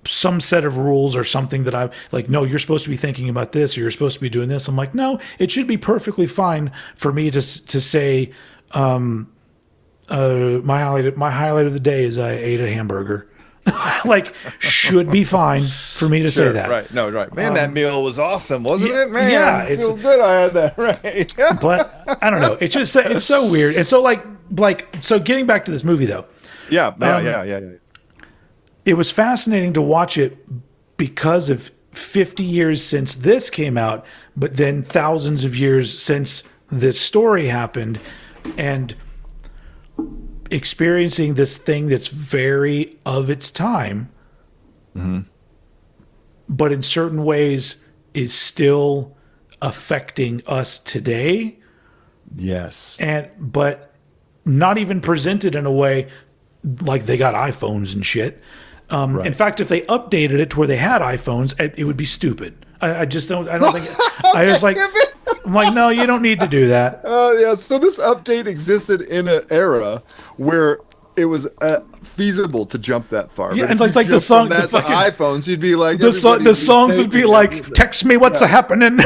some set of rules or something that I'm like, no, you're supposed to be thinking about this or you're supposed to be doing this. I'm like, no, it should be perfectly fine for me to say, my highlight of the day is I ate a hamburger. Like, should be fine for me to say that. Right. No, right. Man, that meal was awesome, wasn't it? Man, yeah, I feel good I had that, right? But I don't know. It's just, it's so weird. And so so getting back to this movie though. Yeah. It was fascinating to watch it because of 50 years since this came out, but then thousands of years since this story happened and experiencing this thing that's very of its time, but in certain ways is still affecting us today. Yes. But not even presented in a way like they got iPhones and shit. In fact, if they updated it to where they had iPhones, it would be stupid. I just don't. I don't think. I was like, I'm like, no, you don't need to do that. Yeah. So this update existed in an era where it was feasible to jump that far. Yeah, but and if it's you like the jumped song, from that the to fucking iPhones, you'd be like the songs would be like, text me what's happening.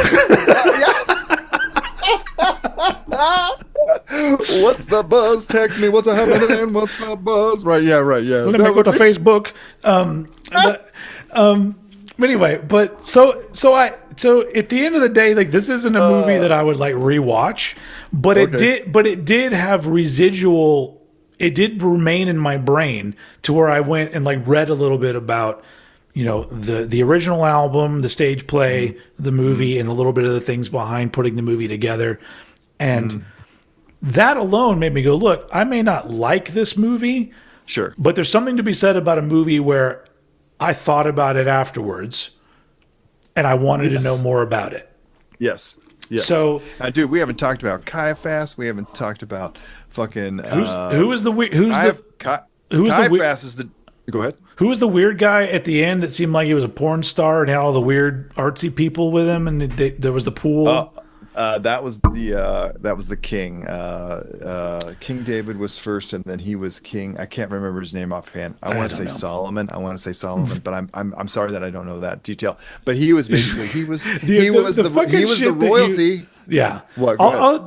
What's the buzz? Text me what's happening. What's the buzz? Right. Yeah. Right. Yeah. Let me go to Facebook. Anyway, but so at the end of the day, like this isn't a movie that I would like rewatch, but it did have residual. It did remain in my brain to where I went and like read a little bit about, the original album, the stage play, the movie, and a little bit of the things behind putting the movie together. And that alone made me go, look, I may not like this movie. Sure. But there's something to be said about a movie where I thought about it afterwards and I wanted to know more about it. Yes. So, dude, we haven't talked about Caiaphas. We haven't talked about fucking. Who is the Caiaphas is the. Go ahead. Who was the weird guy at the end that seemed like he was a porn star and had all the weird artsy people with him, and there was the pool. That was the king. King David was first, and then he was king. I can't remember his name offhand. I want to say Solomon. But I'm sorry that I don't know that detail. But he was basically he was the royalty. Yeah. What?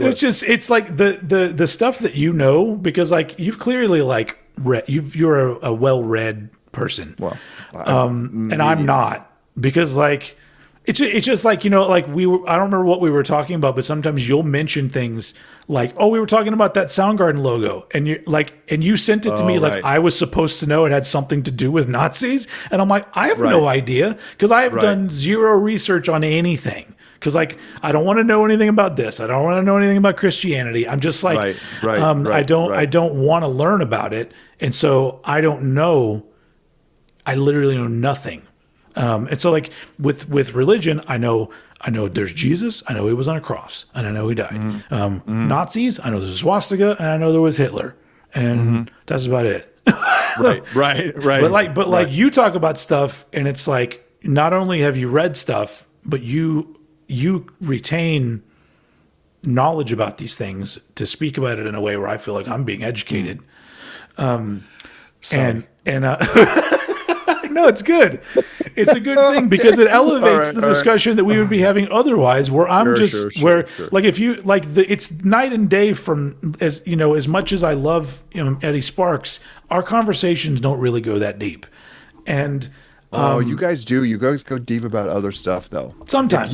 It's like the stuff that because like you've clearly like read. You're a well-read person. Well, and I'm not because like. It's just like, like I don't remember what we were talking about, but sometimes you'll mention things like, oh, we were talking about that Soundgarden logo. And you sent it to me like I was supposed to know it had something to do with Nazis. And I'm like, I have no idea because I have done zero research on anything. Because like, I don't want to know anything about this. I don't want to know anything about Christianity. I'm just like, I don't want to learn about it. And so I don't know. I literally know nothing. And so like with religion, I know there's Jesus. I know he was on a cross and I know he died. Nazis, I know there's a swastika and I know there was Hitler and that's about it. Right. But you talk about stuff, and it's like not only have you read stuff, but you retain knowledge about these things to speak about it in a way where I feel like I'm being educated. Sorry. And no, it's good. It's a good thing because it elevates the discussion that we would be having otherwise. Where I'm like, if you like, it's night and day from as much as I love Eddie Sparks, our conversations don't really go that deep, and. You guys do. You guys go deep about other stuff, though. Sometimes.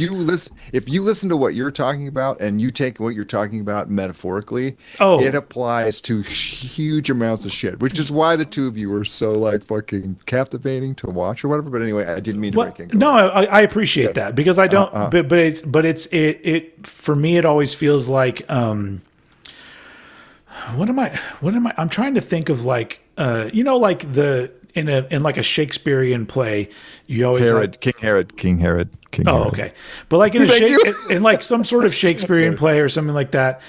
If you listen to what you're talking about and you take what you're talking about metaphorically, it applies to huge amounts of shit, which is why the two of you are so like fucking captivating to watch or whatever. But anyway, I didn't mean to break in. No, I appreciate that because I don't. But it for me, it always feels like what am I? I'm trying to think of like like the. In like a Shakespearean play, you always King Herod. Oh, okay. But like in like some sort of Shakespearean play or something like that,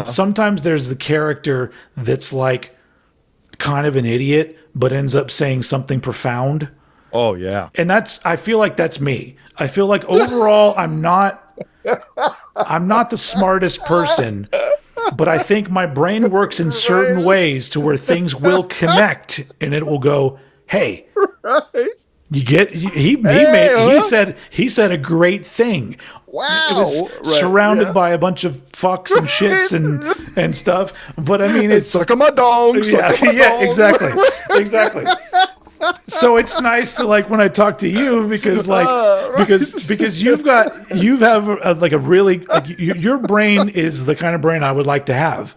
sometimes there's the character that's like kind of an idiot, but ends up saying something profound. Oh yeah. And I feel like that's me. I feel like overall I'm not the smartest person. But I think my brain works in certain ways to where things will connect, and it will go, "Hey, you get." He said a great thing. Wow, it was surrounded by a bunch of fucks and shits and stuff. But I mean, it's suck on my dong. Yeah, exactly. So it's nice to like when I talk to you because you have a really your brain is the kind of brain I would like to have.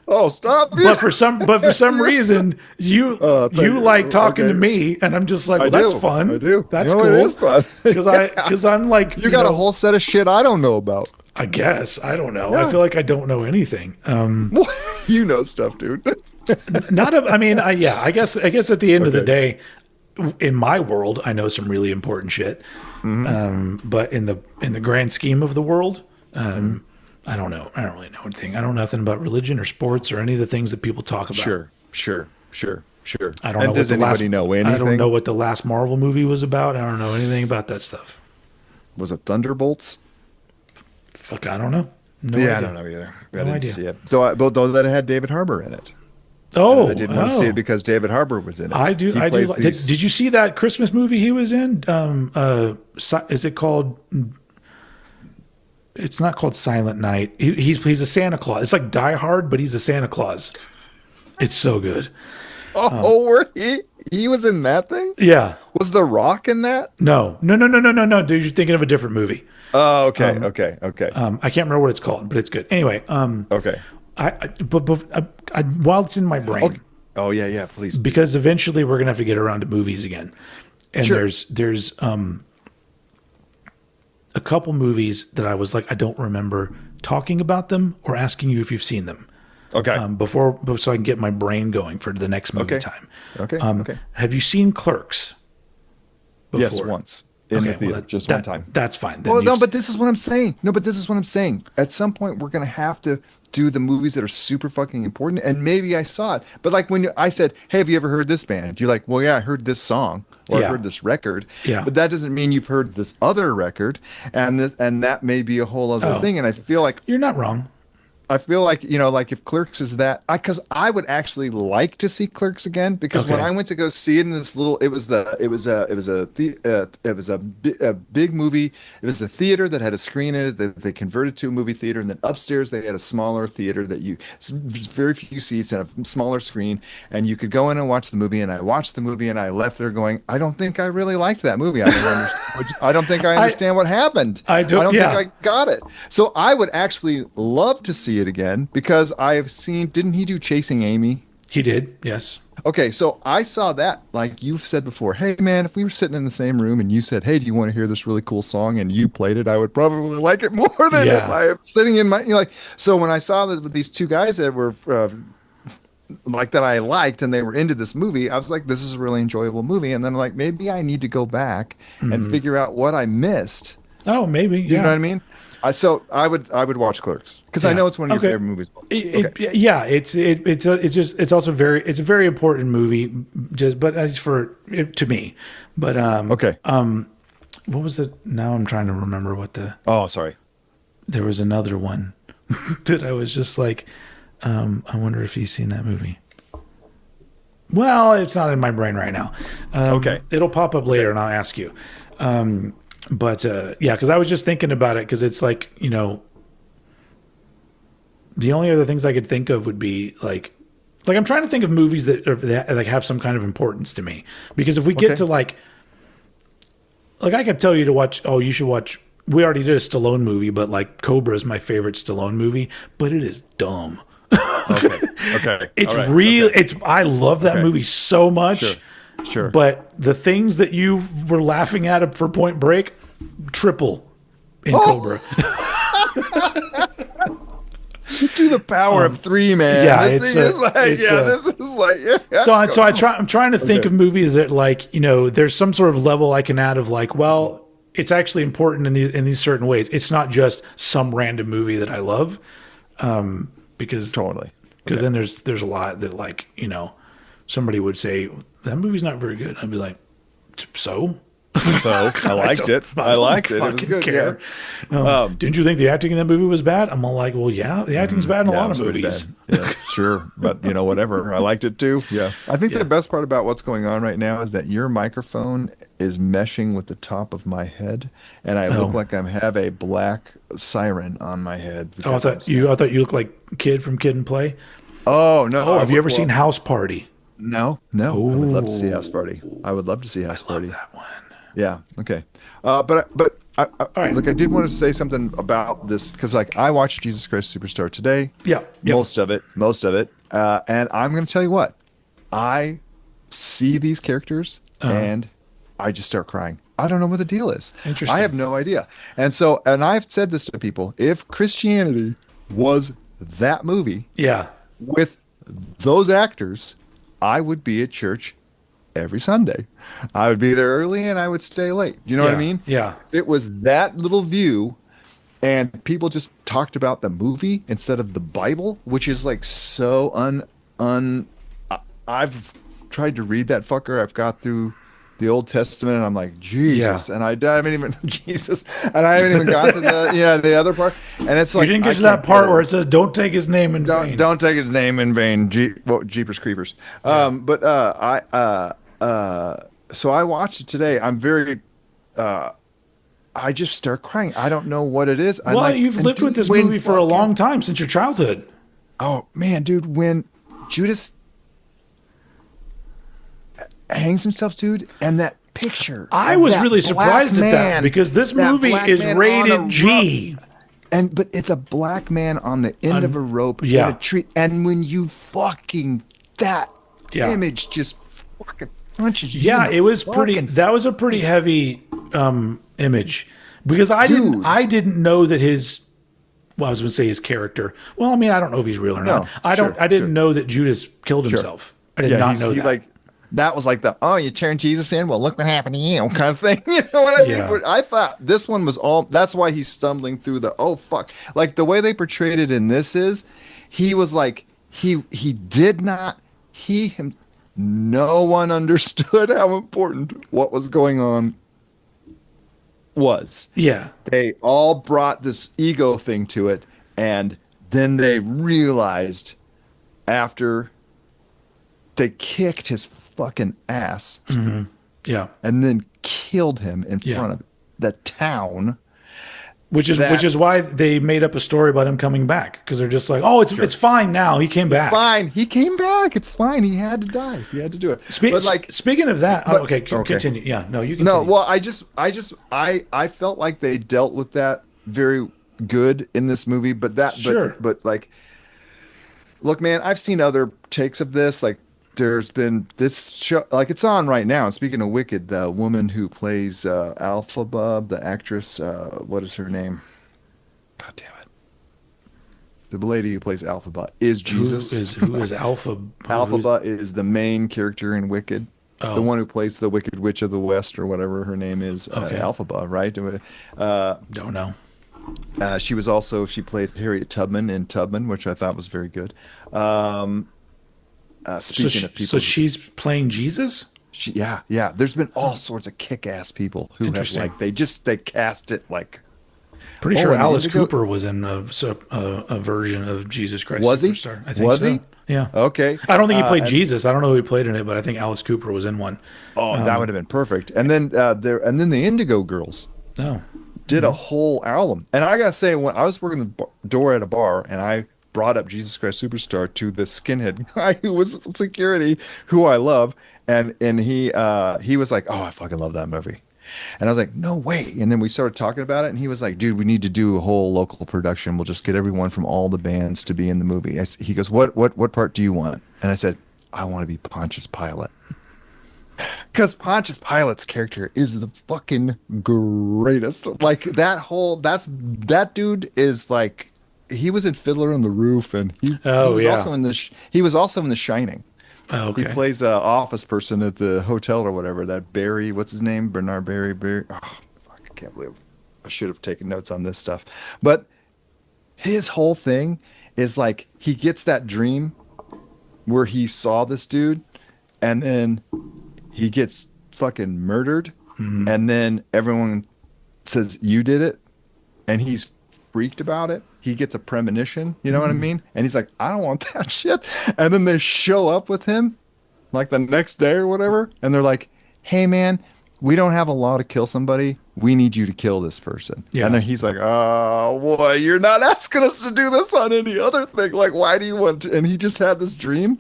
Oh, stop! But for some reason you like talking to me, and I'm just like, well, that's fun. I do. That's cool. It is fun because I'm like you got a whole set of shit I don't know about. I guess I don't know. Yeah. I feel like I don't know anything. You know stuff, dude. I guess at the end of the day, in my world, I know some really important shit. Mm-hmm. But in the grand scheme of the world, I don't know. I don't really know anything. I don't know nothing about religion or sports or any of the things that people talk about. Sure. I don't know. Does anybody know anything? I don't know what the last Marvel movie was about. I don't know anything about that stuff. Was it Thunderbolts? Fuck, I don't know. I don't know either. I didn't idea. see it. Though that it had David Harbour in it. Oh, I didn't want to see it because David Harbour was in it. I do. Did you see that Christmas movie he was in? Is it called? It's not called Silent Night. He's a Santa Claus. It's like Die Hard, but he's a Santa Claus. It's so good. He was in that thing? Yeah. Was The Rock in that? No. Dude, you're thinking of a different movie. Oh, okay. I can't remember what it's called, but it's good. Anyway. Okay. While it's in my brain. Okay. Oh yeah, please. Because eventually we're gonna have to get around to movies again, and there's a couple movies that I was like I don't remember talking about them or asking you if you've seen them. Okay. So I can get my brain going for the next movie time. Okay. Have you seen Clerks before? Yes, once. In the theater, just one time. That's fine. But this is what I'm saying. At some point, we're going to have to do the movies that are super fucking important. And maybe I saw it. But like when I said, hey, have you ever heard this band? You're like, well, yeah, I heard this song or I heard this record. Yeah. But that doesn't mean you've heard this other record. And that may be a whole other thing. And I feel like you're not wrong. I feel like, like if Clerks is that, because I would actually like to see Clerks again, because when I went to go see it in this little, it was a big movie. It was a theater that had a screen in it that they converted to a movie theater, and then upstairs they had a smaller theater very few seats and a smaller screen, and you could go in and watch the movie. And I watched the movie and I left there going, I don't think I really liked that movie. I don't think I understand what happened. I don't think I got it. So I would actually love to see it again, because I have seen, didn't he do Chasing Amy? He did, yes. Okay, so I saw that, like you've said before, hey man, if we were sitting in the same room and you said, hey, do you want to hear this really cool song, and you played it, I would probably like it more than if I am sitting in my, so when I saw that with these two guys that were like that I liked and they were into this movie, I was like, this is a really enjoyable movie. And then like, maybe I need to go back and figure out what I missed Oh, maybe. Do you know Yeah. what I mean? I would watch Clerks because I Yeah. know it's one of your Okay. favorite movies. Okay. Yeah, it's also it's a very important movie, just but as for to me, but Okay. what was it? Now I'm trying to remember what Oh, sorry. there was another one that I was just like, I wonder if he's seen that movie. Well, it's not in my brain right now. Okay. It'll pop up later, and I'll ask you. But yeah, because I was just thinking about it because it's like the only other things I could think of would be like I'm trying to think of movies that like have some kind of importance to me. Because if we get Okay. to like I could tell you to watch. Oh, you should watch. We already did a Stallone movie, but like Cobra is my favorite Stallone movie, but it is dumb. Okay. Okay. It's All right. real. Okay. It's I love that Okay. movie so much. Sure. Sure. But the things that you were laughing at for Point Break, triple in Cobra. Do the power of three, man. yeah, This thing is like, this is like, yeah. I'm trying to think of movies that like, there's some sort of level I can add of like, well, it's actually important in these certain ways. It's not just some random movie that I love. Because Totally. Because then there's a lot that like, somebody would say that movie's not very good. I'd be like, so? So I liked it. I liked it. It was good. Care. Yeah. Didn't you think the acting in that movie was bad? I'm all like, well, yeah, the acting's bad in a Yeah, lot it of was pretty movies. bad. Yeah, sure. But whatever. I liked it too. Yeah. I think the best part about what's going on right now is that your microphone is meshing with the top of my head, and I look like I have a black siren on my head. Oh, I thought you looked like Kid from Kid and Play. Oh no. Oh, have you ever seen House Party? No. I would love to see House Party. I would love to see House Party. That one. Yeah. Okay. But I right. Look, I did want to say something about this because, like, I watched Jesus Christ Superstar today. Yeah. Yep. Most of it. And I'm going to tell you what, I see these characters and I just start crying. I don't know what the deal is. Interesting. I have no idea. And I've said this to people: if Christianity was that movie, Yeah. with those actors, I would be at church every Sunday. I would be there early and I would stay late. Do you know what I mean? Yeah. It was that little view, and people just talked about the movie instead of the Bible, which is like so I've tried to read that fucker. I've got through the Old Testament and I'm like, Jesus. Yeah. And I haven't even Jesus. And I haven't even got to the other part. And it's like, You didn't get to that part where it says, "Don't take his name in vain." Don't take his name in vain. Jeepers Creepers. So I watched it today. I'm very, I just start crying. I don't know what it is. Well, you've lived with this movie for a long time, since your childhood. Oh man, dude, when Judas hangs himself, dude, and that picture. I of was that really surprised at black that man, because this that movie black is man on rated a G. but it's a black man on the end of a rope in yeah. a tree. And when you fucking that Yeah. image just fucking punches you. Yeah, in the it was pretty. fucking That was a pretty heavy image because I didn't know that his. Well, I was going to say his character. Well, I mean, I don't know if he's real or not. I didn't know that Judas killed himself. I did not know that. That was like you turned Jesus in. Well, look what happened to you, kind of thing. You know what I mean? But I thought this one was all. That's why he's stumbling through the. Oh fuck! Like the way they portrayed it in this is, he was like he did not him. No one understood how important what was going on was. Yeah. They all brought this ego thing to it, and then they realized after they kicked his fucking ass, Yeah. and then killed him in front of the town. Which is why they made up a story about him coming back, because they're just like, oh, it's fine now. He came back. Fine, he came back. It's fine. He had to die. He had to do it. Speaking of that, continue. Yeah, no, you continue. No, well, I felt like they dealt with that very good in this movie, but like, look, man, I've seen other takes of this. Like, there's been this show, like it's on right now. Speaking of Wicked, the woman who plays Alphaba, the actress, what is her name? God damn it. The lady who plays Alphaba is Jesus. Who is Alpha? Alphaba is the main character in Wicked. the Oh, one who plays the Wicked Witch of the West or whatever her name is at okay. Alphaba, right? Don't know. She played Harriet Tubman in Tubman, which I thought was very good. Um, speaking of So people who, she's playing Jesus? yeah, yeah, there's been all sorts of kick-ass people who have Interesting. like they cast it like, Pretty oh, sure and Alice Indigo, Cooper was in a version of Jesus Christ was he? Superstar. I think Was so. he? Yeah. Okay. I don't think he played And Jesus. I don't know who he played in it, but I think Alice Cooper was in one. oh, that would have been perfect. And then the Indigo Girls Oh. did a whole album. And I gotta say, when I was working the door at a bar, and I brought up Jesus Christ Superstar to the skinhead guy who was security, who I love, and he was like, "Oh, I fucking love that movie." And I was like, "No way!" And then we started talking about it, and he was like, "Dude, we need to do a whole local production. We'll just get everyone from all the bands to be in the movie." He goes, "What part do you want?" And I said, "I want to be Pontius Pilate." Because Pontius Pilate's character is the fucking greatest. Like that dude is like he was in Fiddler on the Roof, and he Oh was yeah. also in he was also in The Shining. Oh, He okay. plays a office person at the hotel or whatever. That Barry, what's his name? Bernard Barry. Oh, fuck, I can't believe I should have taken notes on this stuff. But his whole thing is like he gets that dream where he saw this dude, and then he gets fucking murdered, and then everyone says you did it, and he's freaked about it. He gets a premonition, you know what I mean? And he's like, I don't want that shit. And then they show up with him like the next day or whatever, and they're like, hey man, we don't have a law to kill somebody. We need you to kill this person. And Yeah. then he's like, oh boy, you're not asking us to do this on any other thing. Like, why do you want to? And he just had this dream.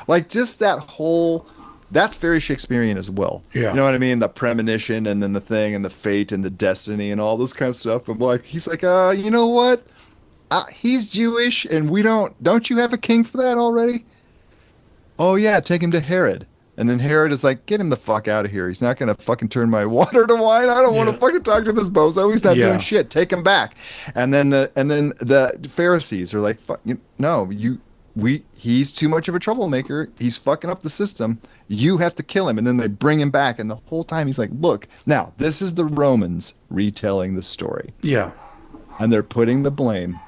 Like, just that whole, that's very Shakespearean as well. You Yeah. know what I mean? The premonition and then the thing and the fate and the destiny and all this kind of stuff. I'm like, he's like, you know what? He's Jewish and don't you have a king for that already? Oh yeah, take him to Herod. And then Herod is like, get him the fuck out of here. He's not gonna fucking turn my water to wine. I don't want to Yeah. fucking talk to this bozo. He's not doing Yeah. shit. Take him back. And then the Pharisees are like, fuck, no, he's too much of a troublemaker. He's fucking up the system. You have to kill him. And then they bring him back. And the whole time he's like, look, now this is the Romans retelling the story. Yeah. And they're putting the blame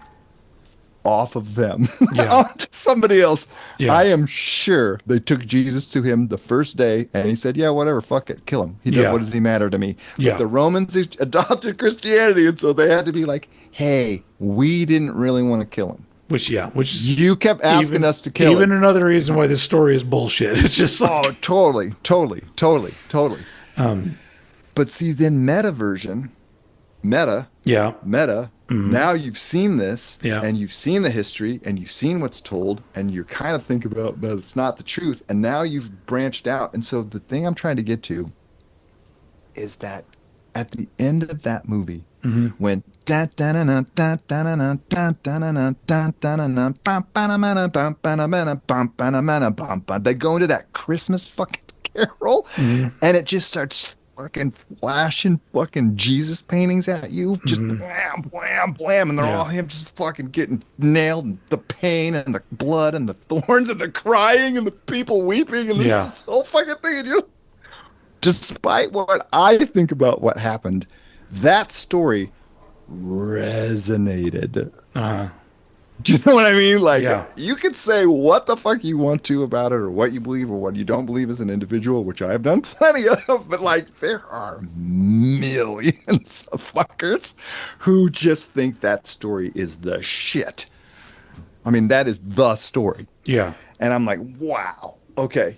off of them Yeah. onto somebody else. Yeah. I am sure they took Jesus to him the first day and he said, yeah, whatever, fuck it, kill him. Yeah. What does he matter to me? Yeah. But the Romans adopted Christianity, and so they had to be like, hey, we didn't really want to kill him. Which is You kept asking us to kill even him. another reason why this story is bullshit. It's just like, Oh, totally. But see, then meta yeah. meta. Now you've seen this, Yeah. and you've seen the history, and you've seen what's told, and you kind of think about that it's not the truth, and now you've branched out. And so the thing I'm trying to get to is that at the end of that movie, when they go into that Christmas fucking carol, and it just starts fucking flashing fucking Jesus paintings at you, just blam, blam, blam, and they're all Yeah. him just fucking getting nailed, and the pain and the blood and the thorns and the crying and the people weeping and Yeah. this whole fucking thing. And you, despite what I think about what happened, that story resonated. Uh, Do you know what I mean? Like, Yeah. you could say what the fuck you want to about it, or what you believe, or what you don't believe as an individual, which I have done plenty of, but like, there are millions of fuckers who just think that story is the shit. I mean, that is the story. yeah. And I'm like, wow. Okay,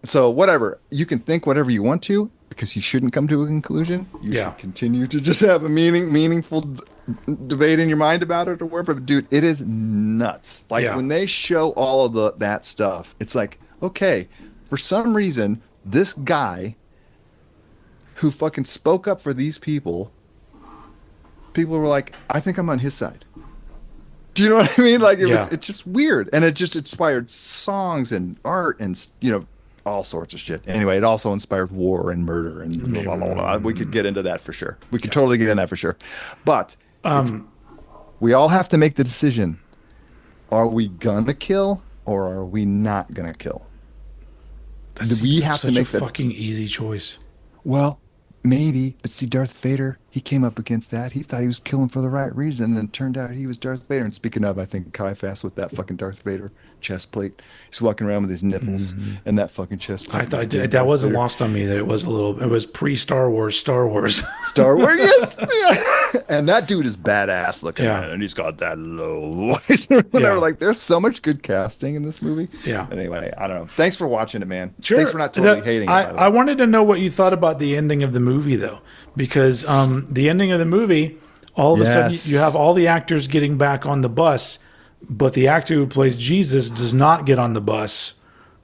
so whatever. You can think whatever you want to, because you shouldn't come to a conclusion. You Yeah. should continue to just have a meaningful debate in your mind about it or whatever. But dude, it is nuts. Like Yeah. when they show all of that stuff, it's like, okay, for some reason, this guy who fucking spoke up for these people were like, I think I'm on his side. Do you know what I mean? Like it's just weird, and it just inspired songs and art and all sorts of shit. Anyway, it also inspired war and murder and blah, blah, blah, blah. We could get into that for sure. We could totally get in that for sure. But we all have to make the decision: are we gonna kill or are we not gonna kill? That seems We have to such a make that. fucking easy choice. Well, maybe, but see, Darth Vader, he came up against that. He thought he was killing for the right reason, and it turned out he was Darth Vader. And speaking of, I think Caiaphas with that fucking Darth Vader chest plate, he's walking around with his nipples and that fucking chest I plate. thought being that Darth wasn't Vader. lost on me that it was pre-Star Wars Star Wars. Star Wars, yes, yeah. And that dude is badass looking, Yeah. man, and he's got that low voice or whatever. Yeah. Like, there's so much good casting in this movie. Yeah. Anyway, I don't know. Thanks for watching it, man. Sure. Thanks for not totally hating it. By the way. I wanted to know what you thought about the ending of the movie, though, because the ending of the movie, all of a sudden, Yes. you have all the actors getting back on the bus, but the actor who plays Jesus does not get on the bus.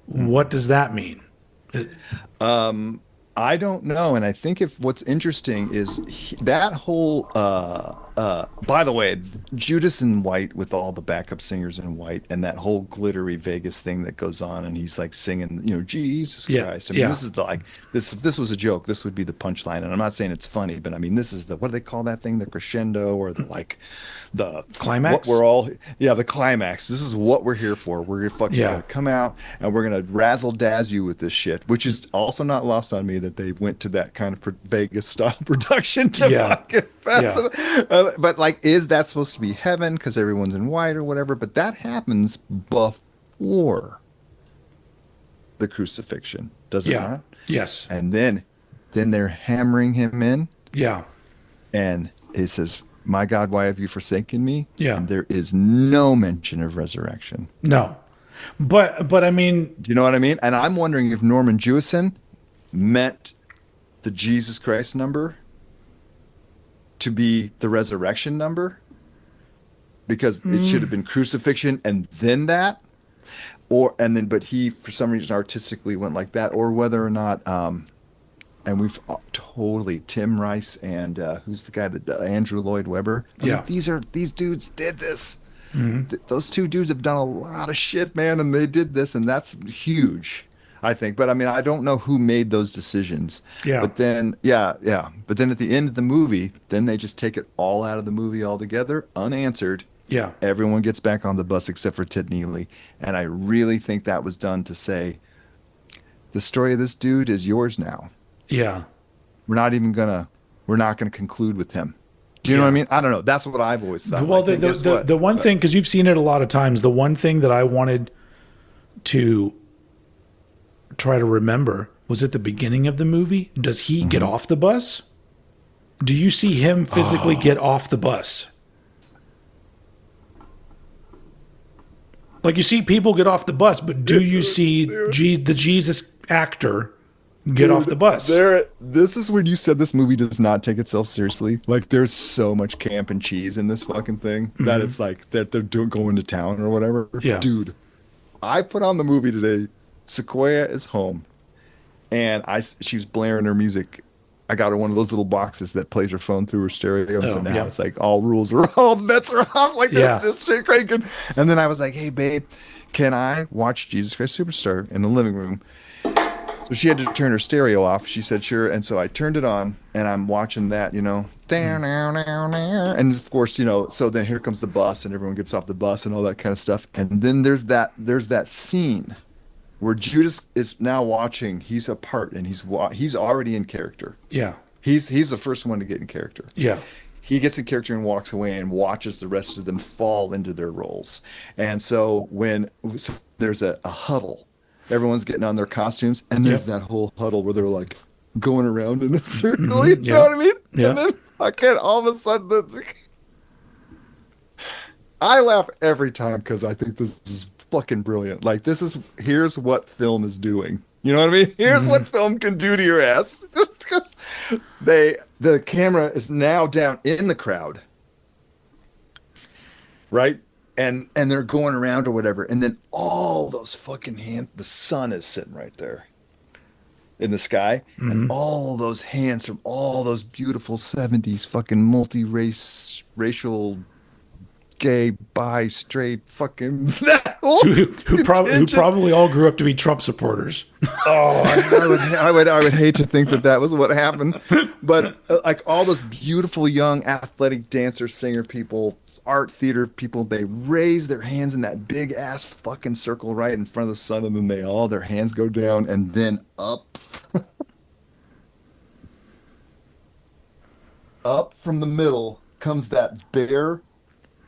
What does that mean? I don't know, and I think if what's interesting is that whole. By the way, Judas in white with all the backup singers in white, and that whole glittery Vegas thing that goes on, and he's like singing, Jesus Christ. I mean, this is this. If this was a joke, this would be the punchline, and I'm not saying it's funny, but I mean, this is what do they call that thing? The crescendo or the Climax? The climax. This is what we're here for. We're gonna come out and we're gonna razzle dazz you with this shit, which is also not lost on me that they went to that kind of Vegas style production to fucking but like, is that supposed to be heaven because everyone's in white or whatever? But that happens before the crucifixion, does it not? Yes. And then they're hammering him in. Yeah. And it says, "My God, why have you forsaken me?" Yeah. And there is no mention of resurrection. No. But I mean, Do you know what I mean? And I'm wondering if Norman Jewison meant the Jesus Christ number to be the resurrection number, because it should have been crucifixion and then that, but he for some reason artistically went like that, or whether or not and we've totally Tim Rice and who's the guy that Andrew Lloyd Webber. I mean, these dudes did this. Those two dudes have done a lot of shit, man, and they did this, and that's huge, I think. But I mean, I don't know who made those decisions. Yeah. But then, But then at the end of the movie, then they just take it all out of the movie altogether, unanswered. yeah. Everyone gets back on the bus except for Ted Neely, and I really think that was done to say, the story of this dude is yours now. Yeah. We're not gonna conclude with him. Do you know what I mean? I don't know. That's what I've always thought. Well, the one thing, because you've seen it a lot of times, the one thing that I wanted to try to remember was at the beginning of the movie, does he get off the bus? Do you see him physically get off the bus? Like, you see people get off the bus, but do you see the Jesus actor get off the bus? This is when you said this movie does not take itself seriously. Like, there's so much camp and cheese in this fucking thing that it's like that they're going to town or whatever. Yeah. Dude, I put on the movie today. Sequoia is home, and she was blaring her music. I got her one of those little boxes that plays her phone through her stereo. And so now it's like all bets are off. Like, there's just shit cranking. And then I was like, "Hey, babe, can I watch Jesus Christ Superstar in the living room?" So she had to turn her stereo off. She said, "Sure." And so I turned it on, and I'm watching that, and of course, so then here comes the bus, and everyone gets off the bus and all that kind of stuff. And then there's that scene where Judas is now watching. He's a part, and he's already in character. Yeah. He's the first one to get in character. Yeah. He gets in character and walks away and watches the rest of them fall into their roles. And so there's a huddle, everyone's getting on their costumes, and there's that whole huddle where they're like going around in a circle. You know what I mean? Yeah. And then all of a sudden, I laugh every time because I think this is fucking brilliant. Like, here's what film is doing. You know what I mean? Here's what film can do to your ass. Because the camera is now down in the crowd, right? And they're going around or whatever, and then all those fucking hands. The sun is sitting right there in the sky, and all those hands from all those beautiful 70s fucking racial, gay, bi, straight, fucking who probably all grew up to be Trump supporters. I would hate to think that was what happened, but like all those beautiful young athletic dancer singer people, art theater people, they raise their hands in that big ass fucking circle right in front of the sun, and then their hands go down and then up. Up from the middle comes that bare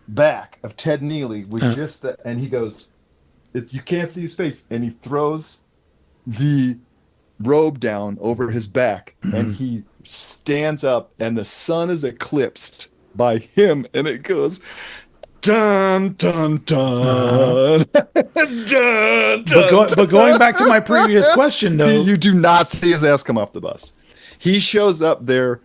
back of Ted Neely with just that, and he goes, you can't see his face, and he throws the robe down over his back, and he stands up, and the sun is eclipsed by him, and it goes dun dun dun, dun, dun, but going back to my previous question, though, you do not see his ass come off the bus. He shows up there.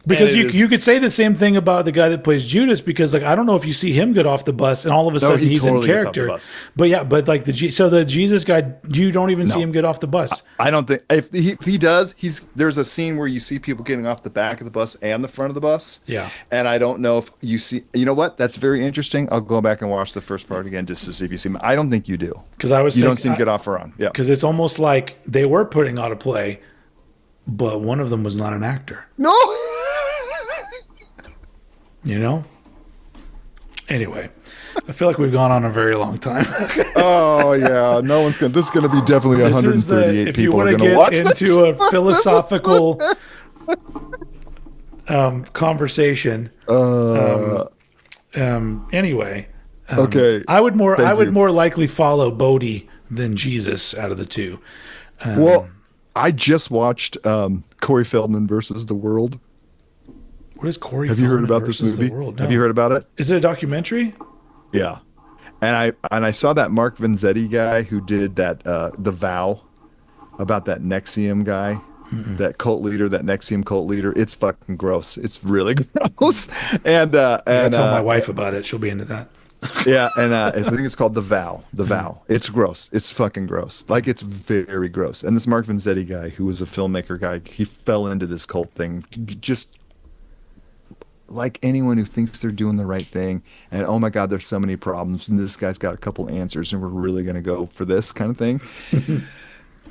Because you could say the same thing about the guy that plays Judas, because like I don't know if you see him get off the bus and all of a sudden he's totally in character. But yeah, but like the Jesus guy, you don't even see him get off the bus. I don't think if he does, there's a scene where you see people getting off the back of the bus and the front of the bus. Yeah. And I don't know if you see, you know what? That's very interesting. I'll go back and watch the first part again just to see if you see him. I don't think you do. Because you don't see him get off or on. Yeah. Because it's almost like they were putting on a play, but one of them was not an actor. No. You know? Anyway, I feel like we've gone on a very long time. Oh, yeah. This is going to be definitely 138 people are going to watch this. If you want to get into a philosophical conversation. Anyway. Okay. I would more likely follow Bodhi than Jesus out of the two. Well, I just watched Corey Feldman versus the World. What is Corey? Have you heard about this movie? No. Have you heard about it? Is it a documentary? Yeah, and I saw that Mark Vanzetti guy who did that The Vow about that NXIVM guy, that cult leader, that NXIVM cult leader. It's fucking gross. It's really gross. And I tell my wife about it. She'll be into that. Yeah, and I think it's called The Vow. The Vow. It's gross. It's fucking gross. Like, it's very gross. And this Mark Vanzetti guy, who was a filmmaker guy, he fell into this cult thing. Just like anyone who thinks they're doing the right thing, and oh my God, there's so many problems, and this guy's got a couple answers, and we're really going to go for this kind of thing.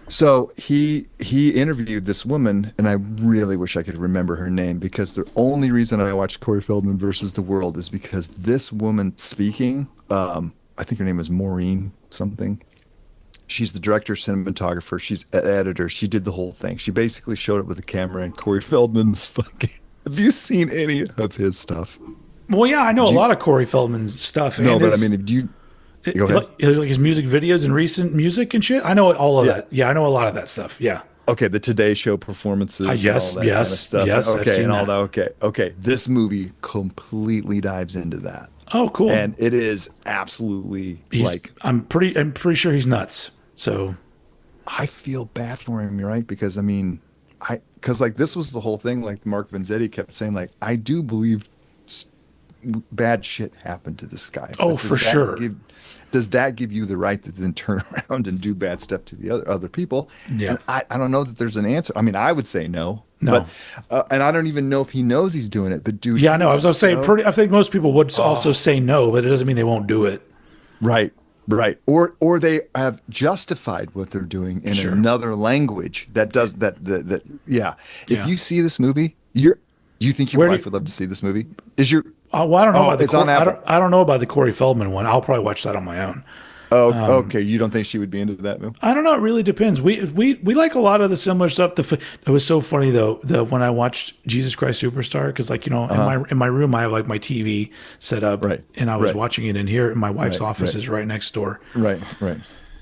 So he interviewed this woman, and I really wish I could remember her name, because the only reason I watched Corey Feldman versus the World is because this woman speaking, I think her name is Maureen something. She's the director, cinematographer, she's an editor, she did the whole thing. She basically showed up with a camera, and Corey Feldman's fucking... Have you seen any of his stuff? Well, yeah, I know a lot of Corey Feldman's stuff. No, but I mean, go ahead. Like his music videos and recent music and shit. I know all of that. Yeah, I know a lot of that stuff. Yeah. Okay, the Today Show performances. Yes, and all that kind of stuff. Yes. Okay, I've seen and all that. that. Okay. This movie completely dives into that. Oh, cool. And it is absolutely I'm pretty sure he's nuts. So I feel bad for him, right? Because I mean, because like this was the whole thing. Like Mark Vanzetti kept saying, like, I do believe bad shit happened to this guy. Oh, for sure. Does that give you the right to then turn around and do bad stuff to the other people? Yeah. And I don't know that there's an answer. I mean, I would say no. But, and I don't even know if he knows he's doing it. But dude, yeah, no, I was going to say, I think most people would also say no, but it doesn't mean they won't do it. Right. Or they have justified what they're doing in another language that does that. Yeah. If you see this movie, you think your wife would love to see this movie? Well, I don't know about it's on Apple. I don't know about the Corey Feldman one. I'll probably watch that on my own. Oh, okay. You don't think she would be into that movie? I don't know. It really depends. We like a lot of the similar stuff. It was so funny though when I watched Jesus Christ Superstar, because like in my room I have like my TV set up, and I was watching it in here, and my wife's office is right next door. Right.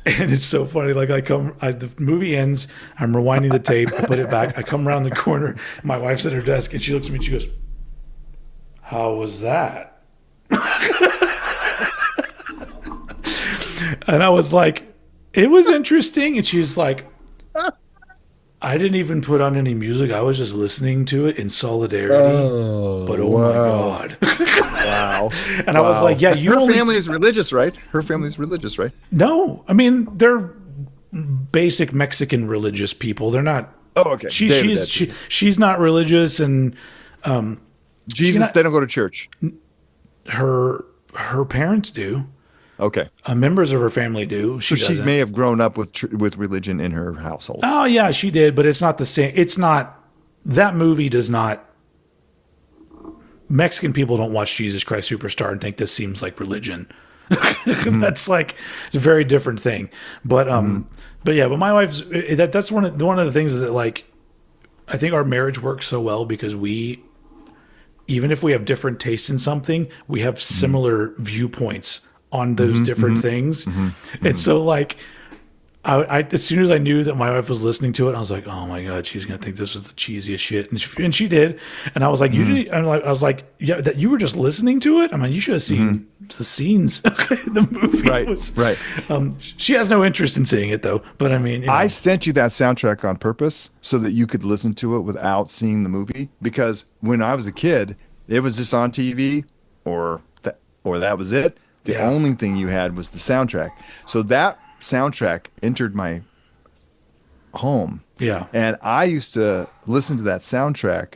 And it's so funny. Like the movie ends. I'm rewinding the tape. I put it back. I come around the corner. My wife's at her desk, and she looks at me and she goes, "How was that?" And I was like, "It was interesting." And she's like, "I didn't even put on any music. I was just listening to it in solidarity." But my God. Wow. And I was like, "Yeah, her family is religious, right? Her family's religious, right?" No. I mean, they're basic Mexican religious people. They're not. Oh, okay. She's not religious, and Jesus, they don't go to church. Her parents do. Okay. Members of her family do. She may have grown up with religion in her household. Oh yeah, she did, but it's not the same. It's not. That movie does not Mexican people don't watch Jesus Christ Superstar and think this seems like religion. That's like it's a very different thing. But but my wife's that's one of the things is that like I think our marriage works so well because we, even if we have different tastes in something, we have similar viewpoints on those different things. And so like I as soon as I knew that my wife was listening to it, I was like, oh my God, she's gonna think this was the cheesiest shit, and she did. And I was like, you didn't. I was like, yeah, that you were just listening to it. I mean, you should have seen the scenes. The movie, Right. She has no interest in seeing it though. But I mean, I sent you that soundtrack on purpose so that you could listen to it without seeing the movie. Because when I was a kid, it was just on TV, or that was it. The only thing you had was the soundtrack. So that soundtrack entered my home. Yeah. And I used to listen to that soundtrack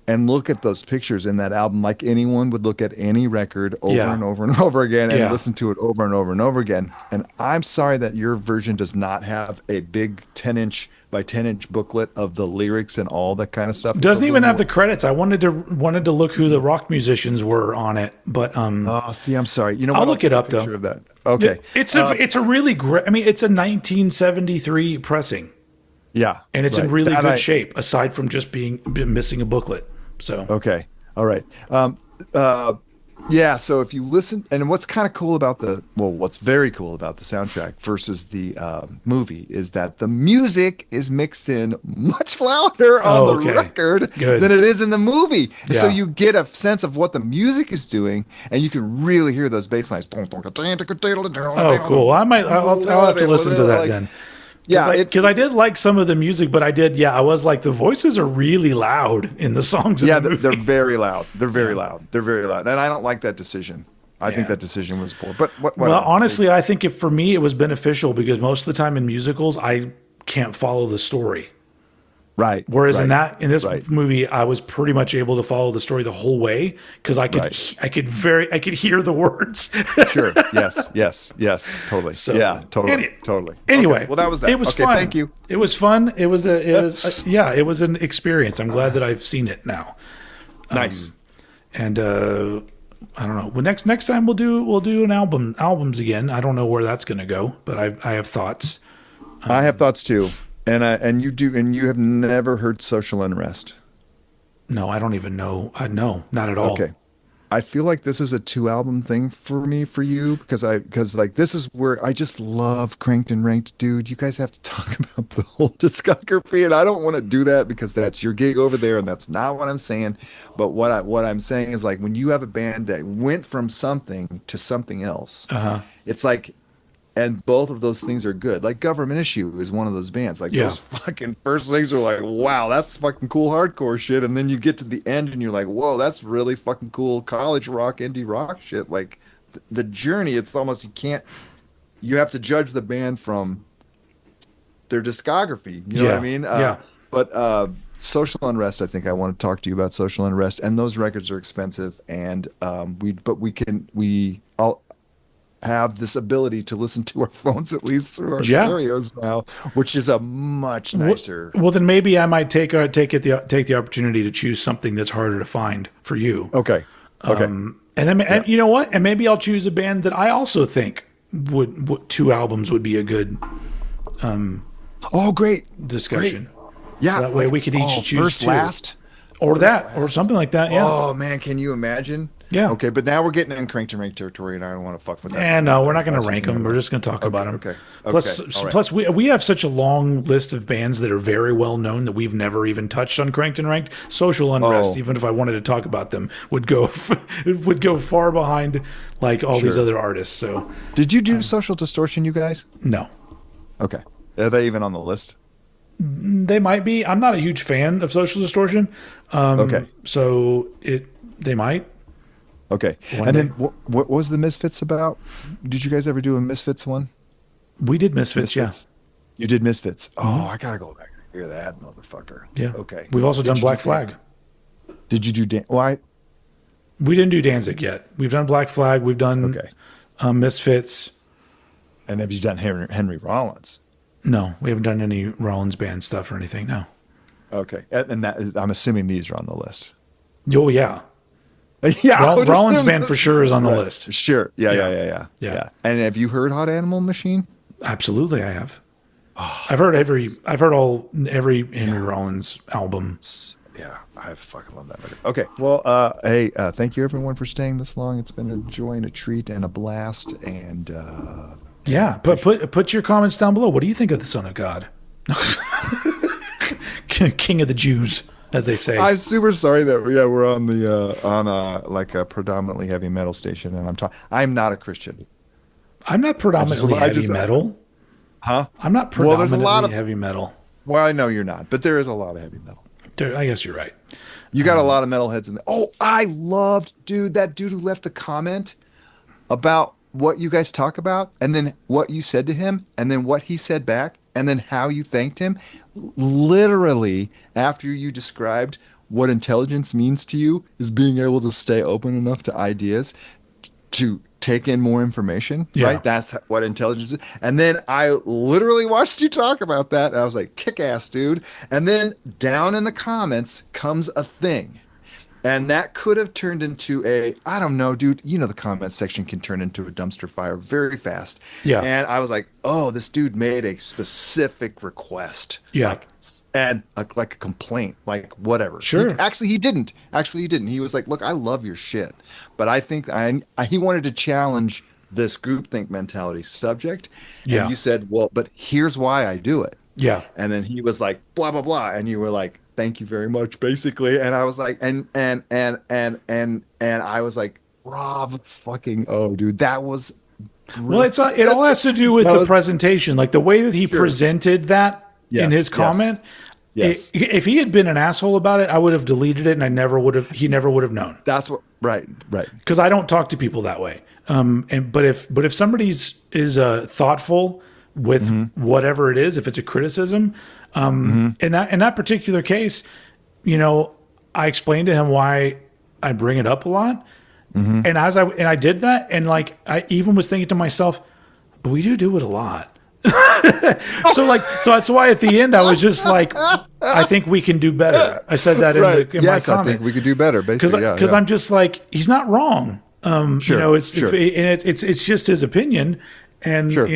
and look at those pictures in that album like anyone would look at any record over and over and over again and listen to it over and over and over again. And I'm sorry that your version does not have a big 10-inch by 10-inch booklet of the lyrics and all that kind of stuff. Doesn't even have the credits. I wanted to look who the rock musicians were on it, but oh, see, I'm sorry. You know what? I'll look it up though. Of that. Okay. It's a really great. I mean, it's a 1973 pressing. Yeah. And it's in really good shape, aside from just being missing a booklet. So okay, all right, yeah. So if you listen, and what's kind of cool about what's very cool about the soundtrack versus the movie is that the music is mixed in much louder on the record than it is in the movie. Yeah. So you get a sense of what the music is doing, and you can really hear those bass lines. Oh, cool! I'll have to listen to that then. Yeah, because I did like some of the music, but I was like, the voices are really loud in the songs. Yeah, they're very loud. They're very loud. They're very loud, and I don't like that decision. I think that decision was poor. But well, honestly, I think for me it was beneficial because most of the time in musicals I can't follow the story. Right. Whereas in this movie, I was pretty much able to follow the story the whole way because I could hear the words. Sure. Yes. Totally. So, yeah. Totally. Anyway, okay. Well, that was that. It was fun. Thank you. It was fun. It was an experience. I'm glad that I've seen it now. Nice. And I don't know. Well, next time we'll do an albums again. I don't know where that's going to go, but I have thoughts. I have thoughts too. And you have never heard Social Unrest? No, I don't even know. No, not at all. Okay. I feel like this is a 2-album thing for you because like this is where I just love Cranked and Ranked, dude. You guys have to talk about the whole discography, and I don't want to do that because that's your gig over there, and that's not what I'm saying. But what I'm saying is like when you have a band that went from something to something else, it's like. And both of those things are good. Like Government Issue is one of those bands. Like those fucking first things are like, wow, that's fucking cool hardcore shit. And then you get to the end and you're like, whoa, that's really fucking cool college rock, indie rock shit. Like the journey, it's almost you have to judge the band from their discography. You know what I mean? But Social Unrest, I think I want to talk to you about Social Unrest. And those records are expensive. And I'll have this ability to listen to our phones at least through our stereos now, which is a much nicer. Well, then maybe I might take the opportunity to choose something that's harder to find for you. Okay. And then and you know what? And maybe I'll choose a band that I also think would 2 albums would be a good. Great discussion. Great. Yeah, so that way we could each choose first, 2. last, or that, or something like that. Yeah. Oh man, can you imagine? Yeah. Okay, but now we're getting in Cranked and Ranked territory, and I don't want to fuck with that. And no, we're not going to rank them. We're just going to talk about them. Okay. Plus, we have such a long list of bands that are very well known that we've never even touched on Cranked and Ranked. Social Unrest, even if I wanted to talk about them, would go far behind like all these other artists. So, did you do Social Distortion, you guys? No. Okay. Are they even on the list? They might be. I'm not a huge fan of Social Distortion. So they might. Okay. And then what was the Misfits about? Did you guys ever do a Misfits one? We did Misfits. Yeah. You did Misfits. Oh, I got to go back and hear that motherfucker. Yeah. Okay. We've also done Black Flag. Did you do We didn't do Danzig yet. We've done Black Flag. We've done Misfits. And have you done Henry Rollins? No, we haven't done any Rollins band stuff or anything. No. Okay. And that, I'm assuming these are on the list. Oh, yeah. Yeah, Rollins band for sure is on the list. Sure. Yeah. And have you heard Hot Animal Machine? Absolutely, I have. I've heard all every Henry Rollins album. Yeah, I fucking love that record. Okay, well, hey, thank you everyone for staying this long. It's been a joy and a treat and a blast. And yeah, put your comments down below. What do you think of the Son of God? King of the Jews, as they say. I'm super sorry that we're on the like a predominantly heavy metal station, and I'm not a Christian. I'm not predominantly heavy metal. Huh? I'm not predominantly heavy metal. Well, I know you're not, but there is a lot of heavy metal. I guess you're right. You got a lot of metalheads in there. Oh, I loved, that dude who left the comment about what you guys talk about, and then what you said to him, and then what he said back, and then how you thanked him. Literally, after you described what intelligence means to you is being able to stay open enough to ideas to take in more information, right? That's what intelligence is. And then I literally watched you talk about that, and I was like, kick ass, dude. And then down in the comments comes a thing. And that could have turned into I don't know, dude. You know, the comment section can turn into a dumpster fire very fast. Yeah. And I was like, oh, this dude made a specific request. Yeah. Like a complaint, like whatever. Sure. He didn't. He was like, look, I love your shit, but I think he wanted to challenge this groupthink mentality subject. And you said, well, but here's why I do it. Yeah. And then he was like, blah, blah, blah. And you were like, thank you very much, basically. And I was like, and I was like, Rob, fucking, oh, dude, that was. Well, it all has to do with the presentation, like the way that he presented that in his comment. Yes. If he had been an asshole about it, I would have deleted it, and he never would have known. That's what, right. Because I don't talk to people that way. But if somebody's is thoughtful with whatever it is, if it's a criticism, in that particular case, I explained to him why I bring it up a lot, and I did that, and like I even was thinking to myself, but we do it a lot. So that's why at the end I was just like, I think we can do better. I said that in my comment. I think we could do better, basically. Because I'm just like, he's not wrong. It's just his opinion. And there's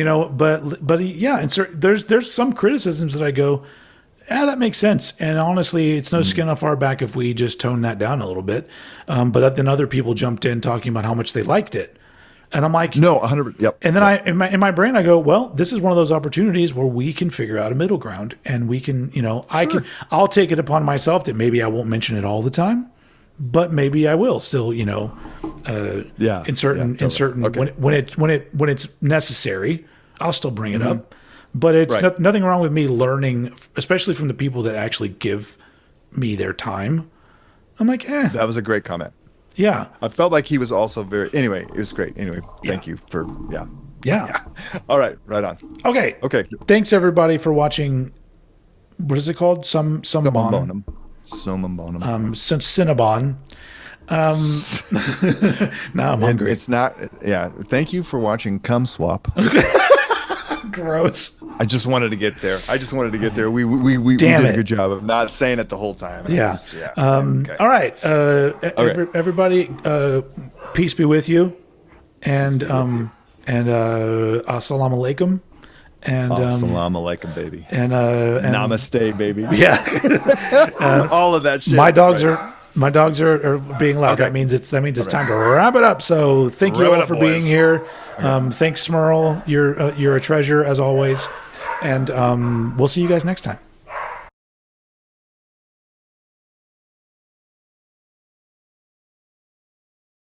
some criticisms that I go, that makes sense. And honestly, it's no skin off our back if we just tone that down a little bit. But then other people jumped in talking about how much they liked it, and I'm like, no, 100. Yep. And then in my brain I go, well, this is one of those opportunities where we can figure out a middle ground, and we can, I'll take it upon myself that maybe I won't mention it all the time, but maybe I will still, in certain okay. when it's necessary, I'll still bring it up. But it's nothing wrong with me learning, especially from the people that actually give me their time. I'm like, That was a great comment. Yeah. I felt like he was also anyway, it was great. Anyway, thank you for, Yeah. All right, right on. Okay. Thanks everybody for watching. What is it called? Summum Bonum. Summum Bonum. Cinnabon. Now I'm hungry. It's not. Yeah. Thank you for watching Cum Swap. Gross. I just wanted to get there. We did a good job of not saying it the whole time. Yeah. Okay. All right. Everybody, peace be with you, and assalamu alaikum. And assalamu alaikum, baby. And namaste, baby. Yeah. All of that shit. My dogs are being loud. Okay. That means it's time to wrap it up. So thank you all for being here. Thanks, Smirl. You're a treasure as always. And we'll see you guys next time.